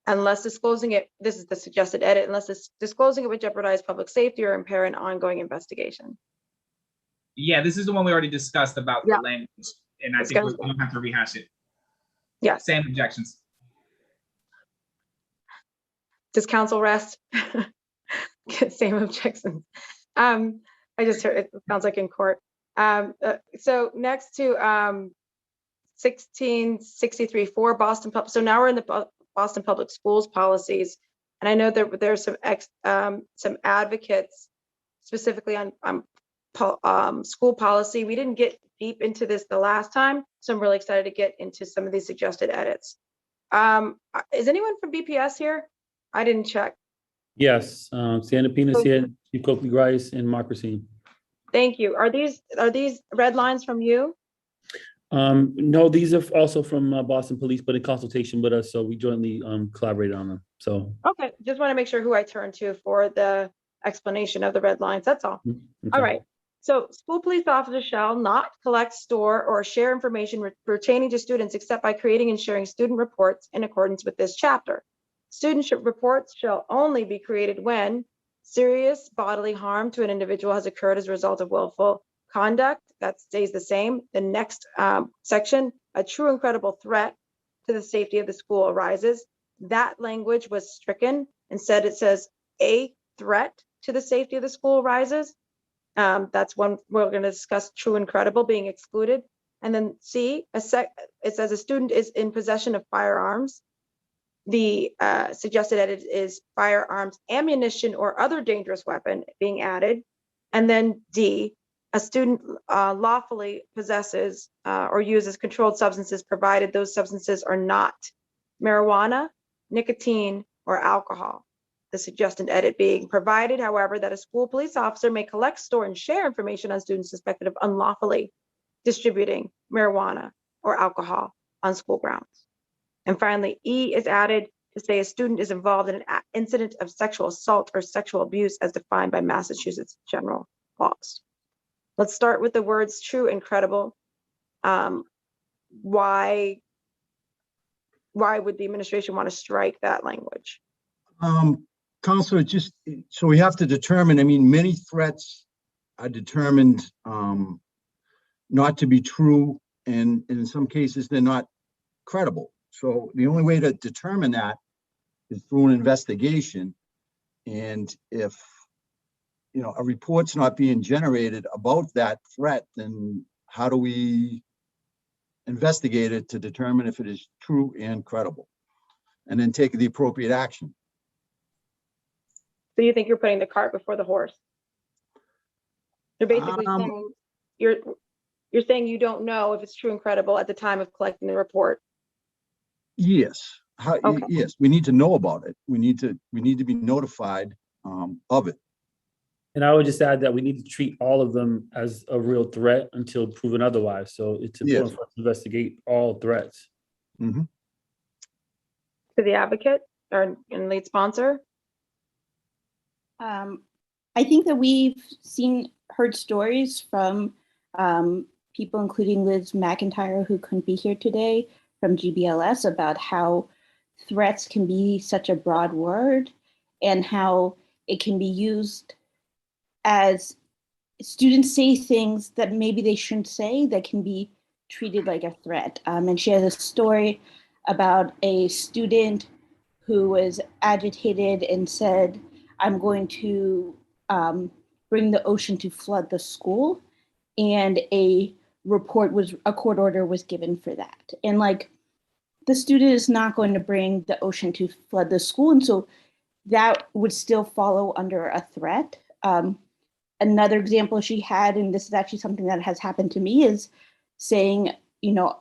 Unless disclosing it, this is the suggested edit, unless disclosing it would jeopardize public safety or impair an ongoing investigation. Yeah, this is the one we already discussed about the language, and I think we don't have to rehash it. Yeah. Same objections. Does council rest? Same objections. I just heard it sounds like in court. So next to 1663.4 Boston Public. So now we're in the Boston Public Schools policies, and I know that there's some advocates specifically on school policy. We didn't get deep into this the last time, so I'm really excited to get into some of these suggested edits. Is anyone from BPS here? I didn't check. Yes, Sandra Pina's here, Chief Coakley Grice, and Mark Racine. Thank you. Are these red lines from you? No, these are also from Boston Police, but in consultation with us, so we jointly collaborated on them. So okay, just want to make sure who I turn to for the explanation of the red lines. That's all. okay. All right. So school police officers shall not collect, store, or share information pertaining to students except by creating and sharing student reports in accordance with this chapter. Student reports shall only be created when serious bodily harm to an individual has occurred as a result of willful conduct. That stays the same. The next section, a true and credible threat to the safety of the school arises. That language was stricken. Instead, it says a threat to the safety of the school arises. That's one we're going to discuss, true and credible being excluded. And then C, it says a student is in possession of firearms. The suggested edit is firearms, ammunition, or other dangerous weapon being added. And then D, a student lawfully possesses or uses controlled substances provided those substances are not marijuana, nicotine, or alcohol. The suggested edit being provided, however, that a school police officer may collect, store, and share information on students suspected of unlawfully distributing marijuana or alcohol on school grounds. And finally, E is added to say a student is involved in an incident of sexual assault or sexual abuse as defined by Massachusetts general laws. Let's start with the words true and credible. Why why would the administration want to strike that language? Counselor, just, so we have to determine, I mean, many threats are determined not to be true, and in some cases, they're not credible. So the only way to determine that is through an investigation. And if, you know, a report's not being generated about that threat, then how do we investigate it to determine if it is true and credible, and then take the appropriate action? So you think you're putting the cart before the horse? You're basically saying you're saying you don't know if it's true and credible at the time of collecting the report. Yes. Okay. Yes, we need to know about it. We need to be notified of it. And I would just add that we need to treat all of them as a real threat until proven otherwise. So it's important for us to investigate all threats. Mm-hmm. To the advocate or and lead sponsor? I think that we've heard stories from people, including Liz McIntyre, who couldn't be here today, from GBLS, about how threats can be such a broad word and how it can be used as students say things that maybe they shouldn't say that can be treated like a threat. And she has a story about a student who was agitated and said, "I'm going to bring the ocean to flood the school." And a court order was given for that. And like, the student is not going to bring the ocean to flood the school. And so that would still follow under a threat. Another example she had, and this is actually something that has happened to me, is saying, you know,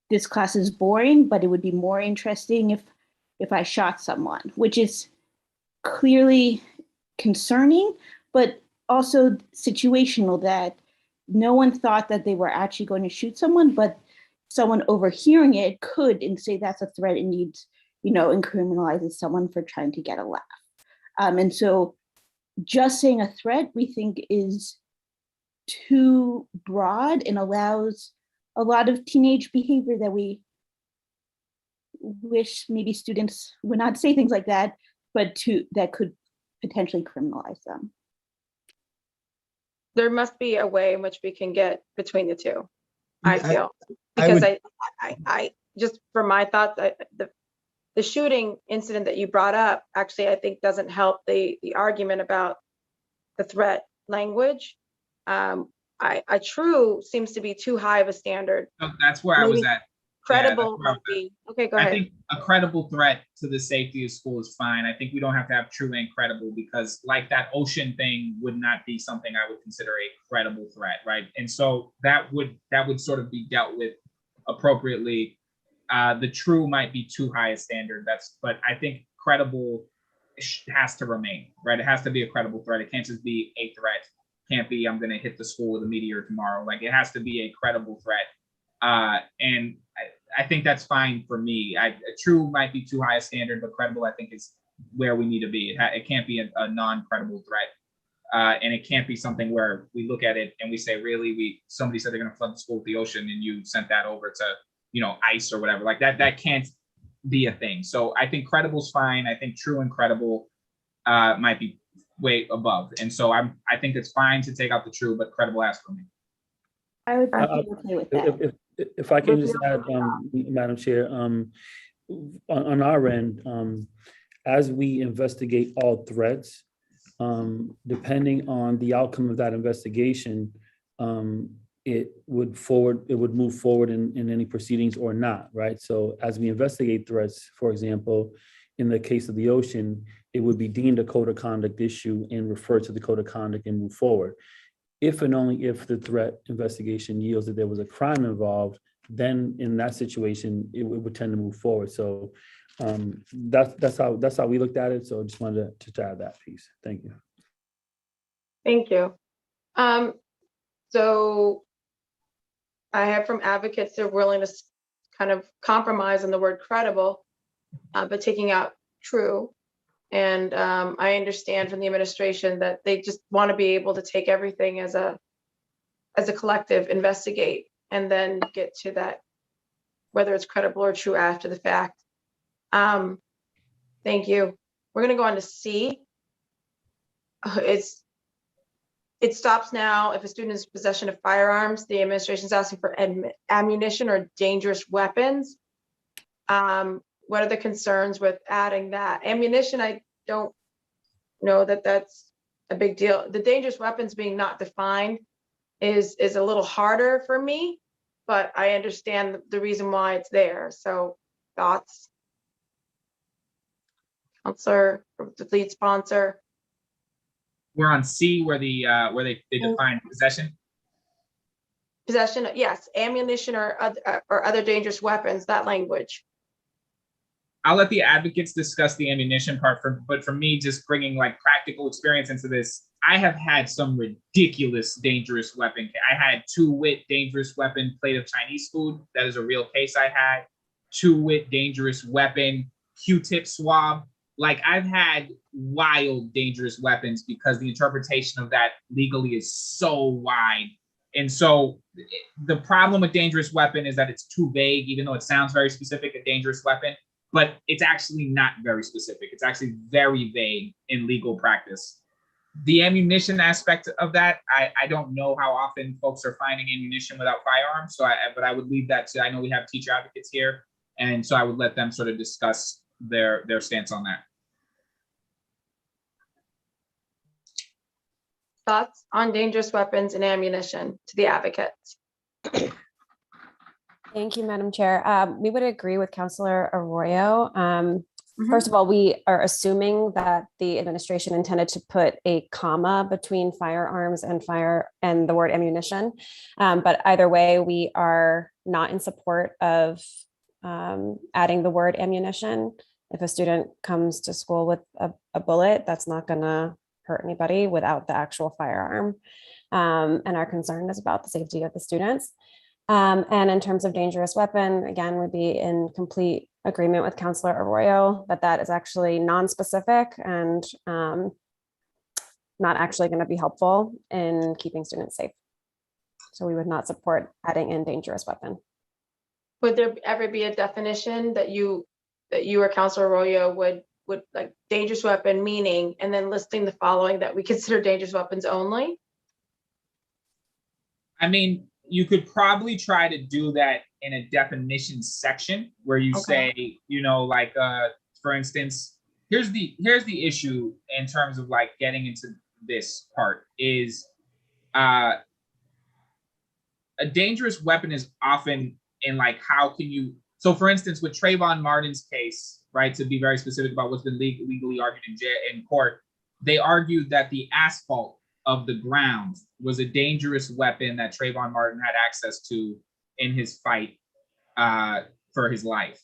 this class is boring, but it would be more interesting if I shot someone, which is clearly concerning, but also situational, that no one thought that they were actually going to shoot someone, but someone overhearing it could and say that's a threat and needs, you know, and criminalizes someone for trying to get a laugh. And so just saying a threat, we think, is too broad and allows a lot of teenage behavior that we wish maybe students would not say things like that, but that could potentially criminalize them. There must be a way in which we can get between the two, I feel. Because I just, from my thoughts, the shooting incident that you brought up, actually, I think doesn't help the argument about the threat language. True seems to be too high of a standard. So that's where I was at. Credible would be, okay, go ahead. I think a credible threat to the safety of school is fine. I think we don't have to have true and credible, because like that ocean thing would not be something I would consider a credible threat, right? And so that would sort of be dealt with appropriately. The true might be too high a standard. But I think credible has to remain, right? It has to be a credible threat. It can't just be a threat. It can't be, I'm going to hit the school with a meteor tomorrow. Like, it has to be a credible threat. And I think that's fine for me. True might be too high a standard, but credible, I think, is where we need to be. It can't be a non-credible threat. And it can't be something where we look at it and we say, really, somebody said they're going to flood the school with the ocean and you sent that over to, you know, ICE or whatever. Like that can't be a thing. So I think credible's fine. I think true and credible might be way above. And so I think it's fine to take out the true, but credible has for me. I would be okay with that. If I can just add, Madam Chair, on our end, as we investigate all threats, depending on the outcome of that investigation, it would move forward in any proceedings or not, right? So as we investigate threats, for example, in the case of the ocean, it would be deemed a code of conduct issue and refer to the code of conduct and move forward. If and only if the threat investigation yields that there was a crime involved, then in that situation, it would tend to move forward. So that's how we looked at it. So I just wanted to add that piece. Thank you. Thank you. So I have from advocates, they're willing to kind of compromise on the word credible, but taking out true. And I understand from the administration that they just want to be able to take everything as a collective, investigate, and then get to that, whether it's credible or true after the fact. Thank you. We're gonna go on to C. It stops now if a student is in possession of firearms, the administration is asking for ammunition or dangerous weapons. What are the concerns with adding that? Ammunition, I don't know that that's a big deal. The dangerous weapons being not defined is a little harder for me, but I understand the reason why it's there. So thoughts? Counselor, the lead sponsor. We're on C where they define possession. Possession, yes, ammunition or other dangerous weapons, that language. I'll let the advocates discuss the ammunition part, but for me, just bringing like practical experience into this, I have had some ridiculous dangerous weapon. I had 2-wit dangerous weapon plate of Chinese food. That is a real case I had. 2-wit dangerous weapon, Q-tip swab. Like I've had wild dangerous weapons because the interpretation of that legally is so wide. And so the problem with dangerous weapon is that it's too vague, even though it sounds very specific, a dangerous weapon, but it's actually not very specific. It's actually very vague in legal practice. The ammunition aspect of that, I don't know how often folks are finding ammunition without firearms. But I would leave that to, I know we have teacher advocates here. And so I would let them sort of discuss their stance on that. Thoughts on dangerous weapons and ammunition to the advocates? Thank you, Madam Chair. We would agree with Councilor Arroyo. First of all, we are assuming that the administration intended to put a comma between firearms and the word ammunition. But either way, we are not in support of adding the word ammunition. If a student comes to school with a bullet, that's not gonna hurt anybody without the actual firearm. And our concern is about the safety of the students. And in terms of dangerous weapon, again, would be in complete agreement with Councilor Arroyo that is actually non-specific and not actually going to be helpful in keeping students safe. So we would not support adding in dangerous weapon. Would there ever be a definition that you or Councilor Arroyo would like dangerous weapon meaning, and then listing the following that we consider dangerous weapons only? I mean, you could probably try to do that in a definition section where you say, you know, like, for instance, here's the issue in terms of like getting into this part is a dangerous weapon is often in like, how can you, so for instance, with Trayvon Martin's case, right, to be very specific about what's been legally argued in court, they argued that the asphalt of the ground was a dangerous weapon that Trayvon Martin had access to in his fight for his life,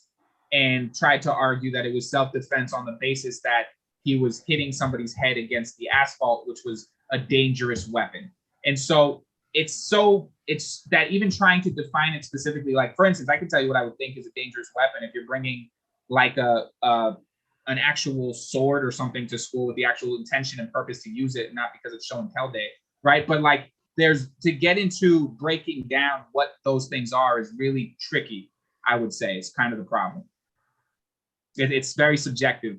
and tried to argue that it was self-defense on the basis that he was hitting somebody's head against the asphalt, which was a dangerous weapon. And so it's that even trying to define it specifically, like for instance, I can tell you what I would think is a dangerous weapon if you're bringing like an actual sword or something to school with the actual intention and purpose to use it, not because it's show and tell day, right? But like to get into breaking down what those things are is really tricky, I would say. It's kind of the problem. It's very subjective.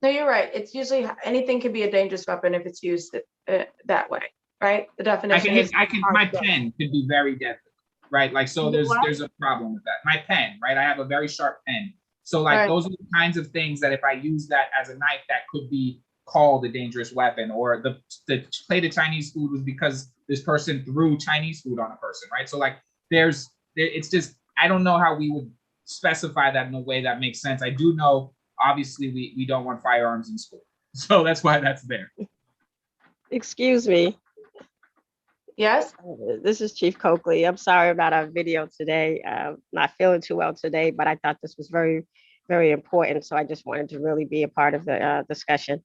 No, you're right. It's usually anything can be a dangerous weapon if it's used that way, right? The definition my pen could be very deadly, right? Like, so there's a problem with that. My pen, right? I have a very sharp pen. So like those are the kinds of things that if I use that as a knife, that could be called a dangerous weapon. Or the plate of Chinese food was because this person threw Chinese food on a person, right? So like it's just, I don't know how we would specify that in a way that makes sense. I do know, obviously, we don't want firearms in school. So that's why that's there. Excuse me. Yes. This is Chief Coakley. I'm sorry about our video today. Not feeling too well today, but I thought this was very, very important. So I just wanted to really be a part of the discussion.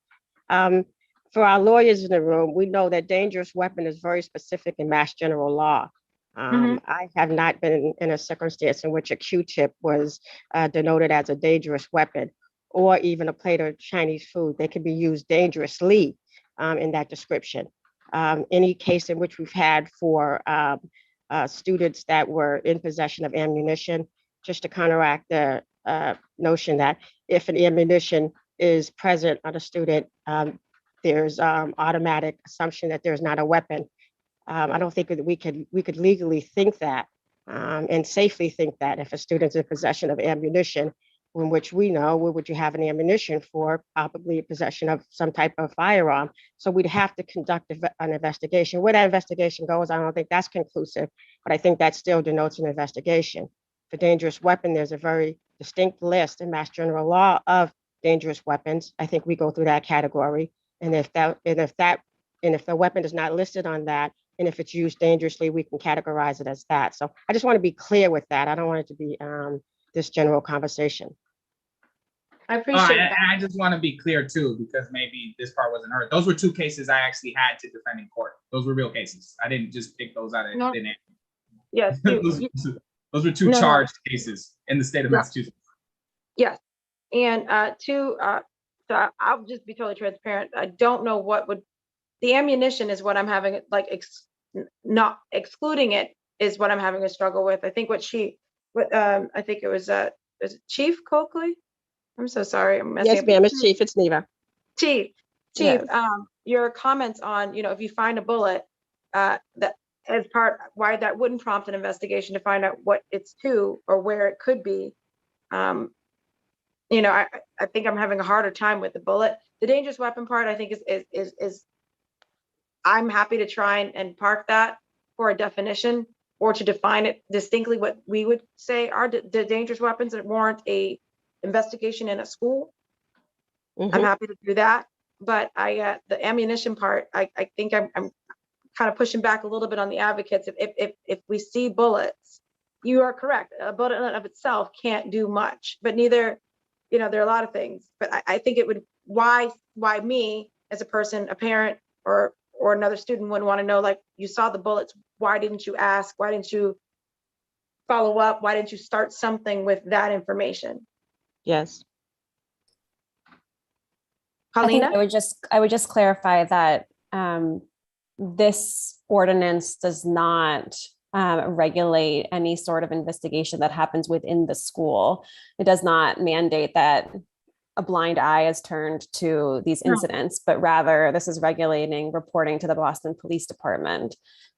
For our lawyers in the room, we know that dangerous weapon is very specific in mass general law. I have not been in a circumstance in which a Q-tip was denoted as a dangerous weapon, or even a plate of Chinese food. They can be used dangerously in that description. Any case in which we've had for students that were in possession of ammunition, just to counteract the notion that if an ammunition is present on a student, there's automatic assumption that there's not a weapon. I don't think that we could legally think that and safely think that if a student's in possession of ammunition, in which we know, what would you have an ammunition for? Probably possession of some type of firearm. So we'd have to conduct an investigation. Where that investigation goes, I don't think that's conclusive, but I think that still denotes an investigation. For dangerous weapon, there's a very distinct list in Mass General Law of dangerous weapons. I think we go through that category. And if the weapon is not listed on that, and if it's used dangerously, we can categorize it as that. So I just want to be clear with that. I don't want it to be this general conversation. I appreciate and that. I just want to be clear too, because maybe this part wasn't heard. Those were two cases I actually had to defend in court. Those were real cases. I didn't just pick those out of thin air. Yes. Those were two charged cases in the state of Massachusetts. Yes. And so I'll just be totally transparent. I don't know what would, the ammunition is what I'm having, like, not excluding it is what I'm having a struggle with. I think I think it was Chief Coakley. I'm so sorry. I'm messing Yes, up. ma'am, it's Chief, it's Neva. Chief, Yes. your comments on, if you find a bullet, that as part, why that wouldn't prompt an investigation to find out what it's to or where it could be. I think I'm having a harder time with the bullet. The dangerous weapon part, I think is I'm happy to try and park that for a definition or to define it distinctly what we would say are the dangerous weapons that warrant a investigation in a school. I'm happy to do that. But the ammunition part, I think I'm kind of pushing back a little bit on the advocates. If we see bullets, you are correct. A bullet in and of itself can't do much, but neither, there are a lot of things. But I think it would, why me as a person, a parent, or another student would want to know, like, you saw the bullets, why didn't you ask? Why didn't you follow up? Why didn't you start something with that information? Yes. Paulina? I would just clarify that this ordinance does not regulate any sort of investigation that happens within the school. It does not mandate that a blind eye is turned to these incidents, but rather this is regulating reporting to the Boston Police Department.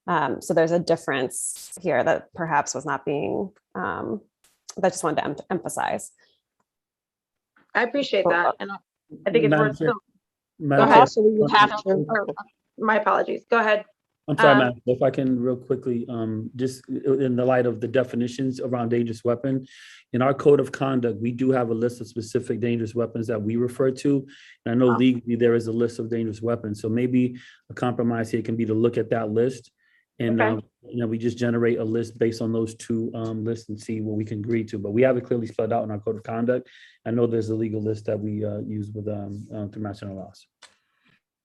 So there's a difference here that perhaps was not being, that I just wanted to emphasize. I appreciate that. And I think it's worth still. Go ahead. So we would have to. My apologies. Go ahead. I'm sorry, Madam, if I can real quickly, just in the light of the definitions around dangerous weapon, in our code of conduct, we do have a list of specific dangerous weapons that we refer to. And I know legally there is a list of dangerous weapons. So maybe a compromise here can be to look at that list and we just generate a list based on those two lists and see what we can agree to. But we have it clearly spelled out in our code of conduct. I know there's a legal list that we use with through Mass General laws.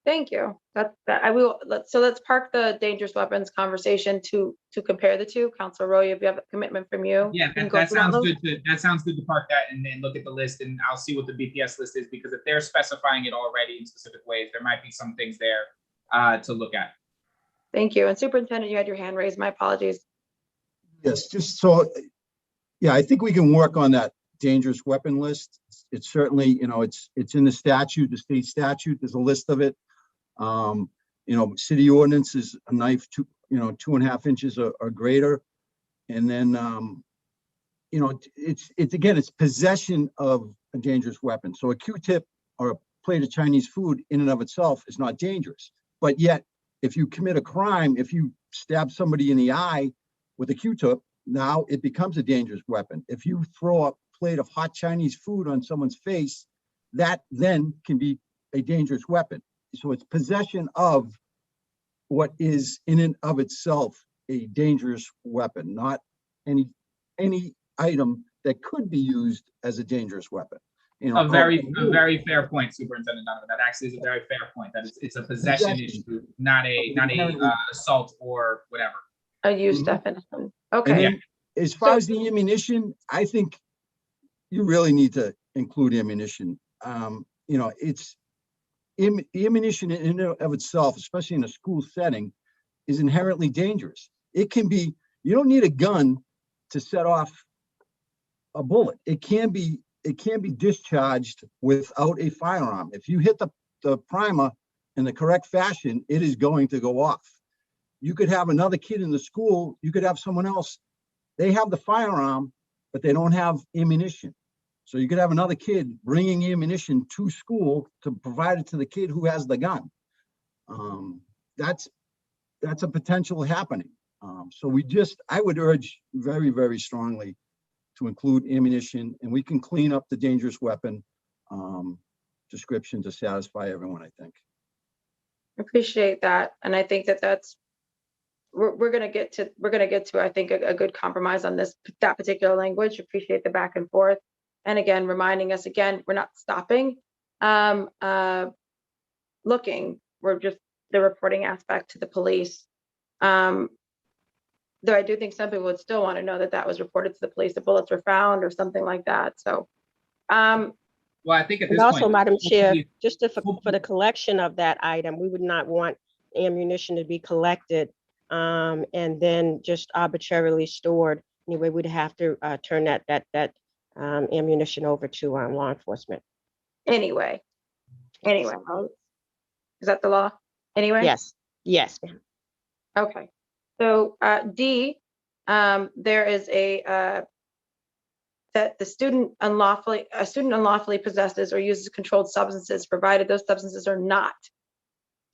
Thank you. That I will. Let's park the dangerous weapons conversation to compare the two. Councilor Arroyo, if you have a commitment from you. Yeah, that sounds good. That sounds good to park that and then look at the list, and I'll see what the BPS list is, because if they're specifying it already in specific ways, there might be some things there to look at. Thank you. And Superintendent, you had your hand raised. My apologies. Yes, just so, yeah, I think we can work on that dangerous weapon list. It's certainly, it's in the statute, the state statute. There's a list of it. City ordinance is a knife 2.5 inches or greater. And then, it's possession of a dangerous weapon. So a Q-tip or a plate of Chinese food in and of itself is not dangerous. But yet, if you commit a crime, if you stab somebody in the eye with a Q-tip, now it becomes a dangerous weapon. If you throw a plate of hot Chinese food on someone's face, that then can be a dangerous weapon. So it's possession of what is in and of itself a dangerous weapon, not any item that could be used as a dangerous weapon. A very fair point, Superintendent Donovan. That actually is a very fair point. That it's a possession issue, not a assault or whatever. A use definition. Okay. And then, as far as the ammunition, I think you really need to include ammunition. It's ammunition in and of itself, especially in a school setting, is inherently dangerous. It can be, you don't need a gun to set off a bullet. It can be discharged without a firearm. If you hit the primer in the correct fashion, it is going to go off. You could have another kid in the school, you could have someone else, they have the firearm, but they don't have ammunition. So you could have another kid bringing ammunition to school to provide it to the kid who has the gun. That's a potential happening. So I would urge very, very strongly to include ammunition, and we can clean up the dangerous weapon description to satisfy everyone, I think. Appreciate that. And I think we're going to get to, I think, a good compromise on that particular language. Appreciate the back and forth. And again, reminding us again, we're not stopping looking. We're just the reporting aspect to the police. Though I do think some people would still want to know that was reported to the police, the bullets were found or something like that. So, well, I think at this And also, point, Madam Chair, hopefully- just for the collection of that item, we would not want ammunition to be collected and then just arbitrarily stored. Anyway, we'd have to turn that ammunition over to law enforcement. anyway, is that the law? Anyway? Yes, ma'am. Okay. So D, there is that a student unlawfully possesses or uses controlled substances, provided those substances are not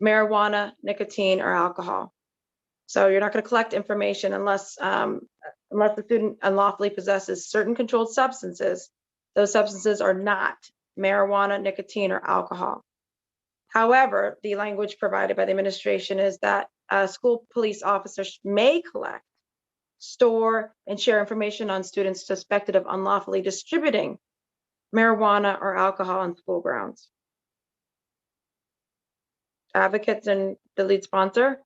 marijuana, nicotine, or alcohol. So you're not going to collect information unless the student unlawfully possesses certain controlled substances. Those substances are not marijuana, nicotine, or alcohol. However, the language provided by the administration is that school police officers may collect, store, and share information on students suspected of unlawfully distributing marijuana or alcohol on school grounds. Advocates and the lead sponsor.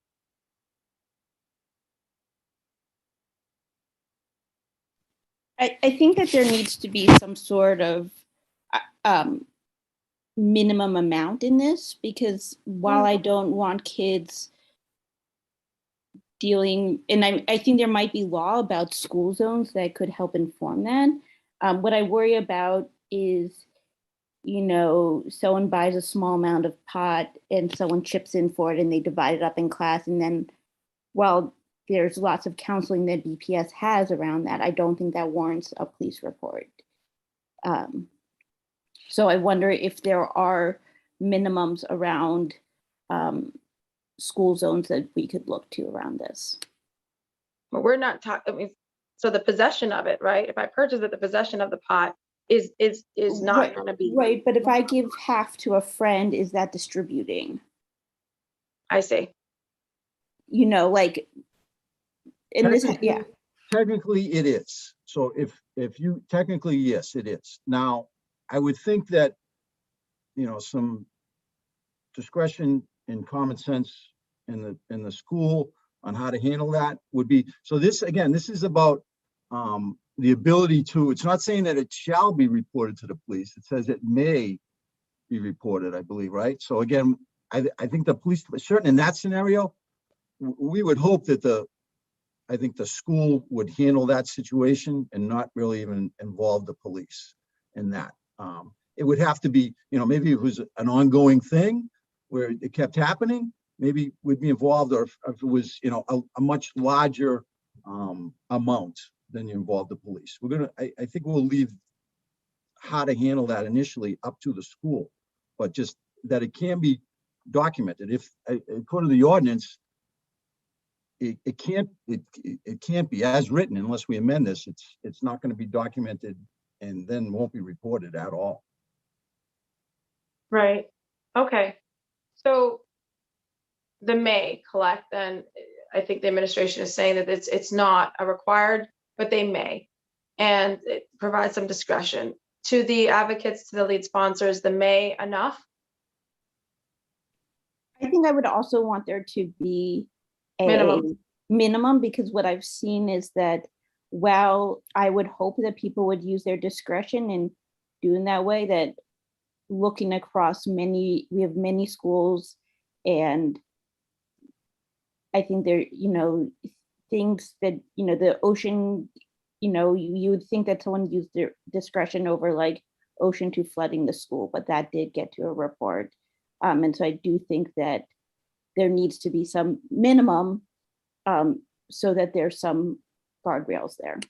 I think that there needs to be some sort of minimum amount in this, because while I don't want kids dealing, and I think there might be law about school zones that could help inform that. What I worry about is, someone buys a small amount of pot and someone chips in for it and they divide it up in class. And then while there's lots of counseling that BPS has around that, I don't think that warrants a police report. So I wonder if there are minimums around school zones that we could look to around this. But we're not talking, so the possession of it, right? If I purchase it, the possession of the pot is not going to be. Right, but if I give half to a friend, is that distributing? I see. Like in this, yeah. Technically it is. So if you, technically, yes, it is. Now, I would think that, some discretion and common sense in the school on how to handle that would be, so this is about the ability to, it's not saying that it shall be reported to the police. It says it may be reported, I believe, right? So again, I think the police, certainly in that scenario, we would hope that I think the school would handle that situation and not really even involve the police in that. It would have to be, maybe it was an ongoing thing where it kept happening, maybe we'd be involved, or if it was, a much larger amount, then you involve the police. I think we'll leave how to handle that initially up to the school, but just that it can be documented. If according to the ordinance, it can't be as written unless we amend this. It's not going to be documented and then won't be reported at all. Right. Okay. So the may collect, then I think the administration is saying that it's not a required, but they may, and it provides some discretion to the advocates, to the lead sponsors. The may enough? I think I would also want there to be a minimum, because what I've seen is that while I would hope that people would use their discretion in doing that way, that looking across we have many schools, and I think there, things that, the Ocean, you know, you would think that someone used their discretion over like Ocean to flooding the school, but that did get to a report. And so I do think that there needs to be some minimum so that there's some guardrails there.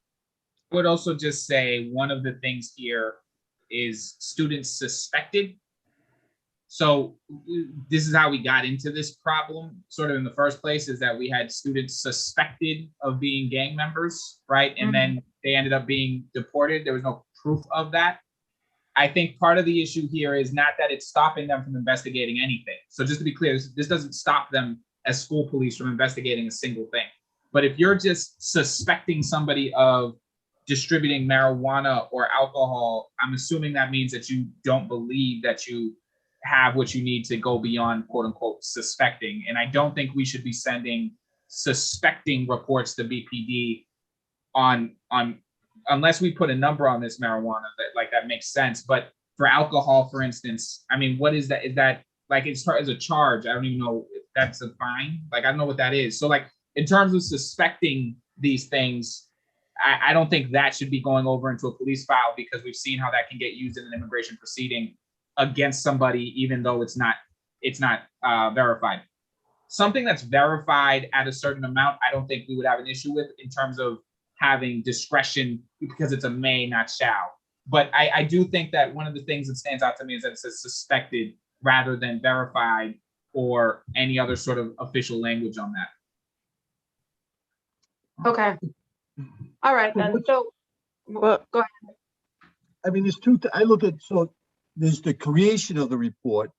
I would also just say one of the things here is students suspected. So this is how we got into this problem sort of in the first place, is that we had students suspected of being gang members, right? And then they ended up being deported. There was no proof of that. I think part of the issue here is not that it's stopping them from investigating anything. So just to be clear, this doesn't stop them as school police from investigating a single thing. But if you're just suspecting somebody of distributing marijuana or alcohol, I'm assuming that means that you don't believe that you have what you need to go beyond quote unquote suspecting. And I don't think we should be sending suspecting reports to BPD on unless we put a number on this marijuana that makes sense. But for alcohol, for instance, I mean, what is that? Is that like as far as a charge? I don't even know if that's a fine. Like, I don't know what that is. So like in terms of suspecting these things, I don't think that should be going over into a police file, because we've seen how that can get used in an immigration proceeding against somebody, even though it's not verified. Something that's verified at a certain amount, I don't think we would have an issue with in terms of having discretion, because it's a may, not shall. But I do think that one of the things that stands out to me is that it says suspected rather than verified or any other sort of official language on that. Okay. All right, then. So, go ahead. I mean, there's I look at, so there's the creation of the report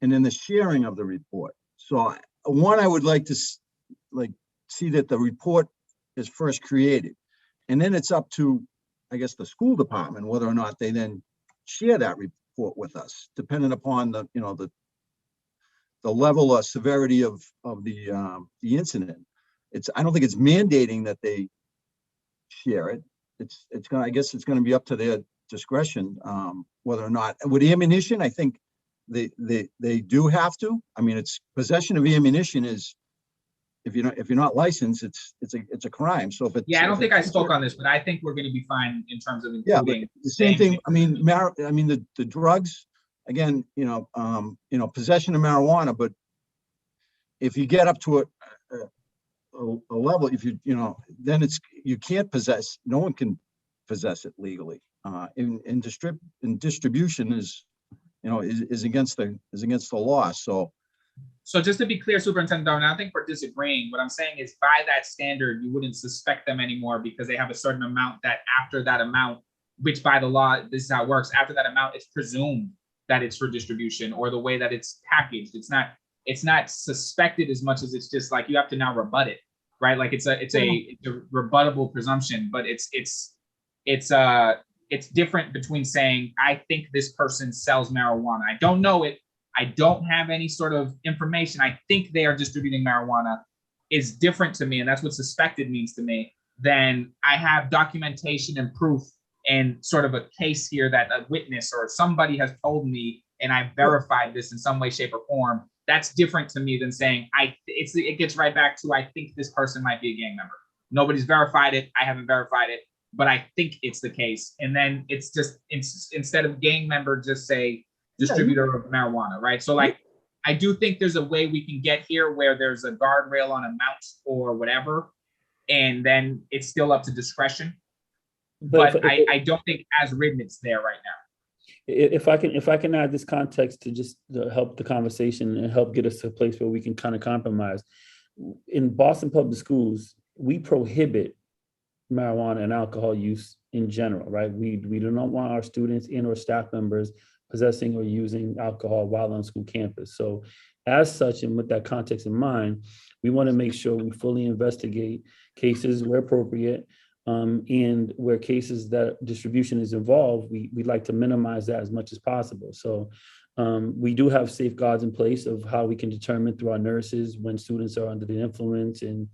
and then the sharing of the report. So one, I would like to see that the report is first created, and then it's up to, I guess, the school department whether or not they then share that report with us, depending upon the, you know, the level of severity of the incident. I don't think it's mandating that they share it. It's gonna, I guess it's gonna be up to their discretion whether or not. With ammunition, I think they do have to. I mean, it's possession of ammunition is, if you're not licensed, it's a crime. So if it's, yeah, I don't think I spoke on this, but I think we're going to be fine in terms of including. Yeah, the same thing. I mean, the drugs, again, possession of marijuana, but if you get up to a level, if then you can't possess. No one can possess it legally. In distribution is against the law. So just to be clear, Superintendent Darwin, I don't think we're disagreeing. What I'm saying is, by that standard, you wouldn't suspect them anymore because they have a certain amount that after that amount, which by the law, this is how it works. After that amount, it's presumed that it's for distribution, or the way that it's packaged. It's not suspected as much as it's just like you have to now rebut it, right? Like it's a rebuttable presumption, but it's different between saying, I think this person sells marijuana. I don't know it. I don't have any sort of information. I think they are distributing marijuana is different to me. And that's what suspected means to me. Then I have documentation and proof and sort of a case here that a witness or somebody has told me, and I verified this in some way, shape, or form. That's different to me than saying it gets right back to, I think this person might be a gang member. Nobody's verified it. I haven't verified it, but I think it's the case. And then it's just, instead of gang member, just say distributor of marijuana, right? So like, I do think there's a way we can get here where there's a guardrail on amount or whatever, and then it's still up to discretion. But I don't think as written it's there right now. If I can add this context to just help the conversation and help get us to a place where we can kind of compromise. In Boston Public Schools, we prohibit marijuana and alcohol use in general, right? We do not want our students and or staff members possessing or using alcohol while on school campus. So as such, and with that context in mind, we want to make sure we fully investigate cases where appropriate, and where cases that distribution is involved, we'd like to minimize that as much as possible. So we do have safeguards in place of how we can determine through our nurses when students are under the influence and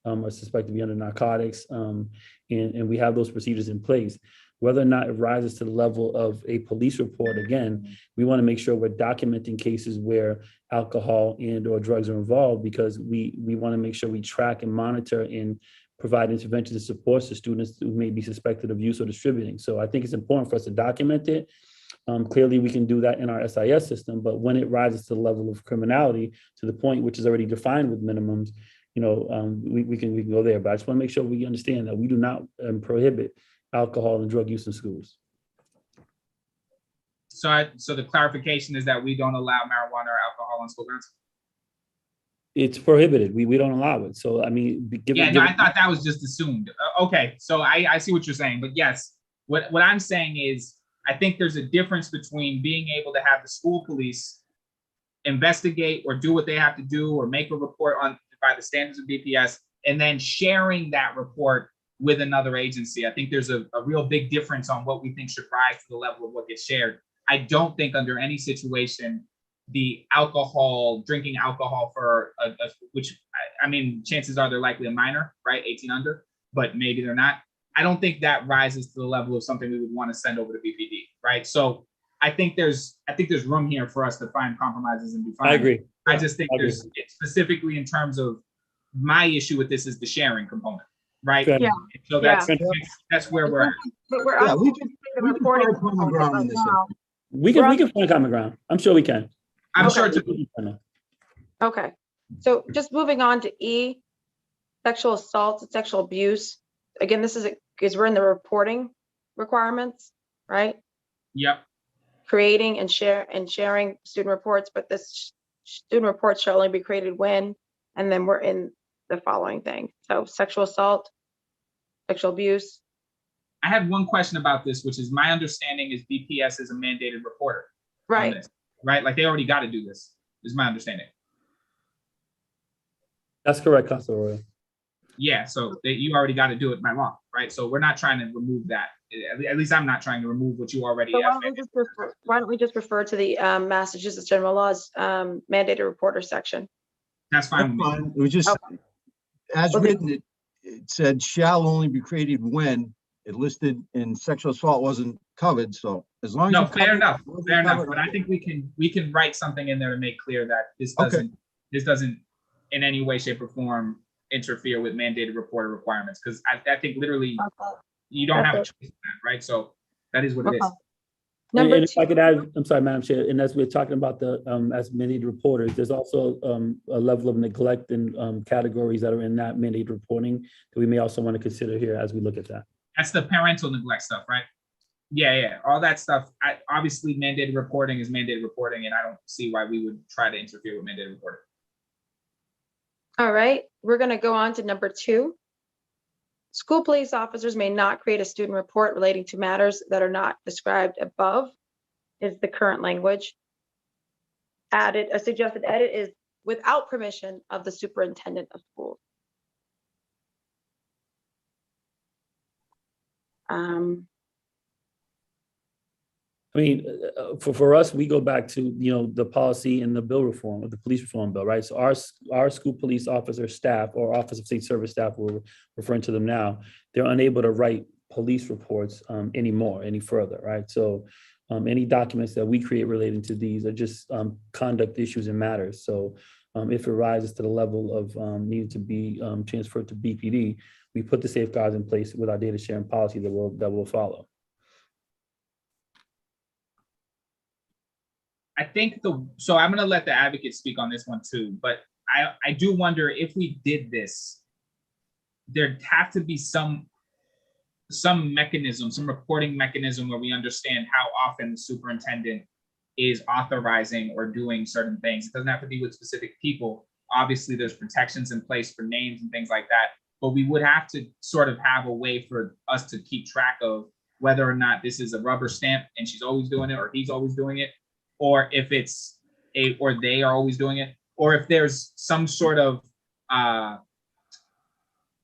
are suspected to be under narcotics, and we have those procedures in place. Whether or not it rises to the level of a police report, again, we want to make sure we're documenting cases where alcohol and or drugs are involved, because we want to make sure we track and monitor and provide interventions and supports to students who may be suspected of use or distributing. So I think it's important for us to document it. Clearly, we can do that in our SIS system, but when it rises to the level of criminality, to the point which is already defined with minimums, we can go there. But I just want to make sure we understand that we do not prohibit alcohol and drug use in schools. So the clarification is that we don't allow marijuana or alcohol on school grounds? It's prohibited. We don't allow it. So, I mean, I thought that was just assumed. Okay, so I see what you're saying, but yes, what I'm saying is, I think there's a difference between being able to have the school police investigate or do what they have to do or make a report on by the standards of BPS and then sharing that report with another agency. I think there's a real big difference on what we think should rise to the level of what gets shared. I don't think under any situation the drinking alcohol for which I mean, chances are they're likely a minor, right? 18 under, but maybe they're not. I don't think that rises to the level of something we would want to send over to BPD, right? So I think there's room here for us to find compromises and be fine. I agree. I just think there's specifically in terms of my issue with this is the sharing component, right? Yeah. So that's where we're at. But we're Yeah, we also can- the we can reporting find common component ground on right this now. We can find common ground. I'm sure we can. I'm sure too. Okay, so just moving on to E, sexual assault and sexual abuse. Again, this is because we're in the reporting requirements, right? Yep. Creating and sharing student reports, but this student report shall only be created when, and then we're in the following thing. So sexual assault, sexual abuse. I had one question about this, which is my understanding is BPS is a mandated reporter. Right. On this, right? Like they already got to do this, is my understanding. That's correct, Councilor Roy. Yeah, so you already got to do it by law, right? So we're not trying to remove that. At least I'm not trying to remove what you already So have. why don't we just refer to the Massachusetts General Laws mandated reporter section? That's fine. That's fine. It was just, as written, it said shall only be created when it listed in sexual assault wasn't covered. So as long as No, you fair cover- enough. Fair enough. cover- But I think we can write something in there to make clear that this doesn't in any way, shape, or form interfere with mandated reporter requirements. Because I think literally you don't have a choice in that, right? So that is what it is. And if I could add, I'm sorry, Madam Chair, and as we're talking about the as mandated reporters, there's also a level of neglect and categories that are in that mandated reporting that we may also want to consider here as we look at that. That's the parental neglect stuff, right? Yeah. All that stuff. Obviously, mandated reporting is mandated reporting, and I don't see why we would try to interfere with mandated reporting. All right, we're going to go on to number 2. School police officers may not create a student report relating to matters that are not described above, is the current language. A suggested edit is without permission of the superintendent of schools. I mean, for us, we go back to, the policy and the bill reform, of the police reform bill, right? So our school police officer staff or Office of State Service staff, we're referring to them now, they're unable to write police reports any further, right? So any documents that we create relating to these are just conduct issues and matters. So if it rises to the level of needing to be transferred to BPD, we put the safeguards in place with our data sharing policy that will follow. I think so I'm going to let the advocate speak on this one too, but I do wonder if we did this, there'd have to be some mechanism, some reporting mechanism where we understand how often the superintendent is authorizing or doing certain things. It doesn't have to be with specific people. Obviously, there's protections in place for names and things like that, but we would have to sort of have a way for us to keep track of whether or not this is a rubber stamp and she's always doing it or he's always doing it, or if it's or they are always doing it, or if there's some sort of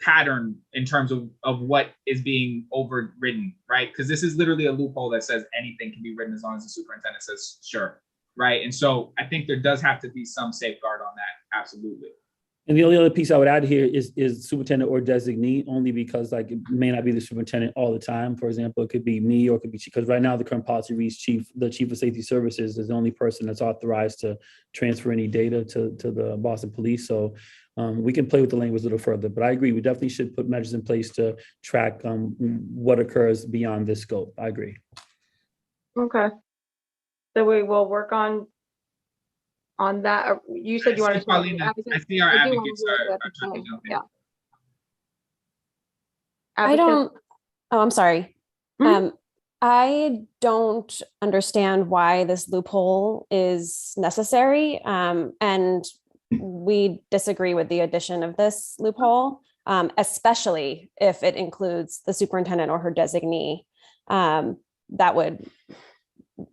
pattern in terms of what is being overridden, right? Because this is literally a loophole that says anything can be written as long as the superintendent says sure, right? And so I think there does have to be some safeguard on that, absolutely. And the only other piece I would add here is superintendent or designee, only because like it may not be the superintendent all the time. For example, it could be me, or it could be, because right now the current policy reads the chief of safety services is the only person that's authorized to transfer any data to the Boston Police. So we can play with the language a little further, but I agree, we definitely should put measures in place to track what occurs beyond this scope. I agree. Okay. So we will work on that. You said you wanted to. Paulina, I see our I do wanna advocates hear are what they trying to have to jump say. in. Yeah. I don't, oh, I'm sorry. Mhm. I don't understand why this loophole is necessary. And we disagree with the addition of this loophole, especially if it includes the superintendent or her designee.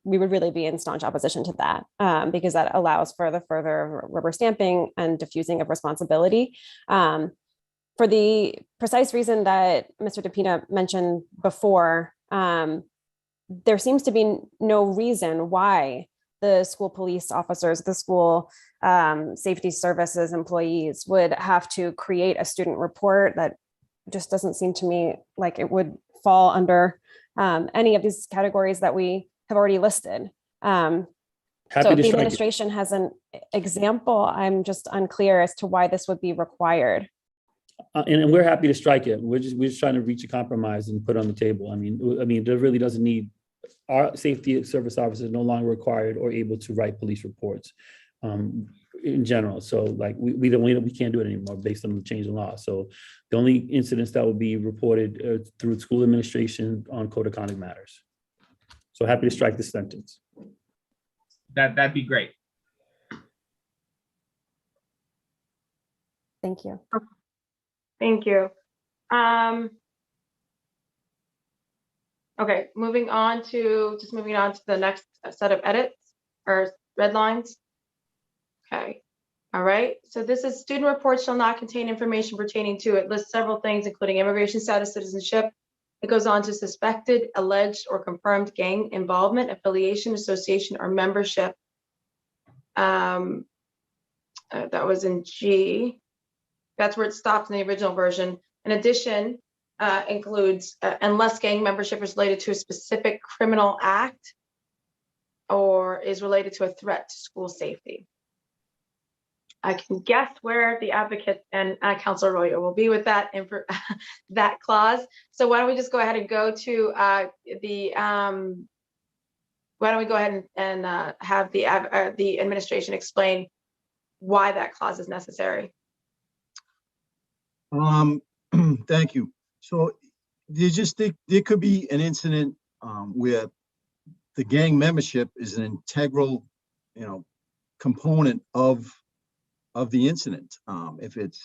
We would really be in staunch opposition to that, because that allows for the further rubber stamping and diffusing of responsibility. For the precise reason that Mr. DePina mentioned before, there seems to be no reason why the school police officers, the school safety services employees would have to create a student report. That just doesn't seem to me like it would fall under any of these categories that we have already listed. So if the administration has an example, I'm just unclear as to why this would be required. And we're happy to strike it. We're just trying to reach a compromise and put it on the table. I mean, there really doesn't need, our safety service officers no longer required or able to write police reports in general. So like we can't do it anymore based on the change in law. So the only incidents that will be reported through school administration on code of conduct matters. So happy to strike this sentence. That'd be great. Thank you. Thank you. Okay, moving on to the next set of edits or red lines. Okay, all right. So this is student reports shall not contain information pertaining to, it lists several things, including immigration status, citizenship. It goes on to suspected, alleged, or confirmed gang involvement, affiliation, association, or membership. That was in G. That's where it stopped in the original version. In addition, includes unless gang membership is related to a specific criminal act or is related to a threat to school safety. I can guess where the advocate and Councilor Arroyo will be with that that clause. So why don't we just go ahead and go to why don't we go ahead and have the administration explain why that clause is necessary. Thank you. So there could be an incident where the gang membership is an integral, component of the incident. If it's,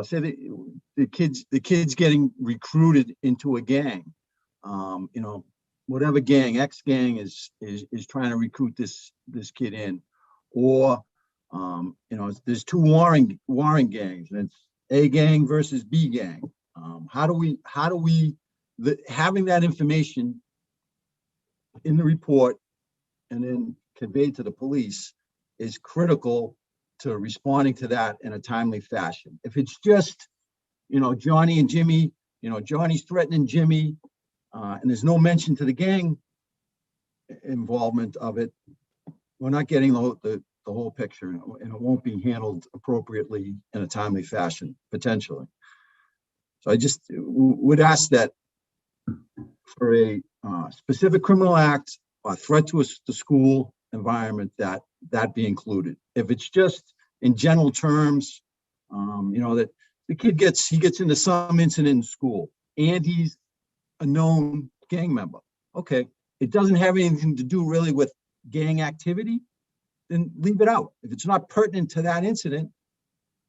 say the kids getting recruited into a gang, whatever gang, X gang is trying to recruit this kid in, or there's two warring gangs, and it's A gang versus B gang. Having that information in the report and then conveyed to the police is critical to responding to that in a timely fashion. If it's just, Johnny and Jimmy, Johnny's threatening Jimmy, and there's no mention to the gang involvement of it, we're not getting the whole picture, and it won't be handled appropriately in a timely fashion, potentially. So I just would ask that for a specific criminal act or threat to the school environment, that be included. If it's just in general terms, that the kid gets into some incident in school and he's a known gang member. Okay, it doesn't have anything to do really with gang activity, then leave it out. If it's not pertinent to that incident,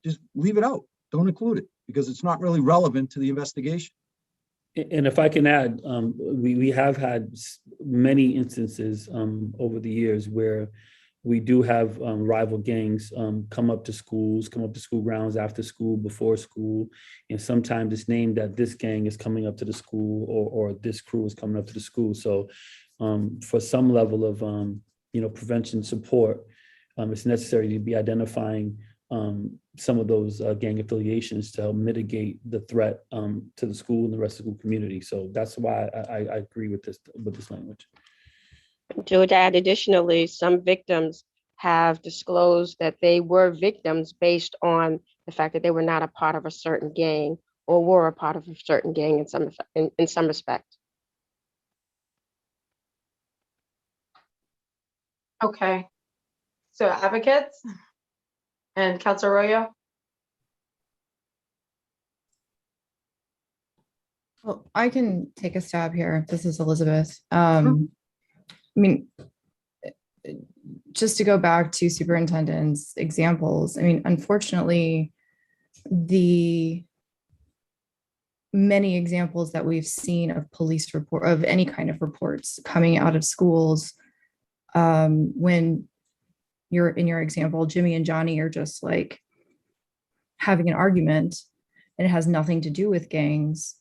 just leave it out. Don't include it because it's not really relevant to the investigation. And if I can add, we have had many instances over the years where we do have rival gangs come up to school grounds after school, before school, and sometimes it's named that this gang is coming up to the school or this crew is coming up to the school. So for some level of prevention support, it's necessary to be identifying some of those gang affiliations to help mitigate the threat to the school and the rest of the school community. So that's why I agree with this language. To add additionally, some victims have disclosed that they were victims based on the fact that they were not a part of a certain gang or were a part of a certain gang in some respect. Okay. So advocates and Councilor Arroyo. Well, I can take a stab here. This is Elizabeth. I mean, just to go back to superintendent's examples, I mean, unfortunately, the many examples that we've seen of police report of any kind of reports coming out of schools, when you're in your example, Jimmy and Johnny are just like having an argument and it has nothing to do with gangs.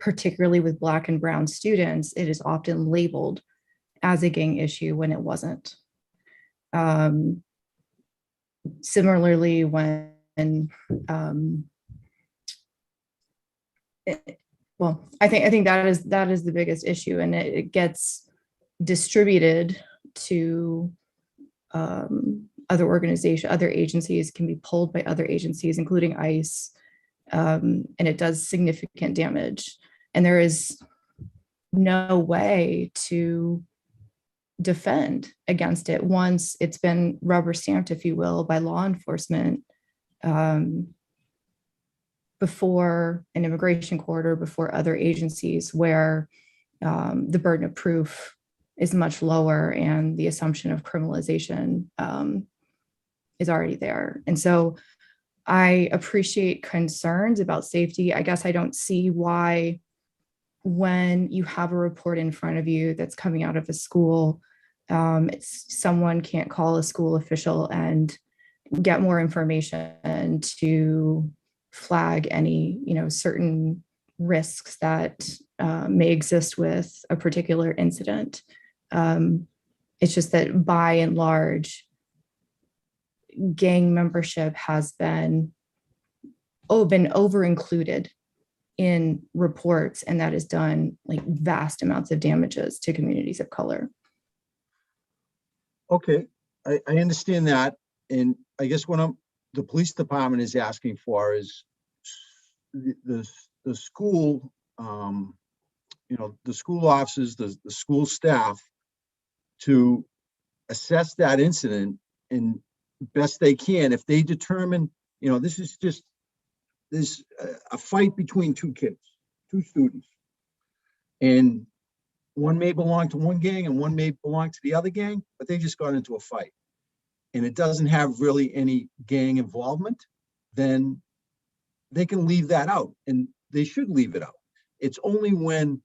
Particularly with Black and brown students, it is often labeled as a gang issue when it wasn't. Similarly, when, well, I think that is the biggest issue, and it gets distributed to other organizations, other agencies, can be pulled by other agencies, including ICE, and it does significant damage. And there is no way to defend against it once it's been rubber stamped, if you will, by law enforcement before an immigration court or before other agencies where the burden of proof is much lower and the assumption of criminalization is already there. And so I appreciate concerns about safety. I guess I don't see why, when you have a report in front of you that's coming out of a school, someone can't call a school official and get more information to flag any, certain risks that may exist with a particular incident. It's just that by and large, gang membership has been over included in reports, and that has done like vast amounts of damages to communities of color. Okay, I understand that. And I guess what the police department is asking for is the school, the school officers, the school staff to assess that incident and best they can. If they determine, this is just a fight between two students, and one may belong to one gang and one may belong to the other gang, but they just got into a fight and it doesn't have really any gang involvement, then they can leave that out, and they should leave it out. It's only when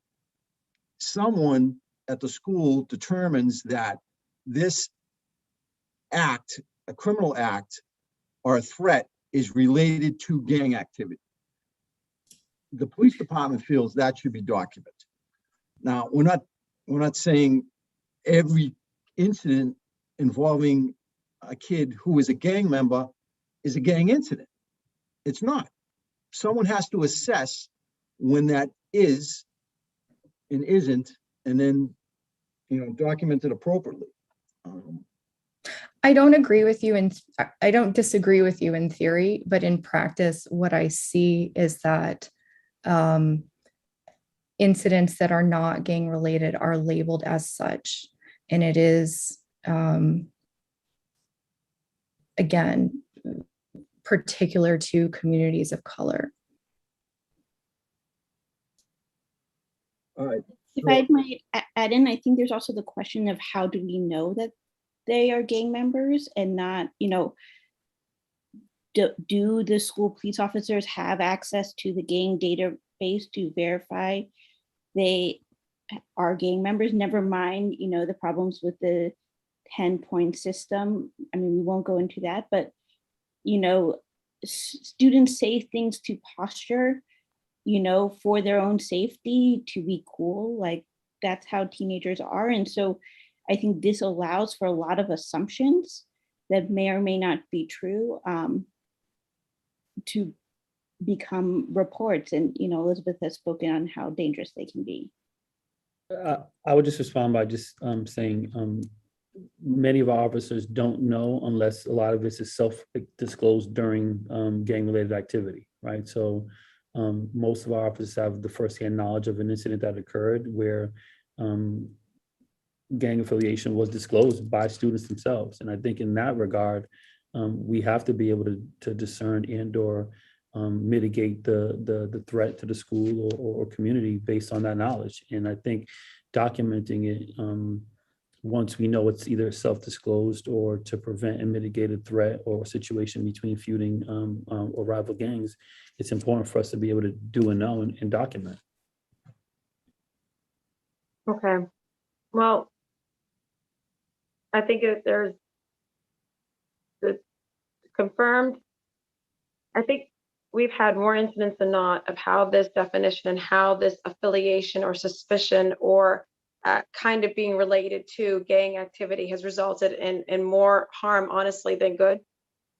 someone at the school determines that this act, a criminal act or a threat, is related to gang activity, the police department feels that should be documented. Now, we're not saying every incident involving a kid who is a gang member is a gang incident. It's not. Someone has to assess when that is and isn't, and then, document it appropriately. I don't agree with you, and I don't disagree with you in theory, but in practice, what I see is that incidents that are not gang related are labeled as such. And it is, again, particular to communities of color. All right. If I might add in, I think there's also the question of how do we know that they are gang members and not, do the school police officers have access to the gang database to verify they are gang members? Never mind, the problems with the 10-point system. I mean, we won't go into that, but, students say things to posture, for their own safety, to be cool. Like, that's how teenagers are. And so I think this allows for a lot of assumptions that may or may not be true to become reports. And, Elizabeth has spoken on how dangerous they can be. I would just respond by just saying many of our officers don't know unless a lot of this is self-disclosed during gang-related activity, right? So most of our officers have the firsthand knowledge of an incident that occurred where gang affiliation was disclosed by students themselves. And I think in that regard, we have to be able to discern and or mitigate the threat to the school or community based on that knowledge. And I think documenting it once we know it's either self-disclosed or to prevent and mitigate a threat or situation between feuding or rival gangs, it's important for us to be able to do and know and document. Okay, well, I think if there's the confirmed, I think we've had more incidents than not of how this definition and how this affiliation or suspicion or kind of being related to gang activity has resulted in more harm, honestly, than good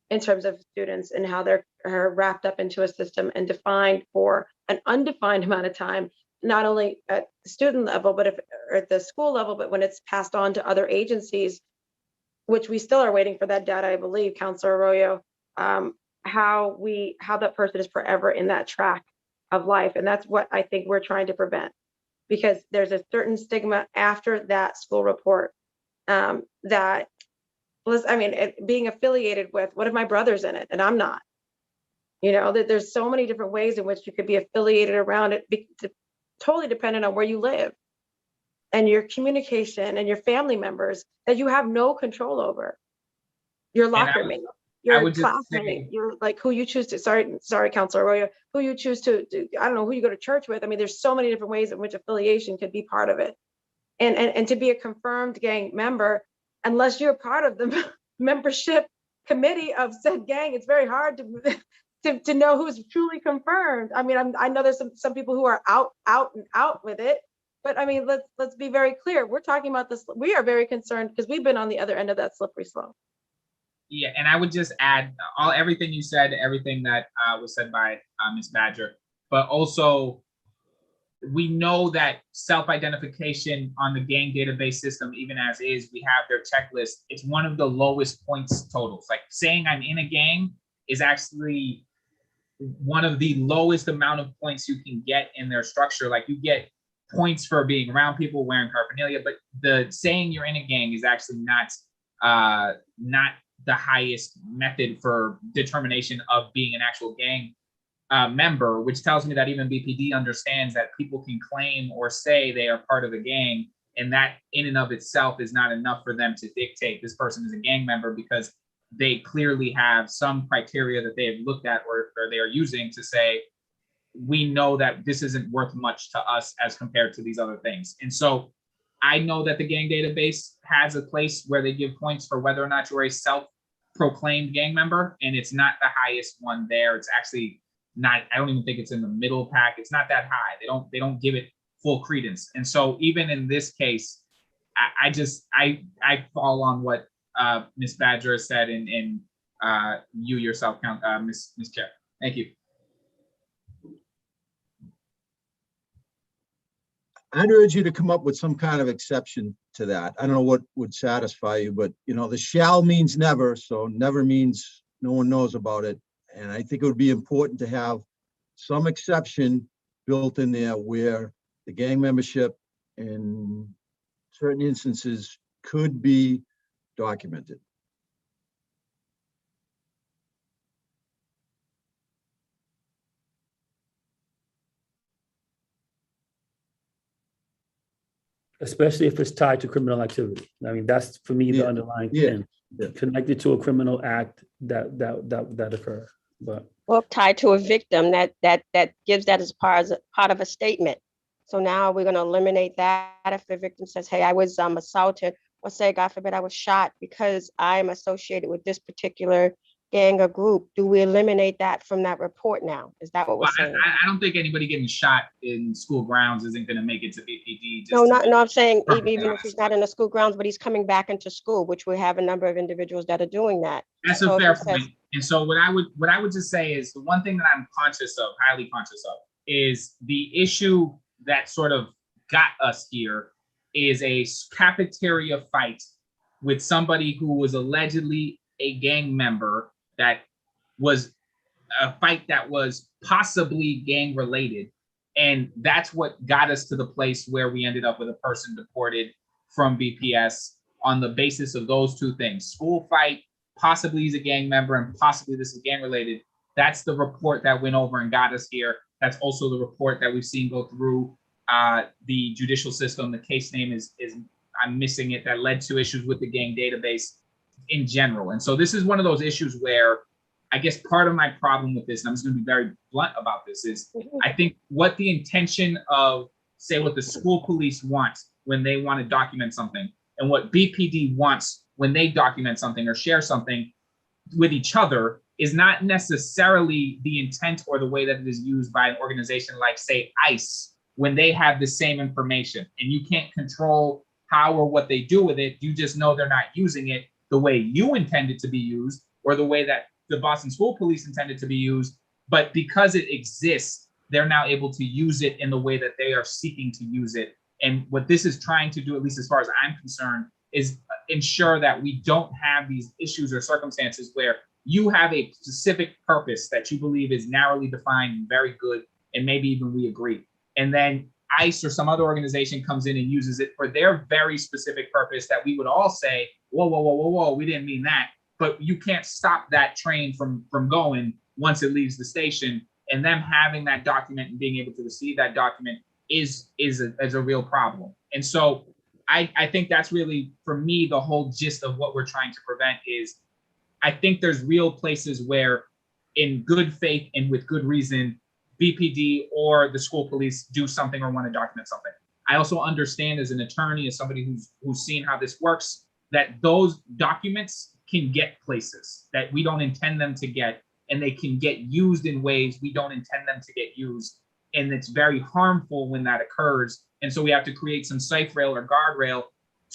in terms of students and how they're wrapped up into a system and defined for an undefined amount of time, not only at the student level, but at the school level, but when it's passed on to other agencies, which we still are waiting for that data, I believe, Councilor Arroyo, how that person is forever in that track of life. And that's what I think we're trying to prevent, because there's a certain stigma after that school report that was, being affiliated with, what if my brother's in it and I'm not? That there's so many different ways in which you could be affiliated around it, totally dependent on where you live and your communication and your family members that you have no control over. Your locker mate, your classmate, you're like who you choose to, sorry, Councilor Arroyo, who you choose to, I don't know, who you go to church with. There's so many different ways in which affiliation could be part of it. And to be a confirmed gang member, unless you're part of the membership committee of said gang, it's very hard to know who's truly confirmed. I know there's some people who are out with it, but let's be very clear. We're talking about this. We are very concerned because we've been on the other end of that slippery slope. Yeah, and I would just add everything you said, everything that was said by Ms. Badger, but also we know that self-identification on the gang database system, even as is, we have their checklist. It's one of the lowest points totals. Like saying I'm in a gang is actually one of the lowest amount of points you can get in their structure. Like you get points for being around people, wearing paraphernalia, but the saying you're in a gang is actually not the highest method for determination of being an actual gang member, which tells me that even BPD understands that people can claim or say they are part of a gang, and that in and of itself is not enough for them to dictate this person is a gang member, because they clearly have some criteria that they have looked at or they are using to say, we know that this isn't worth much to us as compared to these other things. And so I know that the gang database has a place where they give points for whether or not you're a self-proclaimed gang member, and it's not the highest one there. It's actually not, I don't even think it's in the middle pack. It's not that high. They don't give it full credence. And so even in this case, I fall on what Ms. Badger said and you yourself, Ms. Chair. Thank you. I'd urge you to come up with some kind of exception to that. I don't know what would satisfy you, but the shall means never, so never means no one knows about it. And I think it would be important to have some exception built in there where the gang membership in certain instances could be documented. Especially if it's tied to criminal activity. That's for me the underlying thing, connected to a criminal act that occurred. Well, tied to a victim, that gives that as part of a statement. So now we're going to eliminate that if the victim says, "Hey, I was assaulted," or say, "God forbid, I was shot because I'm associated with this particular gang or group, do we eliminate that from that report now? Is that what we're Well, saying? I don't think anybody getting shot in school grounds isn't going to make it to BPD. No, no, I'm saying Perfectly even if honest. he's not in the school grounds, but he's coming back into school, which we have a number of individuals that are doing that. That's So a if fair it says- point. And so what I would just say is the one thing that I'm conscious of, highly conscious of, is the issue that sort of got us here is a cafeteria fight with somebody who was allegedly a gang member that was a fight that was possibly gang related. And that's what got us to the place where we ended up with a person deported from BPS on the basis of those two things: school fight, possibly he's a gang member, and possibly this is gang related. That's the report that went over and got us here. That's also the report that we've seen go through the judicial system. The case name is I'm missing it, that led to issues with the gang database in general. And so this is one of those issues where I guess part of my problem with this, and I'm just going to be very blunt about this, is I think what the intention of, say, what the school police want when they want to document something, and what BPD wants when they document something or share something with each other is not necessarily the intent or the way that it is used by an organization like, say, ICE, when they have the same information. And you can't control how or what they do with it. You just know they're not using it the way you intend it to be used, or the way that the Boston School Police intended to be used. But because it exists, they're now able to use it in the way that they are seeking to use it. And what this is trying to do, at least as far as I'm concerned, is ensure that we don't have these issues or circumstances where you have a specific purpose that you believe is narrowly defined and very good, and maybe even we agree. And then ICE or some other organization comes in and uses it for their very specific purpose that we would all say, whoa, whoa, whoa, whoa, whoa, we didn't mean that. But you can't stop that train from going once it leaves the station. And them having that document and being able to receive that document is a real problem. And so I think that's really, for me, the whole gist of what we're trying to prevent is, I think there's real places where, in good faith and with good reason, BPD or the school police do something or want to document something. I also understand, as an attorney, as somebody who's seen how this works, that those documents can get places that we don't intend them to get, and they can get used in ways we don't intend them to get used. And it's very harmful when that occurs. And so we have to create some safe rail or guardrail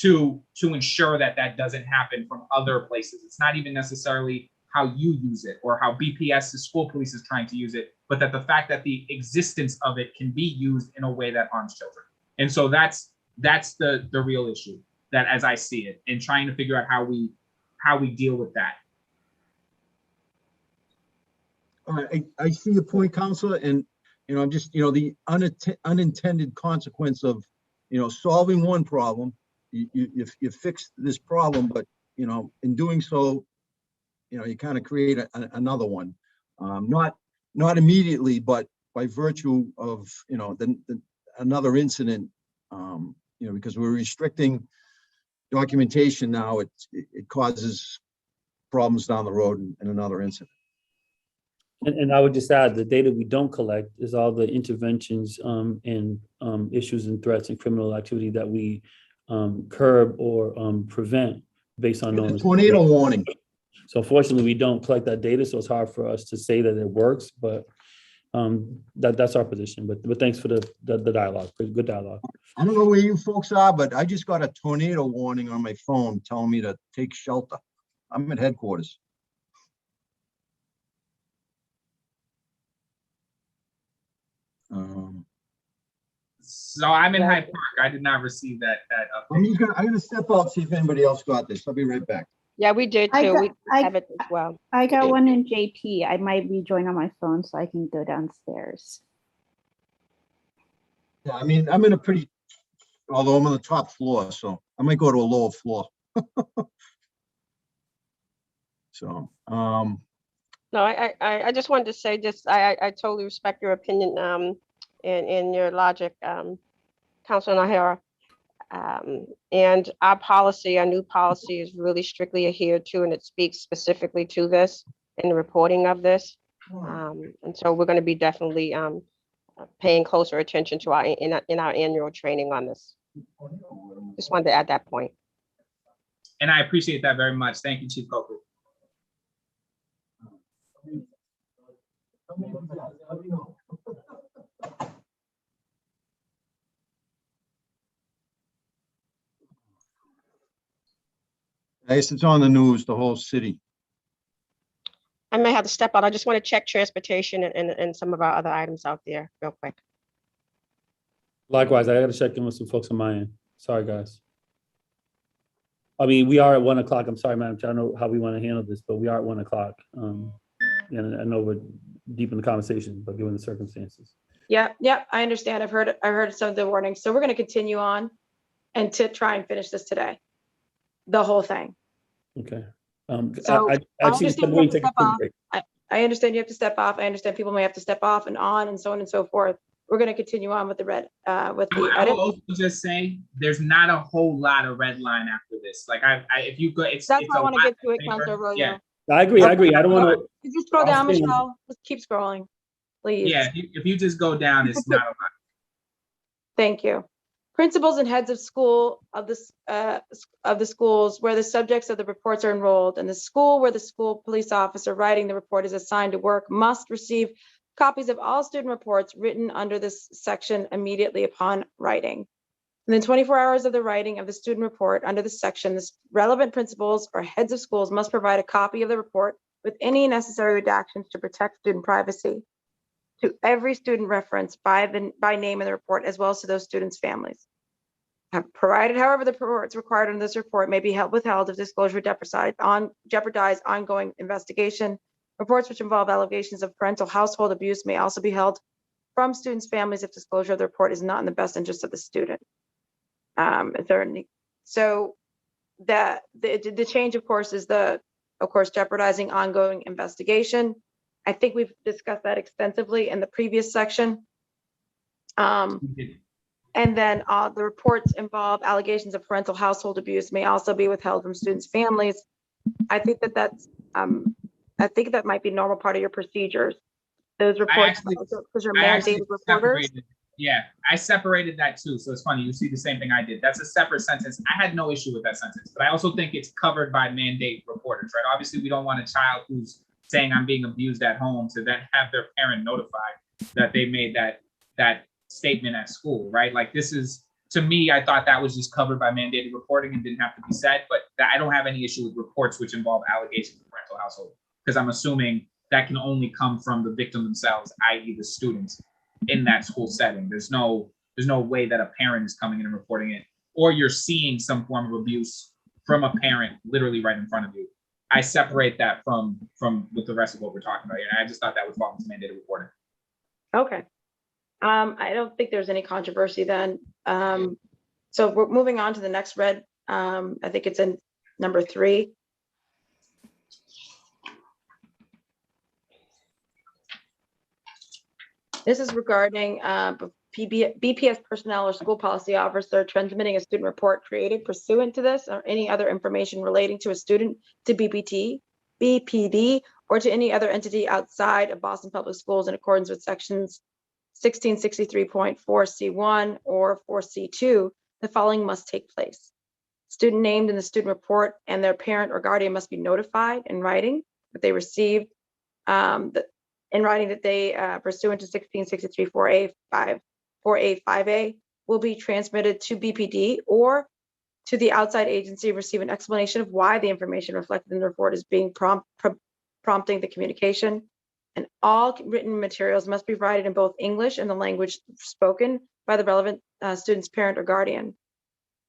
to ensure that that doesn't happen from other places. It's not even necessarily how you use it or how BPS, the school police, is trying to use it, but that the fact that the existence of it can be used in a way that harms children. And so that's the real issue, that as I see it, and trying to figure out how we deal with that. I see your point, Counselor, and I'm just, the unintended consequence of, solving one problem, you fix this problem, but in doing so, you kind of create another one, not immediately, but by virtue of another incident, because we're restricting documentation now, it causes problems down the road in another incident. And I would just add, the data we don't collect is all the interventions and issues and threats and criminal activity that we curb or prevent based on known tornado warning. So unfortunately, we don't collect that data, so it's hard for us to say that it works. But that's our position. But thanks for the dialogue. Good dialogue. I don't know where you folks are, but I just got a tornado warning on my phone telling me to take shelter. I'm at headquarters. So I'm in Hyde Park. I did not receive that update. I'm gonna step out, see if anybody else got this. I'll be right back. Yeah, we did too. We have it as well. I got one in JP. I might rejoin on my phone so I can go downstairs. Yeah, I mean, I'm in although I'm on the top floor, so I might go to a lower floor. So, No, I just wanted to say this. I totally respect your opinion and your logic, Councilor Nahara. And our policy, our new policy, is really strictly adhered to, and it speaks specifically to this in the reporting of this. And so we're going to be definitely paying closer attention to our annual training on this. Just wanted to add that point. And I appreciate that very much. Thank you, Chief Coakley. Yes, it's on the news, the whole city. I may have to step out. I just want to check transportation and some of our other items out there real quick. Likewise, I got to check in with some folks on my end. Sorry, guys. I mean, we are at 1 o'clock. I'm sorry, Madam Chair. I don't know how we want to handle this, but we are at 1 o'clock. And I know we're deep in the conversation, but given the circumstances. Yep, I understand. I've heard some of the warnings. So we're going to continue on and to try and finish this today. The whole thing. Okay. So I actually understand you have to step off. I understand you have to step off. I understand people may have to step off and on and so on and so forth. We're going to continue on with the red, with the I edit. will also just say there's not a whole lot of red line after this. Like if you go, it's That's it's why I a want to lot get to it, paper. Councilor Arroyo. Yeah. I agree. I don't want to. Could you scroll down, Michelle? Just keep scrolling, please. Yeah, if you just go down, it's not a lot. Thank you. Principals and heads of school of the schools where the subjects of the reports are enrolled and the school where the school police officer writing the report is assigned to work must receive copies of all student reports written under this section immediately upon writing. Within 24 hours of the writing of the student report under this section, the relevant principals or heads of schools must provide a copy of the report with any necessary redactions to protect student privacy to every student referenced by name in the report, as well as to those students' families. Provided, however, the reports required in this report may be withheld if disclosure jeopardize ongoing investigation. Reports which involve allegations of parental household abuse may also be held from students' families if disclosure of the report is not in the best interest of the student. So that the change, of course, is jeopardizing ongoing investigation. I think we've discussed that extensively in the previous section. And then the reports involve allegations of parental household abuse may also be withheld from students' families. I think that's I think that might be a normal part of your procedures. Those reports, because you're mandated reporters. Yeah, I separated that too. So it's funny, you see the same thing I did. That's a separate sentence. I had no issue with that sentence, but I also think it's covered by mandate reporters, right? Obviously, we don't want a child who's saying I'm being abused at home to then have their parent notified that they made that statement at school, right? Like this is, to me, I thought that was just covered by mandated reporting and didn't have to be said, but I don't have any issue with reports which involve allegations of parental household, because I'm assuming that can only come from the victim themselves, i.e. the students in that school setting. There's no way that a parent is coming in and reporting it, or you're seeing some form of abuse from a parent literally right in front of you. I separate that from with the rest of what we're talking about here. And I just thought that would fall into mandated reporting. Okay. I don't think there's any controversy then. So we're moving on to the next red. I think it's in number 3. This is regarding BPS personnel or school policy officer transmitting a student report created pursuant to this or any other information relating to a student to BPD, or to any other entity outside of Boston Public Schools in accordance with sections 1663.4C1 or 4C2, the following must take place. Student named in the student report and their parent or guardian must be notified in writing that they received in writing that they pursuant to 1663 4A5A will be transmitted to BPD or to the outside agency, receive an explanation of why the information reflected in the report is being prompting the communication. And all written materials must be provided in both English and the language spoken by the relevant student's parent or guardian.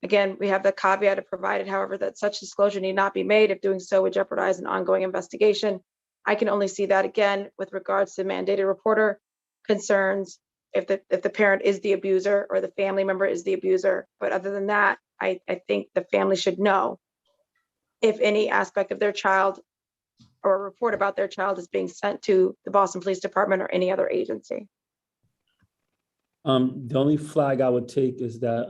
Again, we have the caveat of provided, however, that such disclosure need not be made if doing so would jeopardize an ongoing investigation. I can only see that again with regards to mandated reporter concerns if the parent is the abuser or the family member is the abuser. But other than that, I think the family should know if any aspect of their child or a report about their child is being sent to the Boston Police Department or any other agency. The only flag I would take is that,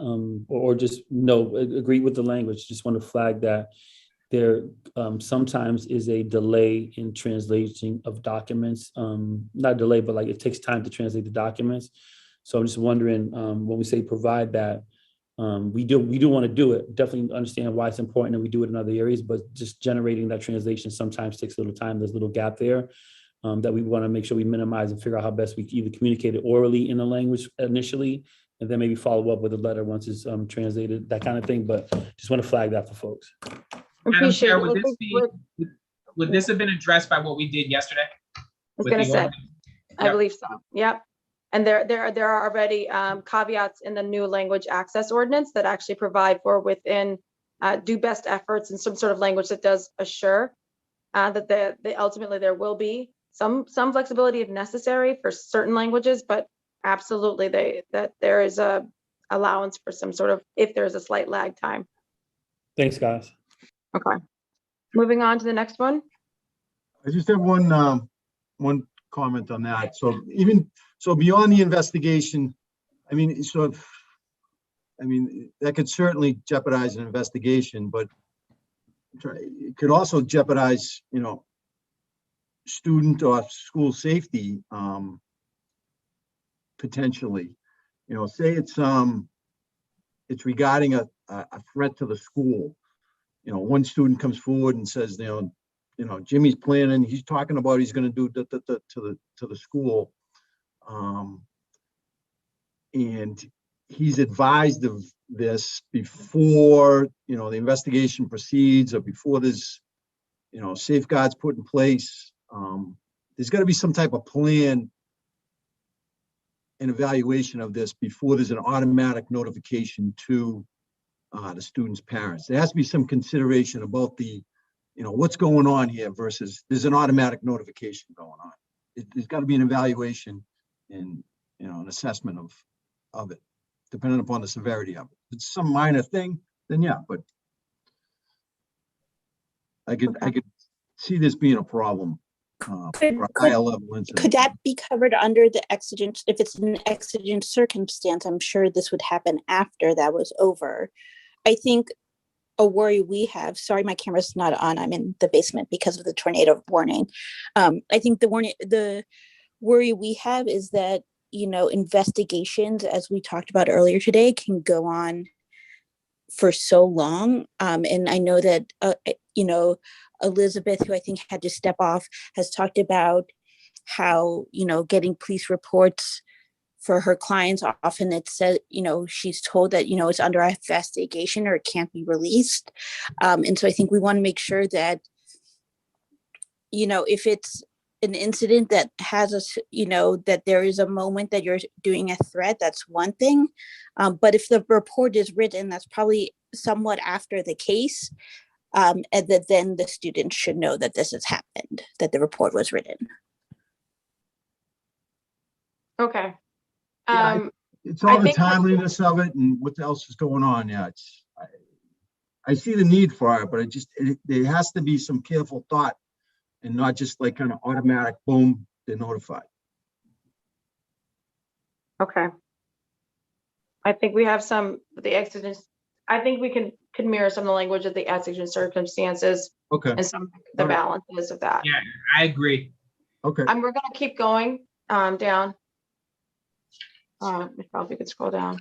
or just no, agree with the language. Just want to flag that there sometimes is a delay in translating of documents. Not delay, but like it takes time to translate the documents. So I'm just wondering when we say provide that, we do want to do it. Definitely understand why it's important and we do it in other areas, but just generating that translation sometimes takes a little time. There's a little gap there. that we want to make sure we minimize and figure out how best we can either communicate it orally in the language initially, and then maybe follow up with a letter once it's translated, that kind of thing. But just want to flag that for folks. Madam Chair, Appreciate would this have been addressed by what we did yesterday? I was with gonna the say, ordinance? I Yep. believe so. Yep. And there are already caveats in the new language access ordinance that actually provide for within do best efforts and some sort of language that does assure that they ultimately there will be some flexibility if necessary for certain languages, but absolutely that there is a allowance for some sort of if there's a slight lag time. Thanks, guys. Okay. Moving on to the next one. I just have one comment on that. So beyond the investigation, I mean, that could certainly jeopardize an investigation, but it could also jeopardize, student or school safety, potentially. Say it's regarding a threat to the school. One student comes forward and says, Jimmy's planning, he's talking about he's going to do to the school. And he's advised of this before, the investigation proceeds or before there's, safeguards put in place. There's got to be some type of plan and evaluation of this before there's an automatic notification to the student's parents. There has to be some consideration about the, what's going on here versus there's an automatic notification going on. There's got to be an evaluation and, an assessment of it, depending upon the severity of it. If it's some minor thing, then yeah, but I could see this being a problem. For a higher level incident. Could that be covered under the exigent, if it's an exigent circumstance? I'm sure this would happen after that was over. I think a worry we have, sorry, my camera's not on, I'm in the basement because of the tornado warning. I think the worry we have is that, investigations, as we talked about earlier today, can go on for so long. And I know that, Elizabeth, who I think had to step off, has talked about how, getting police reports for her clients, often it said, she's told that, it's under investigation or it can't be released. And so I think we want to make sure that, if it's an incident that has us, that there is a moment that you're doing a threat, that's one thing. But if the report is written, that's probably somewhat after the case. And that then the student should know that this has happened, that the report was written. Okay. It's all the timeliness of it and what else is going on. Yeah, I see the need for it, but there has to be some careful thought and not just like kind of automatic, boom, they're notified. Okay. I think we have the exigent. I think we can mirror some of the language of the exigent circumstances. Okay. And some of the balances of that. Yeah, I agree. Okay. We're going to keep going down. If we could scroll down.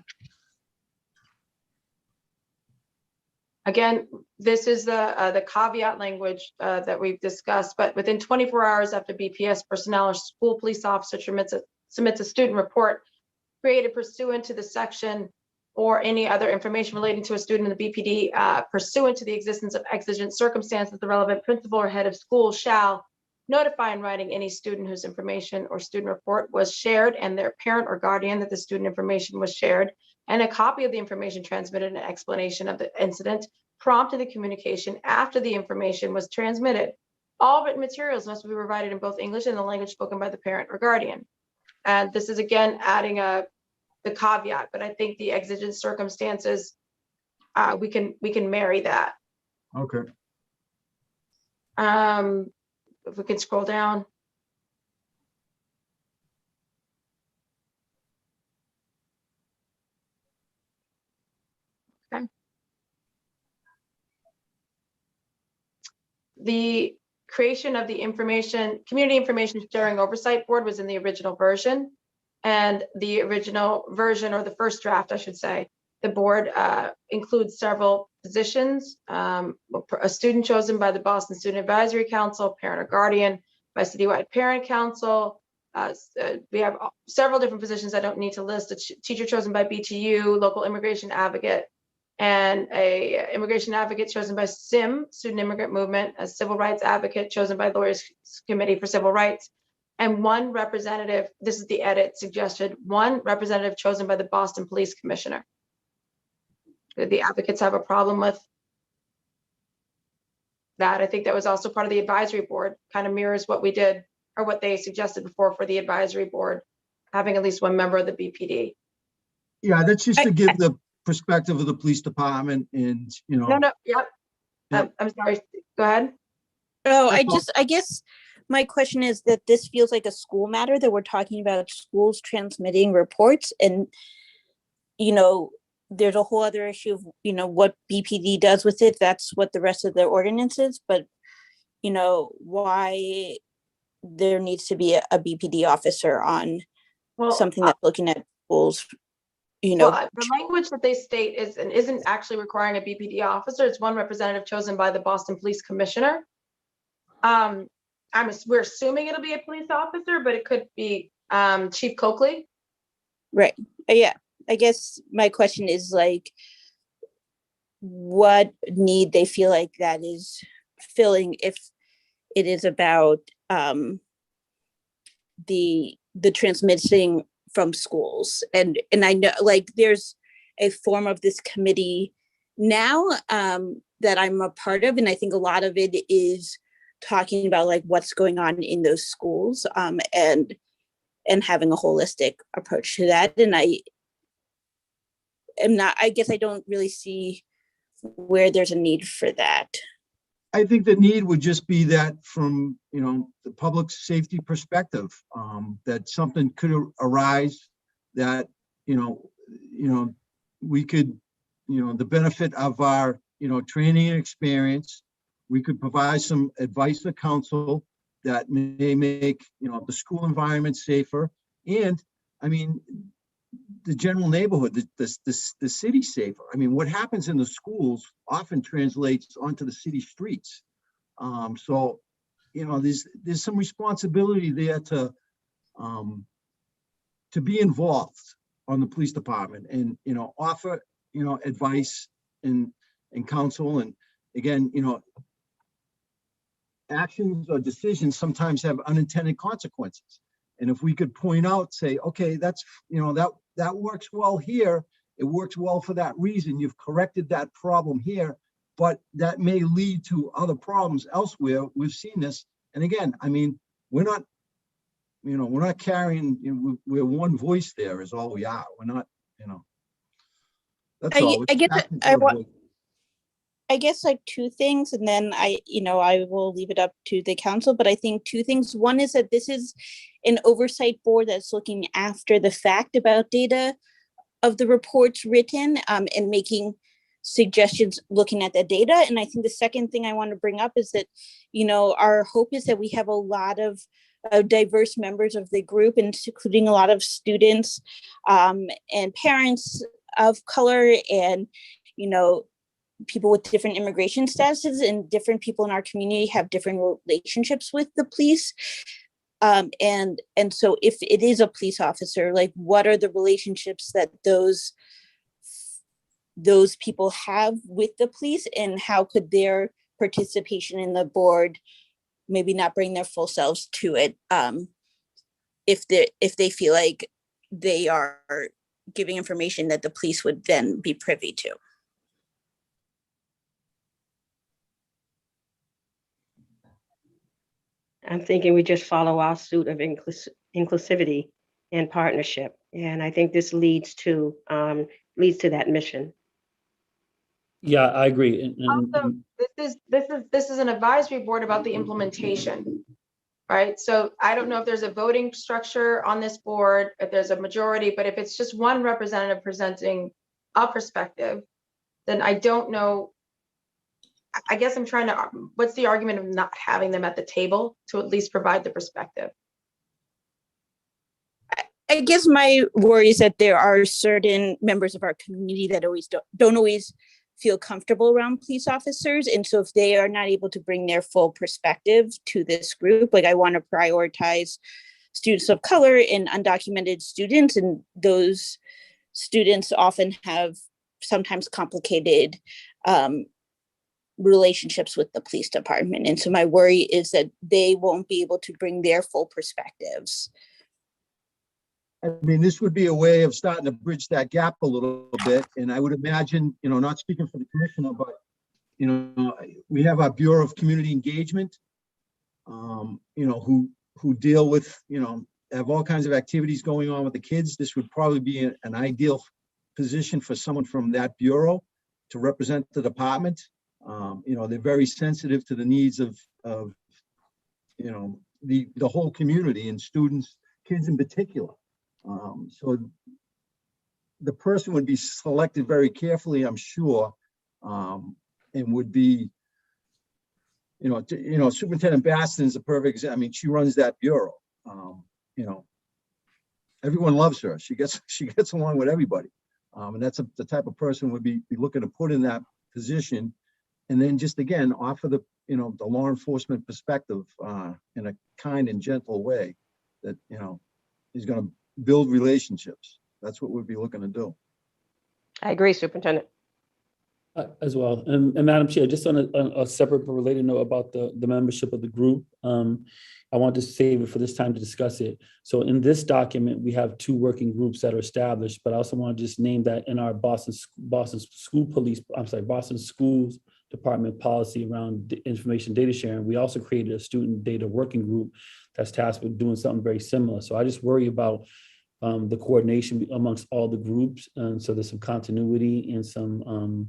Again, this is the caveat language that we've discussed, but within 24 hours after BPS personnel or school police officer submits a student report created pursuant to the section or any other information relating to a student in the BPD pursuant to the existence of exigent circumstances, the relevant principal or head of school shall notify in writing any student whose information or student report was shared and their parent or guardian that the student information was shared, and a copy of the information transmitted and an explanation of the incident prompted the communication after the information was transmitted. All written materials must be provided in both English and the language spoken by the parent or guardian. And this is again adding the caveat, but I think the exigent circumstances, we can marry that. Okay. If we can scroll down. Okay. The creation of the Community Information Sharing Oversight Board was in the original version. And the original version, or the first draft, I should say, the board includes several positions, a student chosen by the Boston Student Advisory Council, parent or guardian, by citywide parent council. We have several different positions I don't need to list. A teacher chosen by BTU, local immigration advocate, and a immigration advocate chosen by SIM, Student Immigrant Movement, a civil rights advocate chosen by Lawyers Committee for Civil Rights, and one representative, this is the edit suggested, one representative chosen by the Boston Police Commissioner. Did the advocates have a problem with that? I think that was also part of the advisory board, kind of mirrors what we did or what they suggested before for the advisory board, having at least one member of the BPD. Yeah, that's just to give the perspective of the police department and, you know. No, yep. I'm sorry, go ahead. Oh, I guess my question is that this feels like a school matter, that we're talking about schools transmitting reports, and, you know, there's a whole other issue of, you know, what BPD does with it. That's what the rest of the ordinance is, but, you know, why there needs to be a BPD officer on something that's looking at schools, you know. Well, the language that they state is and isn't actually requiring a BPD officer. It's one representative chosen by the Boston Police Commissioner. We're assuming it'll be a police officer, but it could be Chief Coakley. Right. Yeah. I guess my question is, like, what need they feel like that is filling, if it is about the transmitting from schools. And I know, like, there's a form of this committee now that I'm a part of, and I think a lot of it is talking about, like, what's going on in those schools, and having a holistic approach to that. And I guess I don't really see where there's a need for that. I think the need would just be that from, you know, the public safety perspective, that something could arise that, you know, we could, you know, the benefit of our, you know, training and experience, we could provide some advice or counsel that may make, you know, the school environment safer. And I mean, the general neighborhood, the city safer. I mean, what happens in the schools often translates onto the city streets. So, you know, there's some responsibility there to be involved on the police department and, you know, offer, you know, advice and counsel. And again, you know, actions or decisions sometimes have unintended consequences. And if we could point out, say, okay, that's, you know, that works well here. It works well for that reason. You've corrected that problem here, but that may lead to other problems elsewhere. We've seen this. And again, I mean, we're not, you know, we're not carrying, you know, we're one voice there is all we are. We're not, you know, that's all. I guess like two things, and then I will leave it up to the council, but I think two things. One is that this is an oversight board that's looking after the fact about data of the reports written, and making suggestions looking at the data. And I think the second thing I want to bring up is that, you know, our hope is that we have a lot of diverse members of the group, including a lot of students and parents of color, and, you know, people with different immigration statuses, and different people in our community have different relationships with the police. And so if it is a police officer, like, what are the relationships that those people have with the police, and how could their participation in the board maybe not bring their full selves to it, if they feel like they are giving information that the police would then be privy to. I'm thinking we just follow our suit of inclusivity and partnership. And I think this leads to that mission. Yeah, I agree. Also, this is an advisory board about the implementation, right? So I don't know if there's a voting structure on this board, if there's a majority, but if it's just one representative presenting a perspective, then I don't know. I guess I'm trying to, what's the argument of not having them at the table to at least provide the perspective? I guess my worry is that there are certain members of our community that don't always feel comfortable around police officers. And so if they are not able to bring their full perspective to this group, like I want to prioritize students of color and undocumented students, and those students often have sometimes complicated relationships with the police department. And so my worry is that they won't be able to bring their full perspectives. I mean, this would be a way of starting to bridge that gap a little bit. And I would imagine, you know, not speaking for the commissioner, but, you know, we have our Bureau of Community Engagement, you know, who deal with, you know, have all kinds of activities going on with the kids. This would probably be an ideal position for someone from that bureau to represent the department. You know, they're very sensitive to the needs of you know, the whole community and students, kids in particular. So the person would be selected very carefully, I'm sure, and would be, you know, Superintendent Baston's a perfect example. I mean, she runs that bureau. You know, everyone loves her. She gets along with everybody, and that's the type of person would be looking to put in that position, and then just again offer the, you know, the law enforcement perspective in a kind and gentle way that, you know, is going to build relationships. That's what we'd be looking to do. I agree, Superintendent. As well. And Madam Chair, just on a separate but related note about the membership of the group, I want to save it for this time to discuss it. So in this document, we have 2 working groups that are established, but I also want to just name that in our Boston Schools Department policy around information data sharing, we also created a student data working group that's tasked with doing something very similar. So I just worry about the coordination amongst all the groups. And so there's some continuity and some,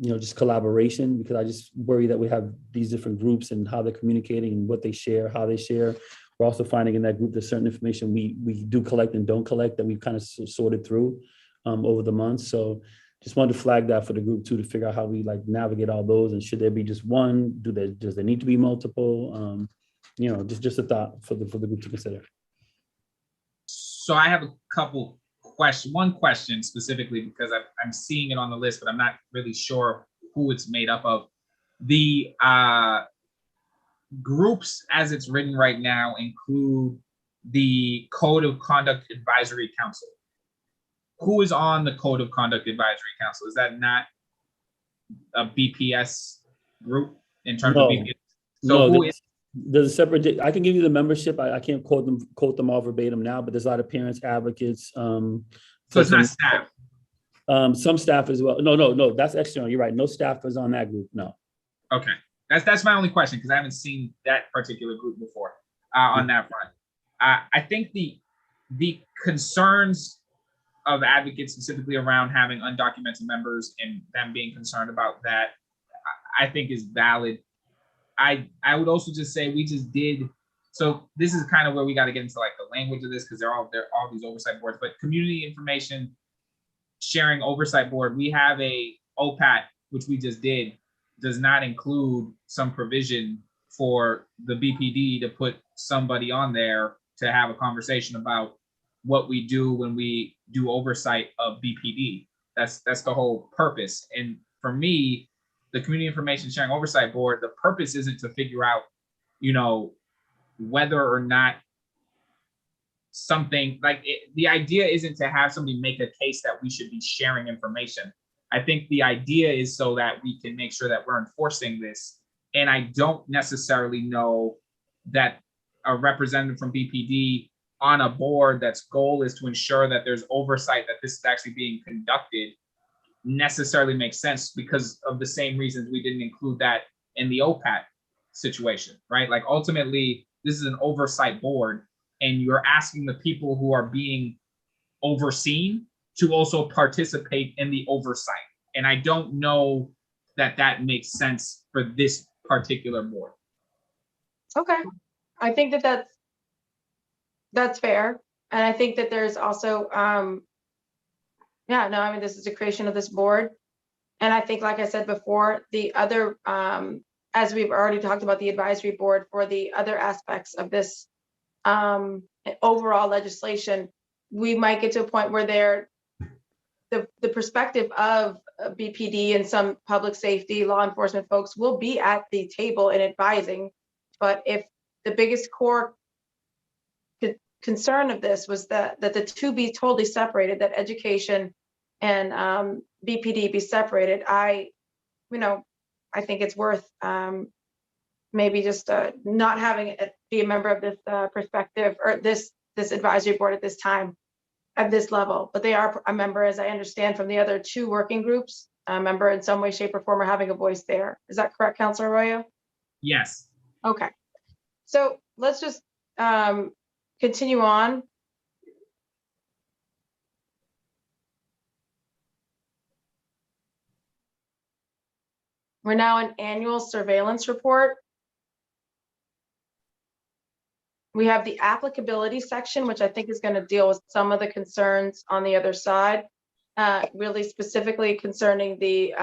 just collaboration, because I just worry that we have these different groups and how they're communicating and what they share, how they share. We're also finding in that group there's certain information we do collect and don't collect that we've kind of sorted through over the months. So just wanted to flag that for the group too, to figure out how we like navigate all those, and should there be just one? Does there need to be multiple? Just a thought for the group to consider. So I have a couple questions. One question specifically, because I'm seeing it on the list, but I'm not really sure who it's made up of. The groups as it's written right now include the Code of Conduct Advisory Council. Who is on the Code of Conduct Advisory Council? Is that not a BPS group in terms of BPS? So no, who is? There's a separate. I can give you the membership. I can't quote them all verbatim now, but there's a lot of parents, advocates. So it's not staff. Some staff as well. No. That's external. You're right. No staff is on that group. No. Okay, that's my only question, because I haven't seen that particular group before on that front. I think the concerns of advocates specifically around having undocumented members and them being concerned about that, I think is valid. I would also just say we just did, so this is kind of where we got to get into like the language of this, because they're all these oversight boards, but Community Information Sharing Oversight Board, we have a OPAT, which we just did, does not include some provision for the BPD to put somebody on there to have a conversation about what we do when we do oversight of BPD. That's the whole purpose. And for me, the Community Information Sharing Oversight Board, the purpose isn't to figure out, whether or not something like the idea isn't to have somebody make a case that we should be sharing information. I think the idea is so that we can make sure that we're enforcing this. And I don't necessarily know that a representative from BPD on a board that's goal is to ensure that there's oversight, that this is actually being conducted, necessarily makes sense, because of the same reasons we didn't include that in the OPAT situation, right? Like ultimately, this is an oversight board, and you're asking the people who are being overseen to also participate in the oversight. And I don't know that makes sense for this particular board. Okay, I think that's fair. And I think that there's also, this is the creation of this board. And I think, like I said before, the other, as we've already talked about the advisory board for the other aspects of this overall legislation, we might get to a point where the perspective of BPD and some public safety, law enforcement folks will be at the table and advising. But if the biggest core concern of this was that the two be totally separated, that education and BPD be separated, I think it's worth maybe just not having it be a member of this perspective or this advisory board at this time, at this level. But they are a member, as I understand from the other two working groups, a member in some way, shape, or form, or having a voice there. Is that correct, Councilor Arroyo? Yes. Okay. So let's just continue on. We're now in annual surveillance report. We have the applicability section, which I think is going to deal with some of the concerns on the other side, really specifically concerning the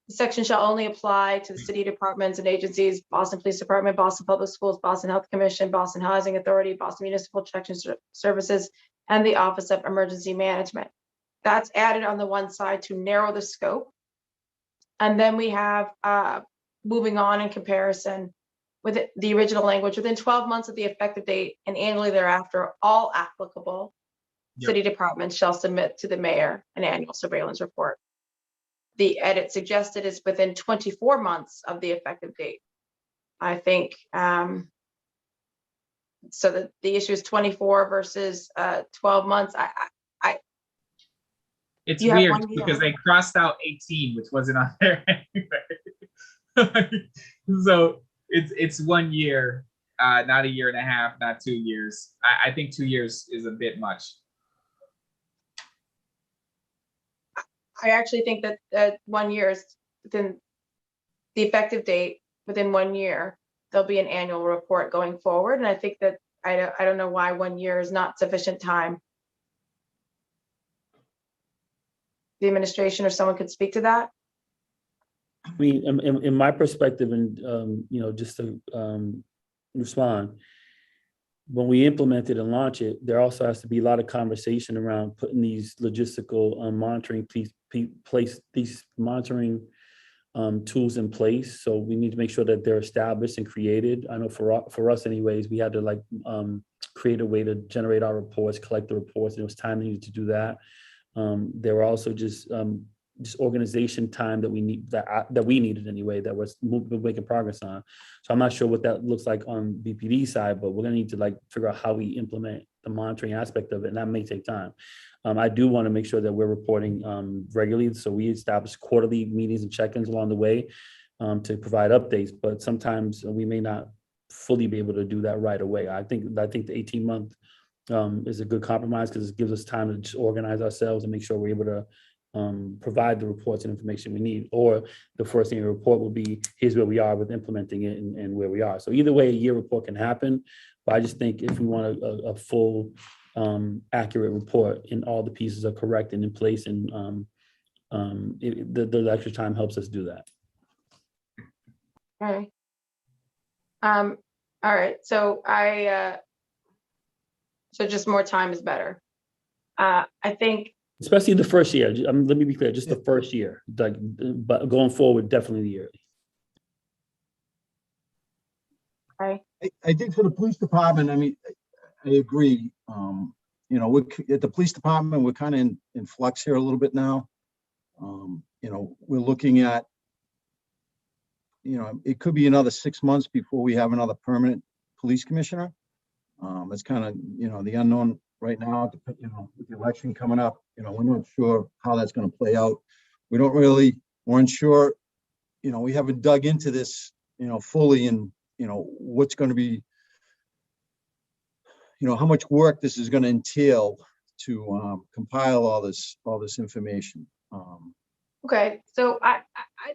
section shall only apply to the city departments and agencies, Boston Police Department, Boston Public Schools, Boston Health Commission, Boston Housing Authority, Boston Municipal Protection Services, and the Office of Emergency Management. That's added on the one side to narrow the scope. And then we have moving on in comparison with the original language, within 12 months of the effective date and annually thereafter, all applicable city departments shall submit to the mayor an annual surveillance report. The edit suggested is within 24 months of the effective date. I think, so that the issue is 24 versus 12 months. It's You have weird 1 year. because they crossed out 18, which wasn't on there anyway. So it's 1 year, not a year and a half, not 2 years. I think 2 years is a bit much. I actually think that 1 year is within the effective date. Within 1 year, there'll be an annual report going forward. And I think that I don't know why 1 year is not sufficient time. The administration or someone could speak to that. I mean, in my perspective, and just to respond, when we implement it and launch it, there also has to be a lot of conversation around putting these logistical monitoring these monitoring tools in place. So we need to make sure that they're established and created. I know for us anyways, we had to create a way to generate our reports, collect the reports. It was time needed to do that. There were also just organization time that we needed anyway, that was making progress on. So I'm not sure what that looks like on BPD side, but we're gonna need to figure out how we implement the monitoring aspect of it, and that may take time. I do want to make sure that we're reporting regularly, so we establish quarterly meetings and check-ins along the way to provide updates, but sometimes we may not fully be able to do that right away. I think the 18-month is a good compromise because it gives us time to just organize ourselves and make sure we're able to provide the reports and information we need. Or the first annual report will be, here's where we are with implementing it and where we are. So either way, a year report can happen. But I just think if we want a full, accurate report and all the pieces are correct and in place, and the extra time helps us do that. Okay. All right. So so just more time is better. I think. Especially the first year. Let me be clear, just the first year. But going forward, definitely yearly. Okay. I think for the police department, I mean, I agree. We're at the police department, we're kind of in flux here a little bit now. We're looking at, it could be another 6 months before we have another permanent police commissioner. It's kind of, the unknown right now, with the election coming up, we're not sure how that's going to play out. We're unsure, we haven't dug into this, fully, and, what's going to be, how much work this is going to entail to compile all this information. Okay, so I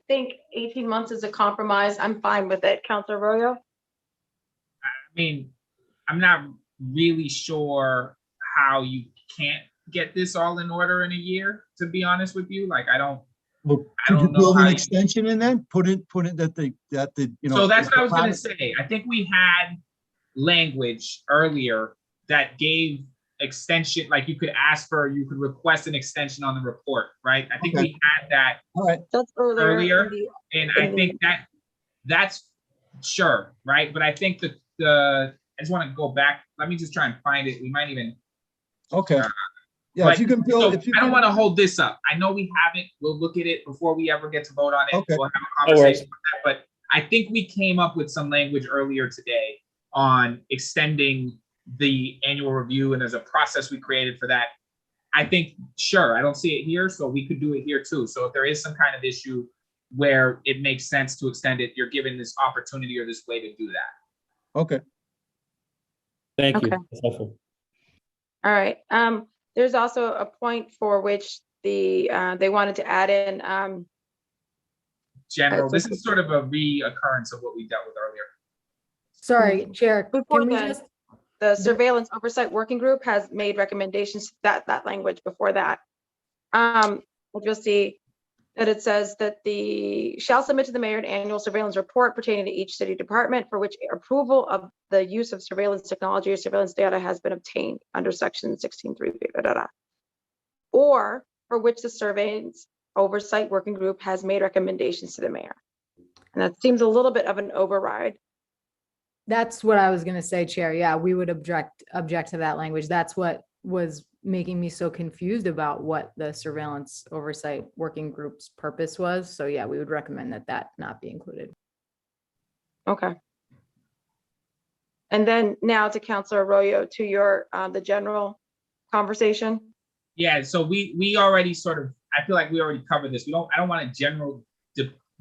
think 18 months is a compromise. I'm fine with it. Councilor Arroyo? I mean, I'm not really sure how you can't get this all in order in a year, to be honest with you. I don't. Well, could you build an extension in then? Put it that the. So that's what I was going to say. I think we had language earlier that gave extension, like you could request an extension on the report, right? I think Okay. we had that All right. That's earlier, in and in I think that's sure, right? But I think I just want to go back. Let me just try and find it. We might even. Okay. Yeah, But if you can build, so if you I don't can, want to hold this up. I know we have it. We'll look at it before we ever get to vote on it. Okay. We'll have a conversation with that. But I think we came up with some language earlier today on extending the annual review, and there's a process we created for that. I think, sure, I don't see it here, so we could do it here too. So if there is some kind of issue where it makes sense to extend it, you're given this opportunity or this way to do that. okay. Thank you. Okay. That's helpful. All right. There's also a point for which they wanted to add in. General, this is sort of a reoccurrence of what we dealt with earlier. Sorry, Chair, Before can we then, just, the Surveillance Oversight Working Group has made recommendations, that language before that. You'll see that it says that the shall submit to the mayor an annual surveillance report pertaining to each city department for which approval of the use of surveillance technology or surveillance data has been obtained under section 16(3), or for which the Surveillance Oversight Working Group has made recommendations to the mayor. And that seems a little bit of an override. that's what I was gonna say, Chair. Yeah, we would object to that language. That's what was making me so confused about what the Surveillance Oversight Working Group's purpose was. So yeah, we would recommend that not be included. Okay. And then now to Councilor Arroyo, to your, the general conversation. Yeah, so we already sort of, I feel like we already covered this. I don't want a general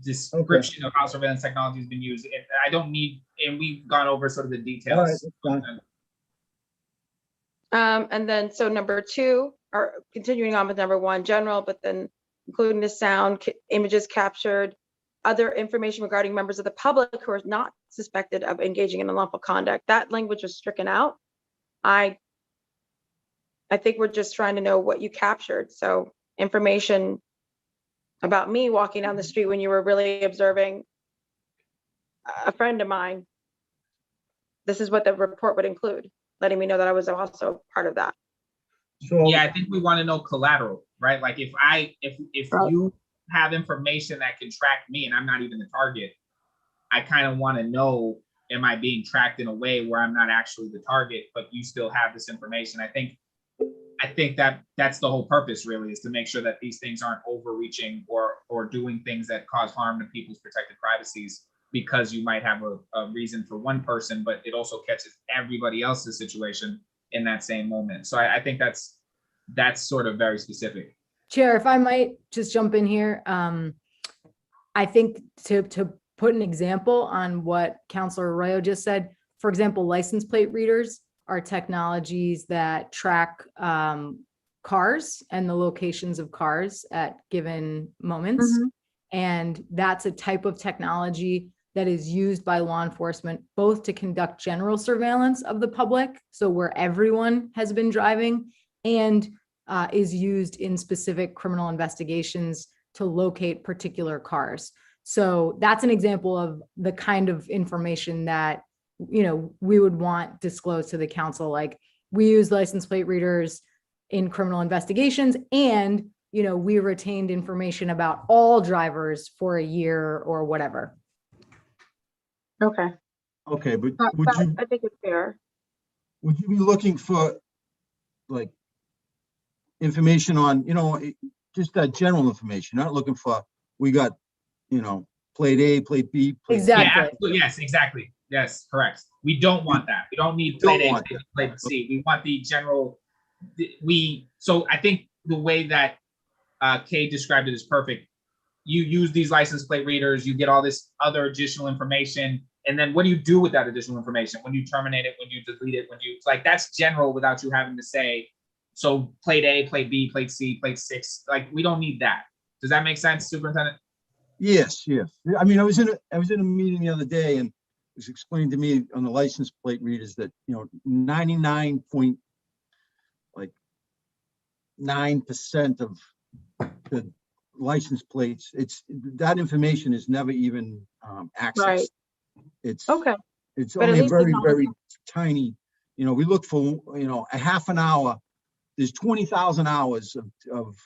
description of how surveillance technology has been used. I don't need, and we've gone over sort of the details. All right, that's fine. And then, so number 2, or continuing on with number 1, general, but then including the sound, images captured, other information regarding members of the public who are not suspected of engaging in unlawful conduct. That language was stricken out. I think we're just trying to know what you captured. So information about me walking down the street when you were really observing a friend of mine. This is what the report would include, letting me know that I was also part of that. So Yeah, I think we want to know collateral, right? Like if you have information that can track me and I'm not even the target, I kind of want to know, am I being tracked in a way where I'm not actually the target, but you still have this information? I think that's the whole purpose, really, is to make sure that these things aren't overreaching or doing things that cause harm to people's protected privacies, because you might have a reason for one person, but it also catches everybody else's situation in that same moment. So I think that's sort of very specific. Chair, if I might just jump in here, I think to put an example on what Councilor Arroyo just said, for example, license plate readers are technologies that track cars and the locations of cars at given moments. Mm-hmm. And that's a type of technology that is used by law enforcement both to conduct general surveillance of the public, so where everyone has been driving, and is used in specific criminal investigations to locate particular cars. So that's an example of the kind of information that, you know, we would want disclosed to the council. Like, we use license plate readers in criminal investigations, and, you know, we retained information about all drivers for a year or whatever. Okay. okay, but would you, I think it's fair. would you be looking for like information on, you know, just that general information, not looking for, we got, you know, plate A, plate B, plate C. Yeah, Exactly. absolutely. Yes, exactly. Yes, correct. We don't want that. We don't need plate A, plate C. We want the general. So I think the way that Kay described it is perfect. You use these license plate readers, you get all this other additional information, and then what do you do with that additional information? When you terminate it, when you delete it, like, that's general without you having to say, so plate A, plate B, plate C, plate 6. Like, we don't need that. Does that make sense, Superintendent? Yes, yes. I mean, I was in a meeting the other day, and it was explained to me on the license plate readers that, you know, 99.9% of the license plates, that information is never even accessed. Right. It's okay. It's But at only a least very, it's not- very tiny we look for, a half an hour. There's 20,000 hours of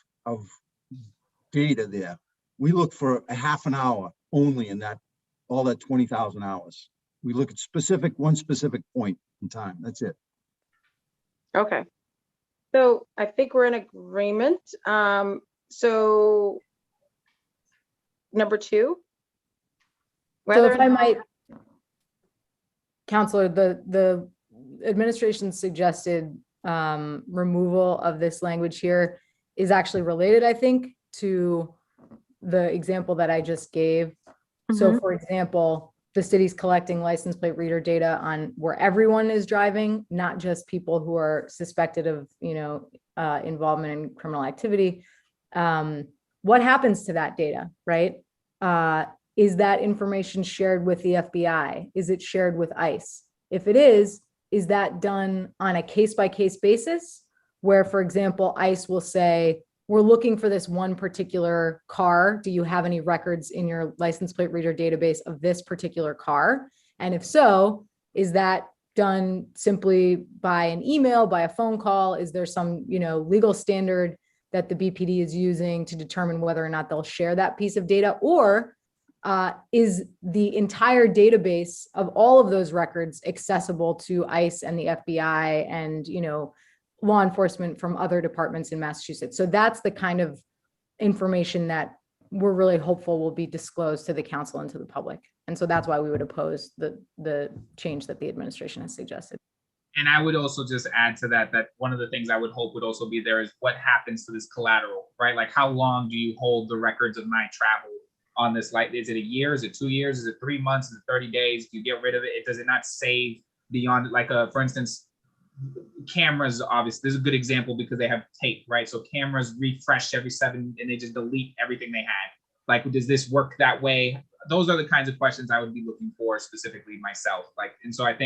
data there. We look for a half an hour only in all that 20,000 hours. We look at one specific point in time. That's it. Okay. So I think we're in agreement. So number 2. So if I might, Counselor, the administration suggested removal of this language here is actually related, I think, to the example that I just gave. So for example, the city's collecting license plate reader data on where everyone is driving, not just people who are suspected of, involvement in criminal activity. What happens to that data, right? Is that information shared with the FBI? Is it shared with ICE? If it is that done on a case-by-case basis where, for example, ICE will say, we're looking for this one particular car. Do you have any records in your license plate reader database of this particular car? And if so, is that done simply by an email, by a phone call? Is there some, legal standard that the BPD is using to determine whether or not they'll share that piece of data? Or is the entire database of all of those records accessible to ICE and the FBI and, law enforcement from other departments in Massachusetts? So that's the kind of information that we're really hopeful will be disclosed to the council and to the public. And so that's why we would oppose the change that the administration has suggested. And I would also just add to that one of the things I would hope would also be there is what happens to this collateral, right? Like, how long do you hold the records of my travel on this? Like, is it a year? Is it 2 years? Is it 3 months? Is it 30 days? Do you get rid of it? Does it not save beyond, like, for instance, cameras? Obviously, this is a good example because they have tape, right? So cameras refresh every 7 and they just delete everything they had. Like, does this work that way? Those are the kinds of questions I would be looking for specifically myself. And so I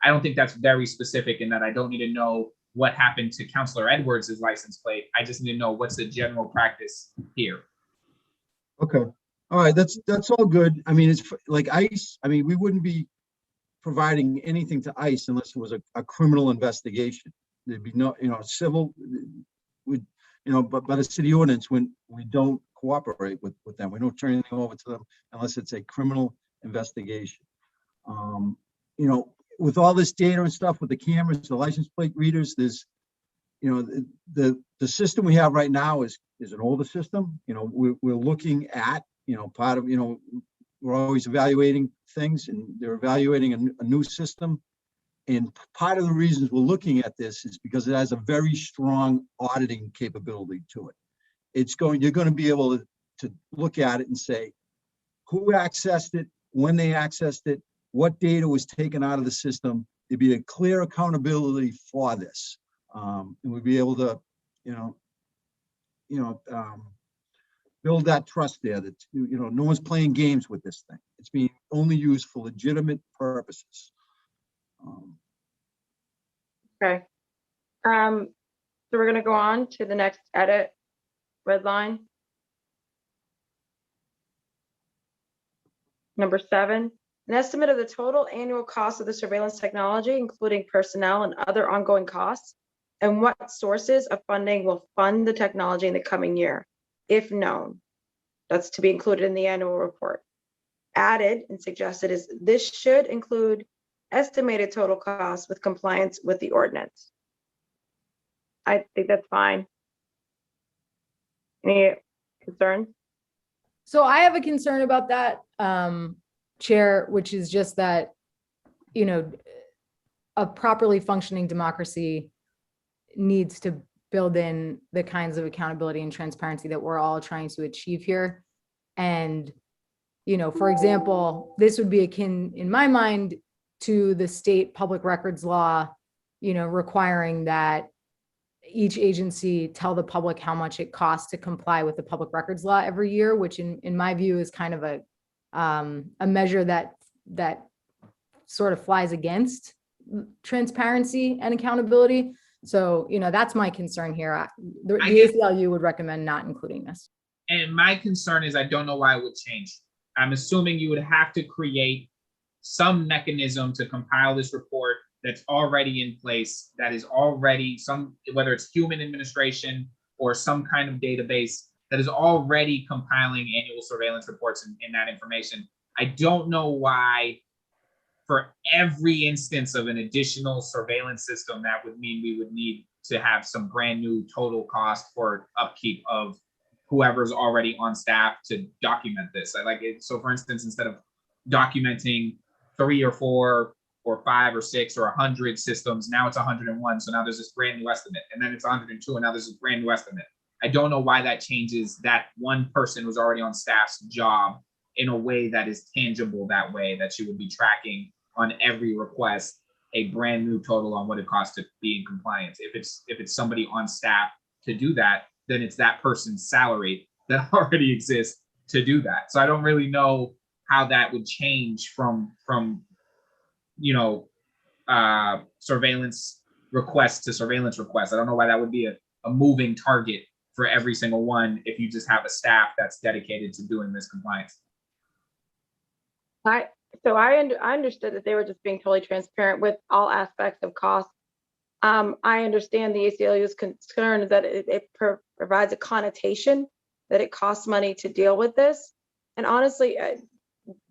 don't think that's very specific in that I don't need to know what happened to Councilor Edwards' license plate. I just need to know what's the general practice here. Okay. All right. That's all good. I mean, it's like ICE. I mean, we wouldn't be providing anything to ICE unless it was a criminal investigation. There'd be no, civil, but by the city ordinance, when we don't cooperate with them, we don't turn anything over to them unless it's a criminal investigation. With all this data and stuff, with the cameras, the license plate readers, there's, the system we have right now is an older system. We're looking at, part of, we're always evaluating things, and they're evaluating a new system. And part of the reasons we're looking at this is because it has a very strong auditing capability to it. You're going to be able to look at it and say who accessed it, when they accessed it, what data was taken out of the system. There'd be a clear accountability for this. And we'd be able to, build that trust there that, no one's playing games with this thing. It's being only used for legitimate purposes. Okay. So we're going to go on to the next edit, red line. Number 7, an estimate of the total annual cost of the surveillance technology, including personnel and other ongoing costs, and what sources of funding will fund the technology in the coming year, if known. That's to be included in the annual report. Added and suggested is this should include estimated total costs with compliance with the ordinance. I think that's fine. Any concerns? So I have a concern about that, Chair, which is just that, a properly functioning democracy needs to build in the kinds of accountability and transparency that we're all trying to achieve here. And, for example, this would be akin, in my mind, to the state public records law, requiring that each agency tell the public how much it costs to comply with the public records law every year, which in my view is kind of a measure that sort of flies against transparency and accountability. So, that's my concern here. The ACLU would recommend not including this. And my concern is I don't know why it would change. I'm assuming you would have to create some mechanism to compile this report that's already in place, that is already whether it's human administration or some kind of database that is already compiling annual surveillance reports in that information. I don't know why for every instance of an additional surveillance system, that would mean we would need to have some brand new total cost for upkeep of whoever's already on staff to document this. I like it. So for instance, instead of documenting 3 or 4 or 5 or 6 or 100 systems, now it's 101. So now there's this brand new estimate, and then it's 102, and now there's this brand new estimate. I don't know why that changes that one person who's already on staff's job in a way that is tangible, that way that you would be tracking on every request a brand new total on what it costs to be in compliance. If it's somebody on staff to do that, then it's that person's salary that already exists to do that. So I don't really know how that would change from surveillance request to surveillance request. I don't know why that would be a moving target for every single one if you just have a staff that's dedicated to doing this compliance. I understood that they were just being totally transparent with all aspects of cost. I understand the ACLU's concern that it provides a connotation that it costs money to deal with this. And honestly,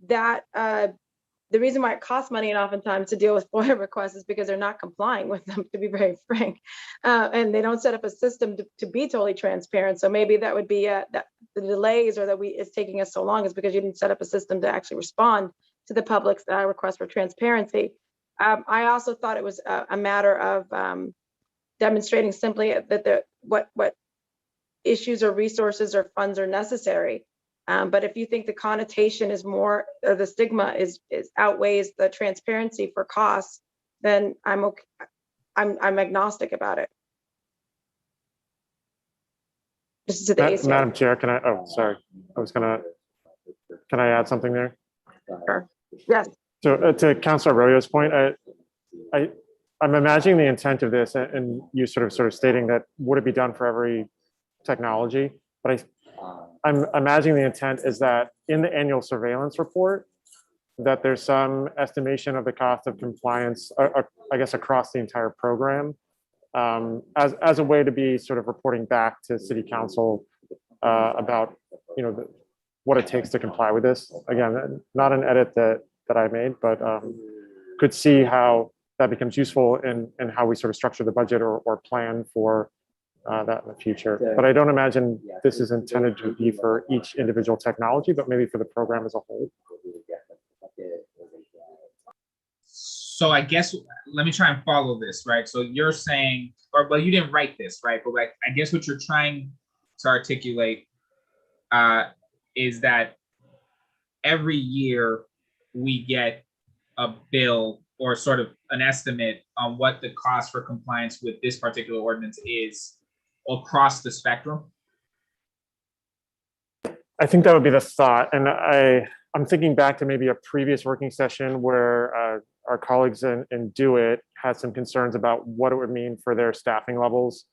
the reason why it costs money and oftentimes to deal with FOIA requests is because they're not complying with them, to be very frank. And they don't set up a system to be totally transparent. So maybe that would be that the delays or that it's taking us so long is because you didn't set up a system to actually respond to the public's request for transparency. I also thought it was a matter of demonstrating simply that what issues or resources or funds are necessary. But if you think the connotation is more, or the stigma is outweighs the transparency for costs, then I'm okay. I'm agnostic about it. This is to the ACLU. Madam Chair, can I? Oh, sorry. Can I add something there? Sure. Yes. So to Councilor Arroyo's point, I'm imagining the intent of this, and you sort of stating that would it be done for every technology, but I'm imagining the intent is that in the annual surveillance report, that there's some estimation of the cost of compliance, I guess, across the entire program, as a way to be sort of reporting back to City Council about what it takes to comply with this. Again, not an edit that I made, but could see how that becomes useful in how we sort of structure the budget or plan for that in the future. But I don't imagine this is intended to be for each individual technology, but maybe for the program as a whole. So I guess, let me try and follow this, right? So you're saying, well, you didn't write this, right? But like, I guess what you're trying to articulate is that every year we get a bill or sort of an estimate on what the cost for compliance with this particular ordinance is across the spectrum? I think that would be the thought. And I'm thinking back to maybe a previous working session where our colleagues in Do It had some concerns about what it would mean for their staffing levels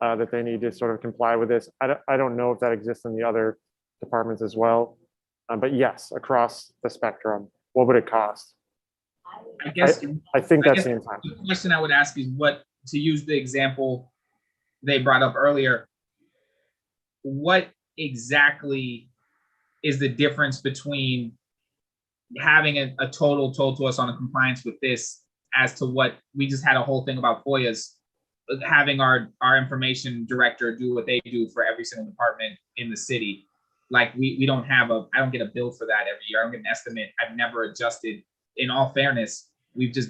that they need to sort of comply with this. I don't know if that exists in the other departments as well. But yes, across the spectrum, what would it cost? I guess I think that's the intent. The question I would ask is what, to use the example they brought up earlier, what exactly is the difference between having a total told to us on a compliance with this as to what we just had a whole thing about FOIAs, having our information director do what they do for every single department in the city. Like we don't have I don't get a bill for that every year. I don't get an estimate. I've never adjusted. In all fairness,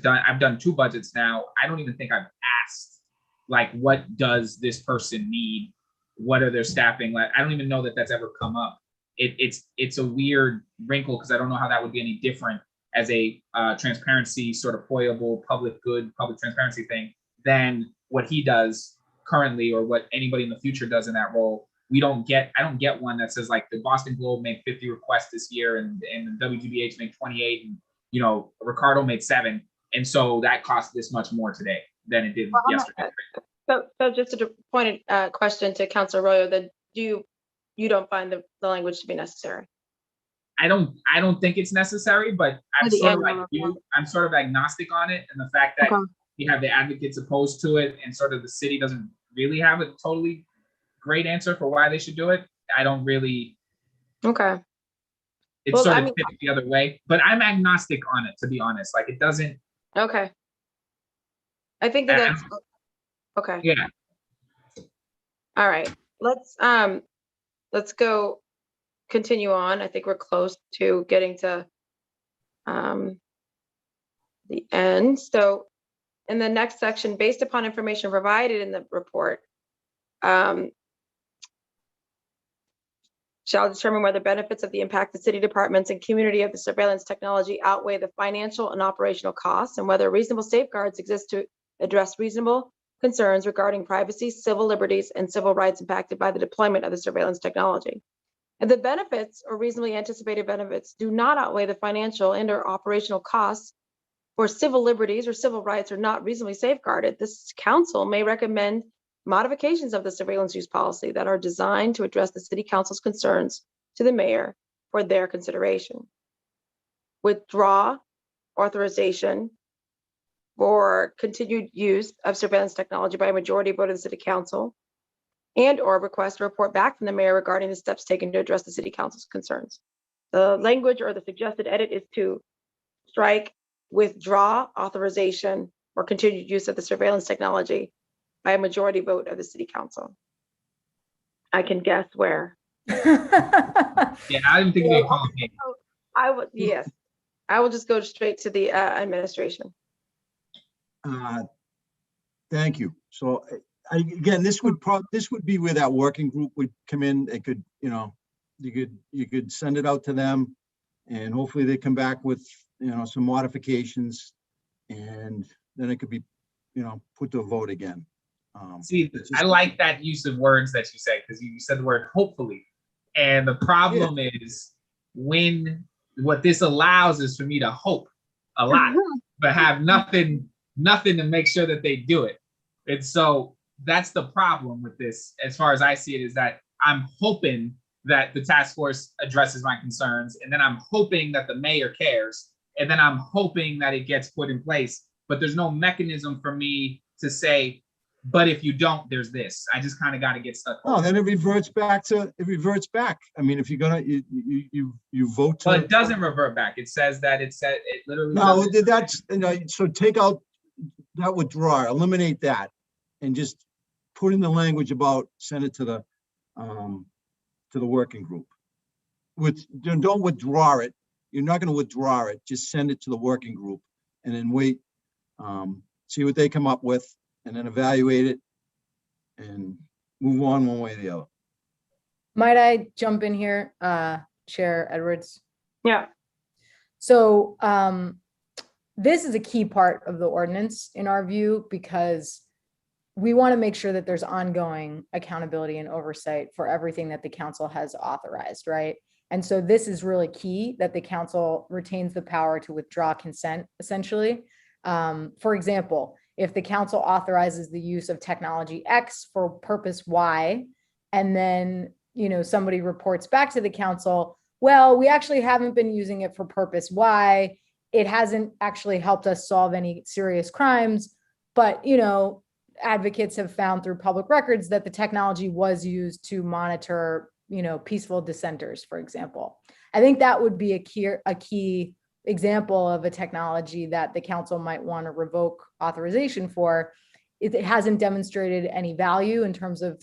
I've done 2 budgets now. I don't even think I've asked, like, what does this person need? What are their staffing like? I don't even know that that's ever come up. It's a weird wrinkle because I don't know how that would be any different as a transparency sort of foiable public good, public transparency thing than what he does currently or what anybody in the future does in that role. I don't get one that says like the Boston Globe made 50 requests this year and the WGBH made 28 and Ricardo made 7. And so that cost this much more today than it did yesterday. So just a pointed question to Councilor Arroyo, that you don't find the language to be necessary? I don't think it's necessary, but I'm Or the sort of annual like you. report. I'm sort of agnostic on it, and the fact that Okay. you have the advocates opposed to it, and sort of the city doesn't really have a totally great answer for why they should do it. I don't really. Okay. It's Well, sort I of mean- tipped the other way, but I'm agnostic on it, to be honest. Like, it doesn't. Okay. I think that that's, okay. Yeah. All right, let's go continue on. I think we're close to getting to the end. So in the next section, based upon information provided in the report, shall determine whether benefits of the impacted city departments and community of the surveillance technology outweigh the financial and operational costs, and whether reasonable safeguards exist to address reasonable concerns regarding privacy, civil liberties, and civil rights impacted by the deployment of the surveillance technology. If the benefits or reasonably anticipated benefits do not outweigh the financial and or operational costs, or civil liberties or civil rights are not reasonably safeguarded, this council may recommend modifications of the surveillance use policy that are designed to address the city council's concerns to the mayor for their consideration. Withdraw authorization for continued use of surveillance technology by a majority vote of the city council, and or request a report back from the mayor regarding the steps taken to address the city council's concerns. The language or the suggested edit is to strike withdraw authorization or continued use of the surveillance technology by a majority vote of the city council. I can guess where. Yeah, I didn't think they called me. I would, yes, I will just go straight to the administration. Thank you. So again, this would be where that working group would come in. It could, you could send it out to them, and hopefully they come back with, some modifications, and then it could be, put to a vote again. See, I like that use of words that you say, because you said the word hopefully. And the problem is what this allows is for me to hope a lot, but have nothing to make sure that they do it. And so that's the problem with this, as far as I see it, is that I'm hoping that the task force addresses my concerns, and then I'm hoping that the mayor cares, and then I'm hoping that it gets put in place, but there's no mechanism for me to say, but if you don't, there's this. I just kind of got to get stuck. Oh, then it reverts back. I mean, if you're gonna, you vote to. Well, it doesn't revert back. It says that it literally. No, that's, so take out that withdraw, eliminate that, and just put in the language about send it to the working group. Don't withdraw it. You're not gonna withdraw it. Just send it to the working group and then wait, see what they come up with, and then evaluate it and move on one way or the other. Might I jump in here, Chair Edwards? Yeah. So this is a key part of the ordinance in our view, because we want to make sure that there's ongoing accountability and oversight for everything that the council has authorized, right? And so this is really key, that the council retains the power to withdraw consent, essentially. For example, if the council authorizes the use of technology X for purpose Y, and then, somebody reports back to the council, well, we actually haven't been using it for purpose Y. It hasn't actually helped us solve any serious crimes, but, advocates have found through public records that the technology was used to monitor, peaceful dissenters, for example. I think that would be a key example of a technology that the council might want to revoke authorization for. It hasn't demonstrated any value in terms of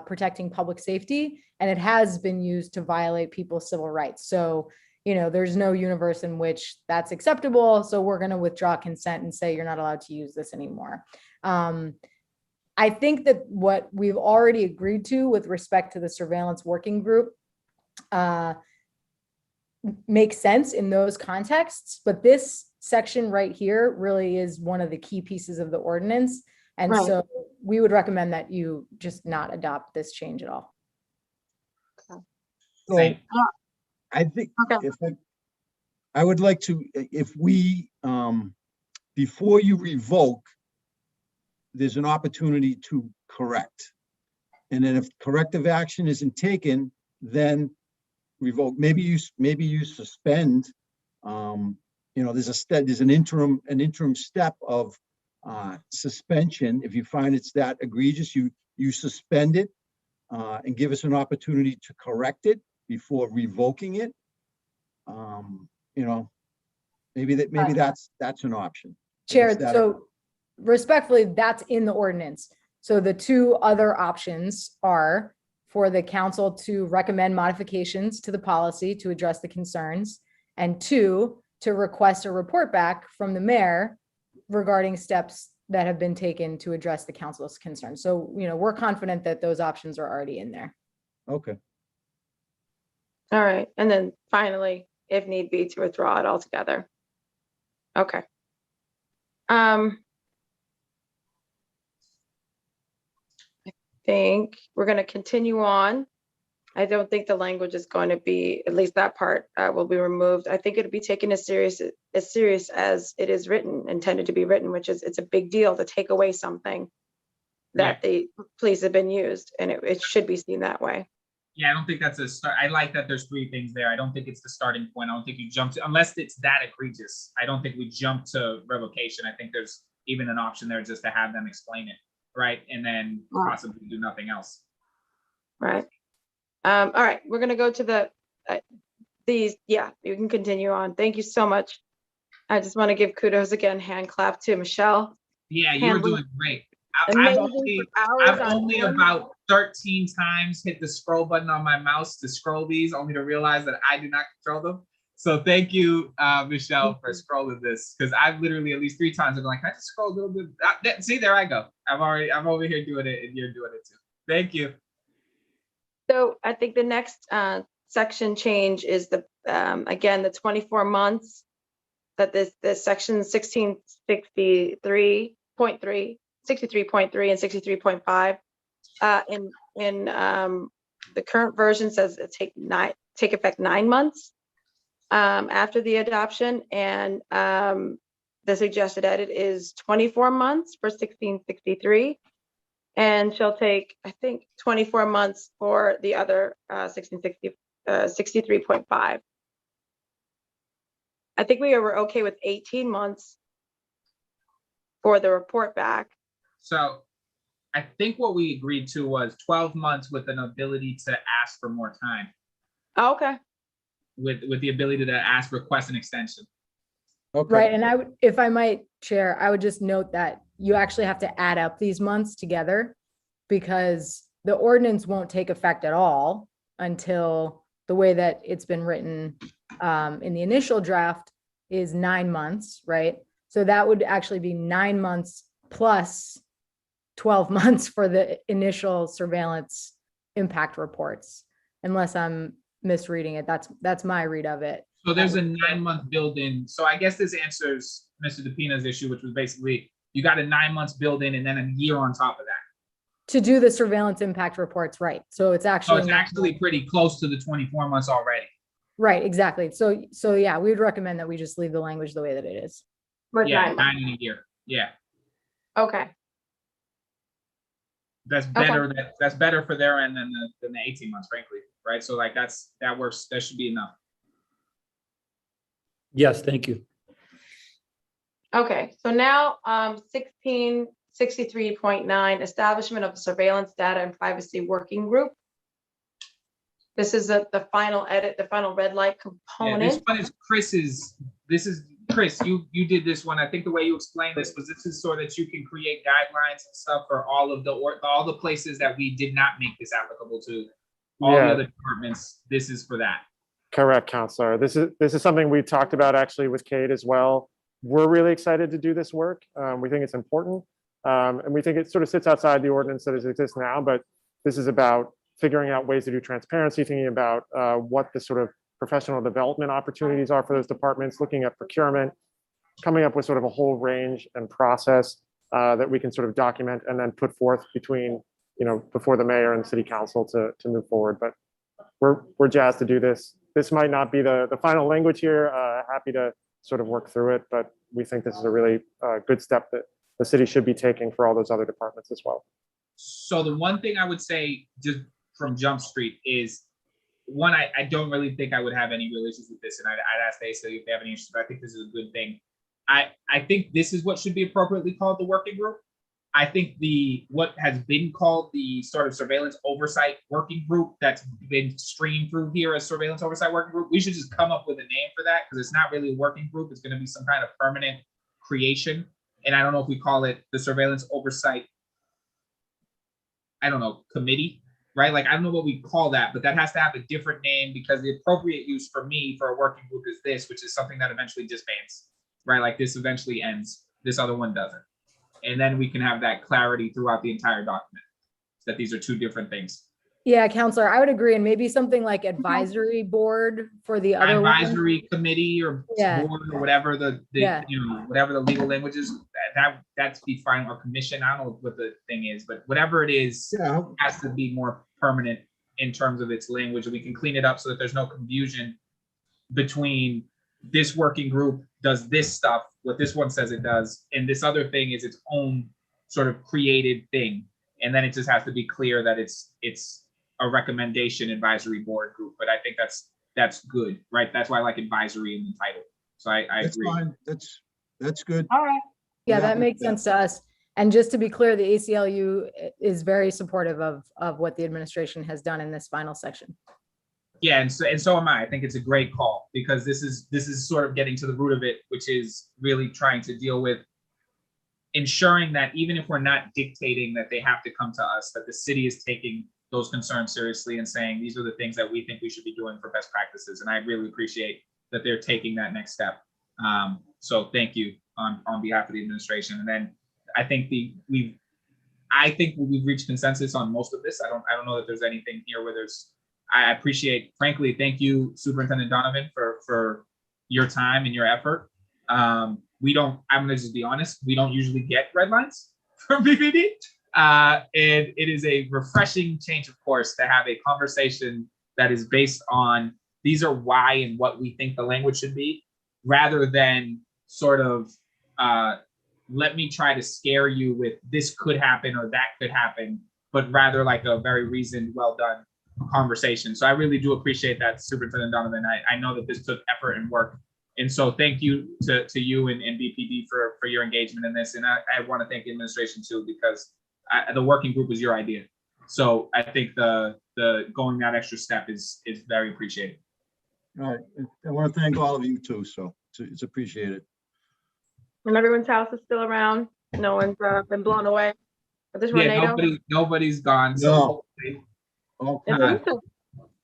protecting public safety, and it has been used to violate people's civil rights. So, there's no universe in which that's acceptable. So we're going to withdraw consent and say you're not allowed to use this anymore. I think that what we've already agreed to with respect to the surveillance working group makes sense in those contexts, but this section right here really is one of the key pieces of the ordinance. And Right. So we would recommend that you just not adopt this change at all. So I think I would like to, if we, before you revoke, there's an opportunity to correct. And then if corrective action isn't taken, then revoke. Maybe you suspend. There's an interim step of suspension. If you find it's that egregious, you suspend it and give us an opportunity to correct it before revoking it. Maybe that's an option. Chair, so respectfully, that's in the ordinance. So the two other options are for the council to recommend modifications to the policy to address the concerns, and two, to request a report back from the mayor regarding steps that have been taken to address the council's concerns. So, we're confident that those options are already in there. Okay. All right, and then finally, if need be, to withdraw it altogether. Okay. I think we're going to continue on. I don't think the language is going to be, at least that part will be removed. I think it'll be taken as serious as it is written, intended to be written, which is it's a big deal to take away something that the police have been used, and it should be seen that way. Yeah, I don't think that's a start. I like that there's three things there. I don't think it's the starting point. I don't think you jump to, unless it's that egregious. I don't think we jump to revocation. I think there's even an option there just to have them explain it, right? And then possibly do nothing else. Right. All right, we're gonna go to these. Yeah, you can continue on. Thank you so much. I just want to give kudos again, hand clap to Michelle. Yeah, you're doing great. I've Amazing only about 13 times hit the scroll button on my mouse to scroll these, only to realize that I do not control them. So thank you, Michelle, for scrolling this, because I've literally at least 3 times I've been like, can I just scroll a little bit? See, there I go. I'm over here doing it, and you're doing it too. Thank you. So I think the next section change is again, the 24 months that this section 1663.3, 63.3 and 63.5 in the current version says it take effect 9 months after the adoption, and the suggested edit is 24 months for 1663, and shall take, I think, 24 months for the other 63.5. I think we were okay with 18 months for the report back. So I think what we agreed to was 12 months with an ability to ask for more time. Oh, okay. With the ability to request an extension. Okay. Right, and if I might, Chair, I would just note that you actually have to add up these months together, because the ordinance won't take effect at all until the way that it's been written in the initial draft is 9 months, right? So that would actually be 9 months plus 12 months for the initial surveillance impact reports, unless I'm misreading it. That's my read of it. So there's a 9-month build-in. So I guess this answers Mr. DePina's issue, which was basically you got a 9 months build-in and then a year on top of that. To do the surveillance impact reports, right? So it's actually pretty close to the 24 months already. Right, exactly. So yeah, we would recommend that we just leave the language the way that it is. Yeah, 9 in a year. Yeah. Okay. That's better. That's better for their end than the 18 months, frankly. Right. So like that works. That should be enough. Yes, thank you. Okay, so now 1663.9, establishment of a surveillance data and privacy working group. This is the final edit, the final red light component. Yeah, this one is Chris's. This is Chris. You did this one. I think the way you explained this was this is so that you can create guidelines and stuff for all the places that we did not make this applicable to. All the other departments. This is for that. Correct, Counselor. This is something we talked about actually with Kate as well. We're really excited to do this work. We think it's important, and we think it sort of sits outside the ordinance that exists now. But this is about figuring out ways to do transparency, thinking about what the sort of professional development opportunities are for those departments, looking at procurement, coming up with sort of a whole range and process that we can sort of document and then put forth before the mayor and city council to move forward. But we're jazzed to do this. This might not be the final language here. Happy to sort of work through it, but we think this is a really good step that the city should be taking for all those other departments as well. So the one thing I would say just from Jump Street is one, I don't really think I would have any real issues with this, and I'd ask the ACLU if they have any issues, but I think this is a good thing. I think this is what should be appropriately called the working group. I think what has been called the sort of surveillance oversight working group that's been streamed through here as surveillance oversight working group, we should just come up with a name for that, because it's not really a working group. It's going to be some kind of permanent creation. And I don't know if we call it the surveillance oversight, I don't know, committee, right? Like, I don't know what we call that, but that has to have a different name, because the appropriate use for me for a working group is this, which is something that eventually disbands, right? Like, this eventually ends, this other one doesn't. And then we can have that clarity throughout the entire document, that these are two different things. Yeah, Counselor, I would agree. And maybe something like advisory board for the other one. Advisory committee or board or whatever whatever the legal language is, that's be fine, or commission. I don't know what the thing is, but whatever it is, has to be more permanent in terms of its language. And we can clean it up so that there's no confusion between this working group does this stuff, what this one says it does, and this other thing is its own sort of created thing. And then it just has to be clear that it's a recommendation advisory board group. But I think that's good, right? That's why I like advisory in the title. So I agree. Fine. That's good. All right. Yeah, that makes sense to us. And just to be clear, the ACLU is very supportive of what the administration has done in this final section. Yeah, and so am I. I think it's a great call, because this is sort of getting to the root of it, which is really trying to deal with ensuring that even if we're not dictating that they have to come to us, that the city is taking those concerns seriously and saying, these are the things that we think we should be doing for best practices. And I really appreciate that they're taking that next step. So thank you on behalf of the administration. And then I think we've reached consensus on most of this. I don't know that there's anything here where I appreciate, frankly, thank you, Superintendent Donovan, for your time and your effort. I'm gonna just be honest, we don't usually get red lines from BPD. And it is a refreshing change of course to have a conversation that is based on, these are why and what we think the language should be, rather than sort of, let me try to scare you with this could happen or that could happen, but rather like a very reasoned, well done conversation. So I really do appreciate that, Superintendent Donovan. I know that this took effort and work. And so thank you to you and BPD for your engagement in this. And I want to thank the administration too, because the working group was your idea. So I think the going that extra step is very appreciated. All right. I want to thank all of you too. So it's appreciated. And everyone's house is still around. No one's been blown away. But this tornado. Nobody's gone. So no.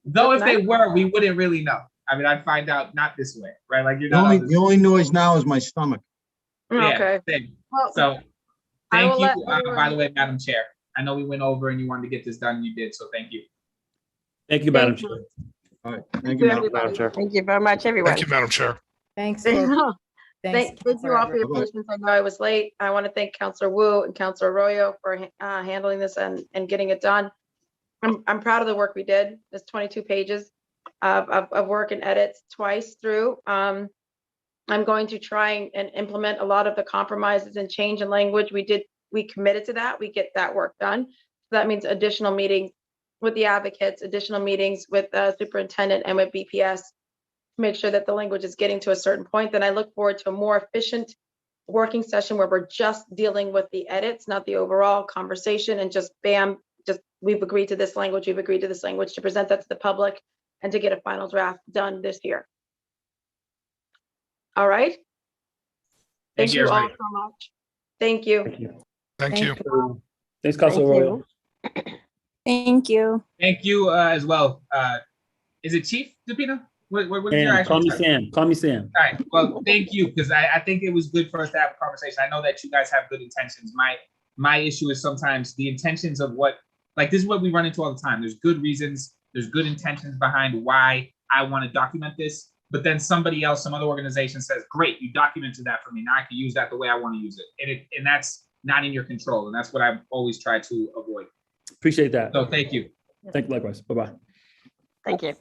Though if they were, we wouldn't really know. I mean, I'd find out not this way, right? Like you're not. The only noise now is my stomach. Okay. Well, so thank you, by the way, Madam Chair. I know we went over and you wanted to get this done. You did, so thank you. Thank you, Madam Chair. All right. Thank you, Madam Chair. Thank you very much, everyone. Thank you, Madam Chair. Thanks. Thank you all Counselor for your patience. I know I was late. I want to thank Councilor Wu and Councilor Arroyo for handling this and getting it done. I'm proud of the work we did. There's 22 pages of work and edits twice through. I'm going to try and implement a lot of the compromises and change in language. We committed to that. We get that work done. So that means additional meetings with the advocates, additional meetings with the superintendent and with BPS to make sure that the language is getting to a certain point. Then I look forward to a more efficient working session where we're just dealing with the edits, not the overall conversation, and just bam, we've agreed to this language, we've agreed to this language, to present that to the public and to get a final draft done this year. All right. Thank you all so much. Thank you. Thank you. Thanks, Councilor Arroyo. Thank you. Thank you as well. Is it Chief DePino? What is your actual Call me title? Sam. Call me Sam. All right. Well, thank you, because I think it was good for us to have a conversation. I know that you guys have good intentions. My issue is sometimes the intentions of what, like this is what we run into all the time. There's good reasons, there's good intentions behind why I want to document this, but then somebody else, some other organization says, great, you documented that for me. Now I can use that the way I want to use it. And that's not in your control. And that's what I've always tried to avoid. Appreciate that. So thank you. Thank you likewise. Bye-bye. Thank you.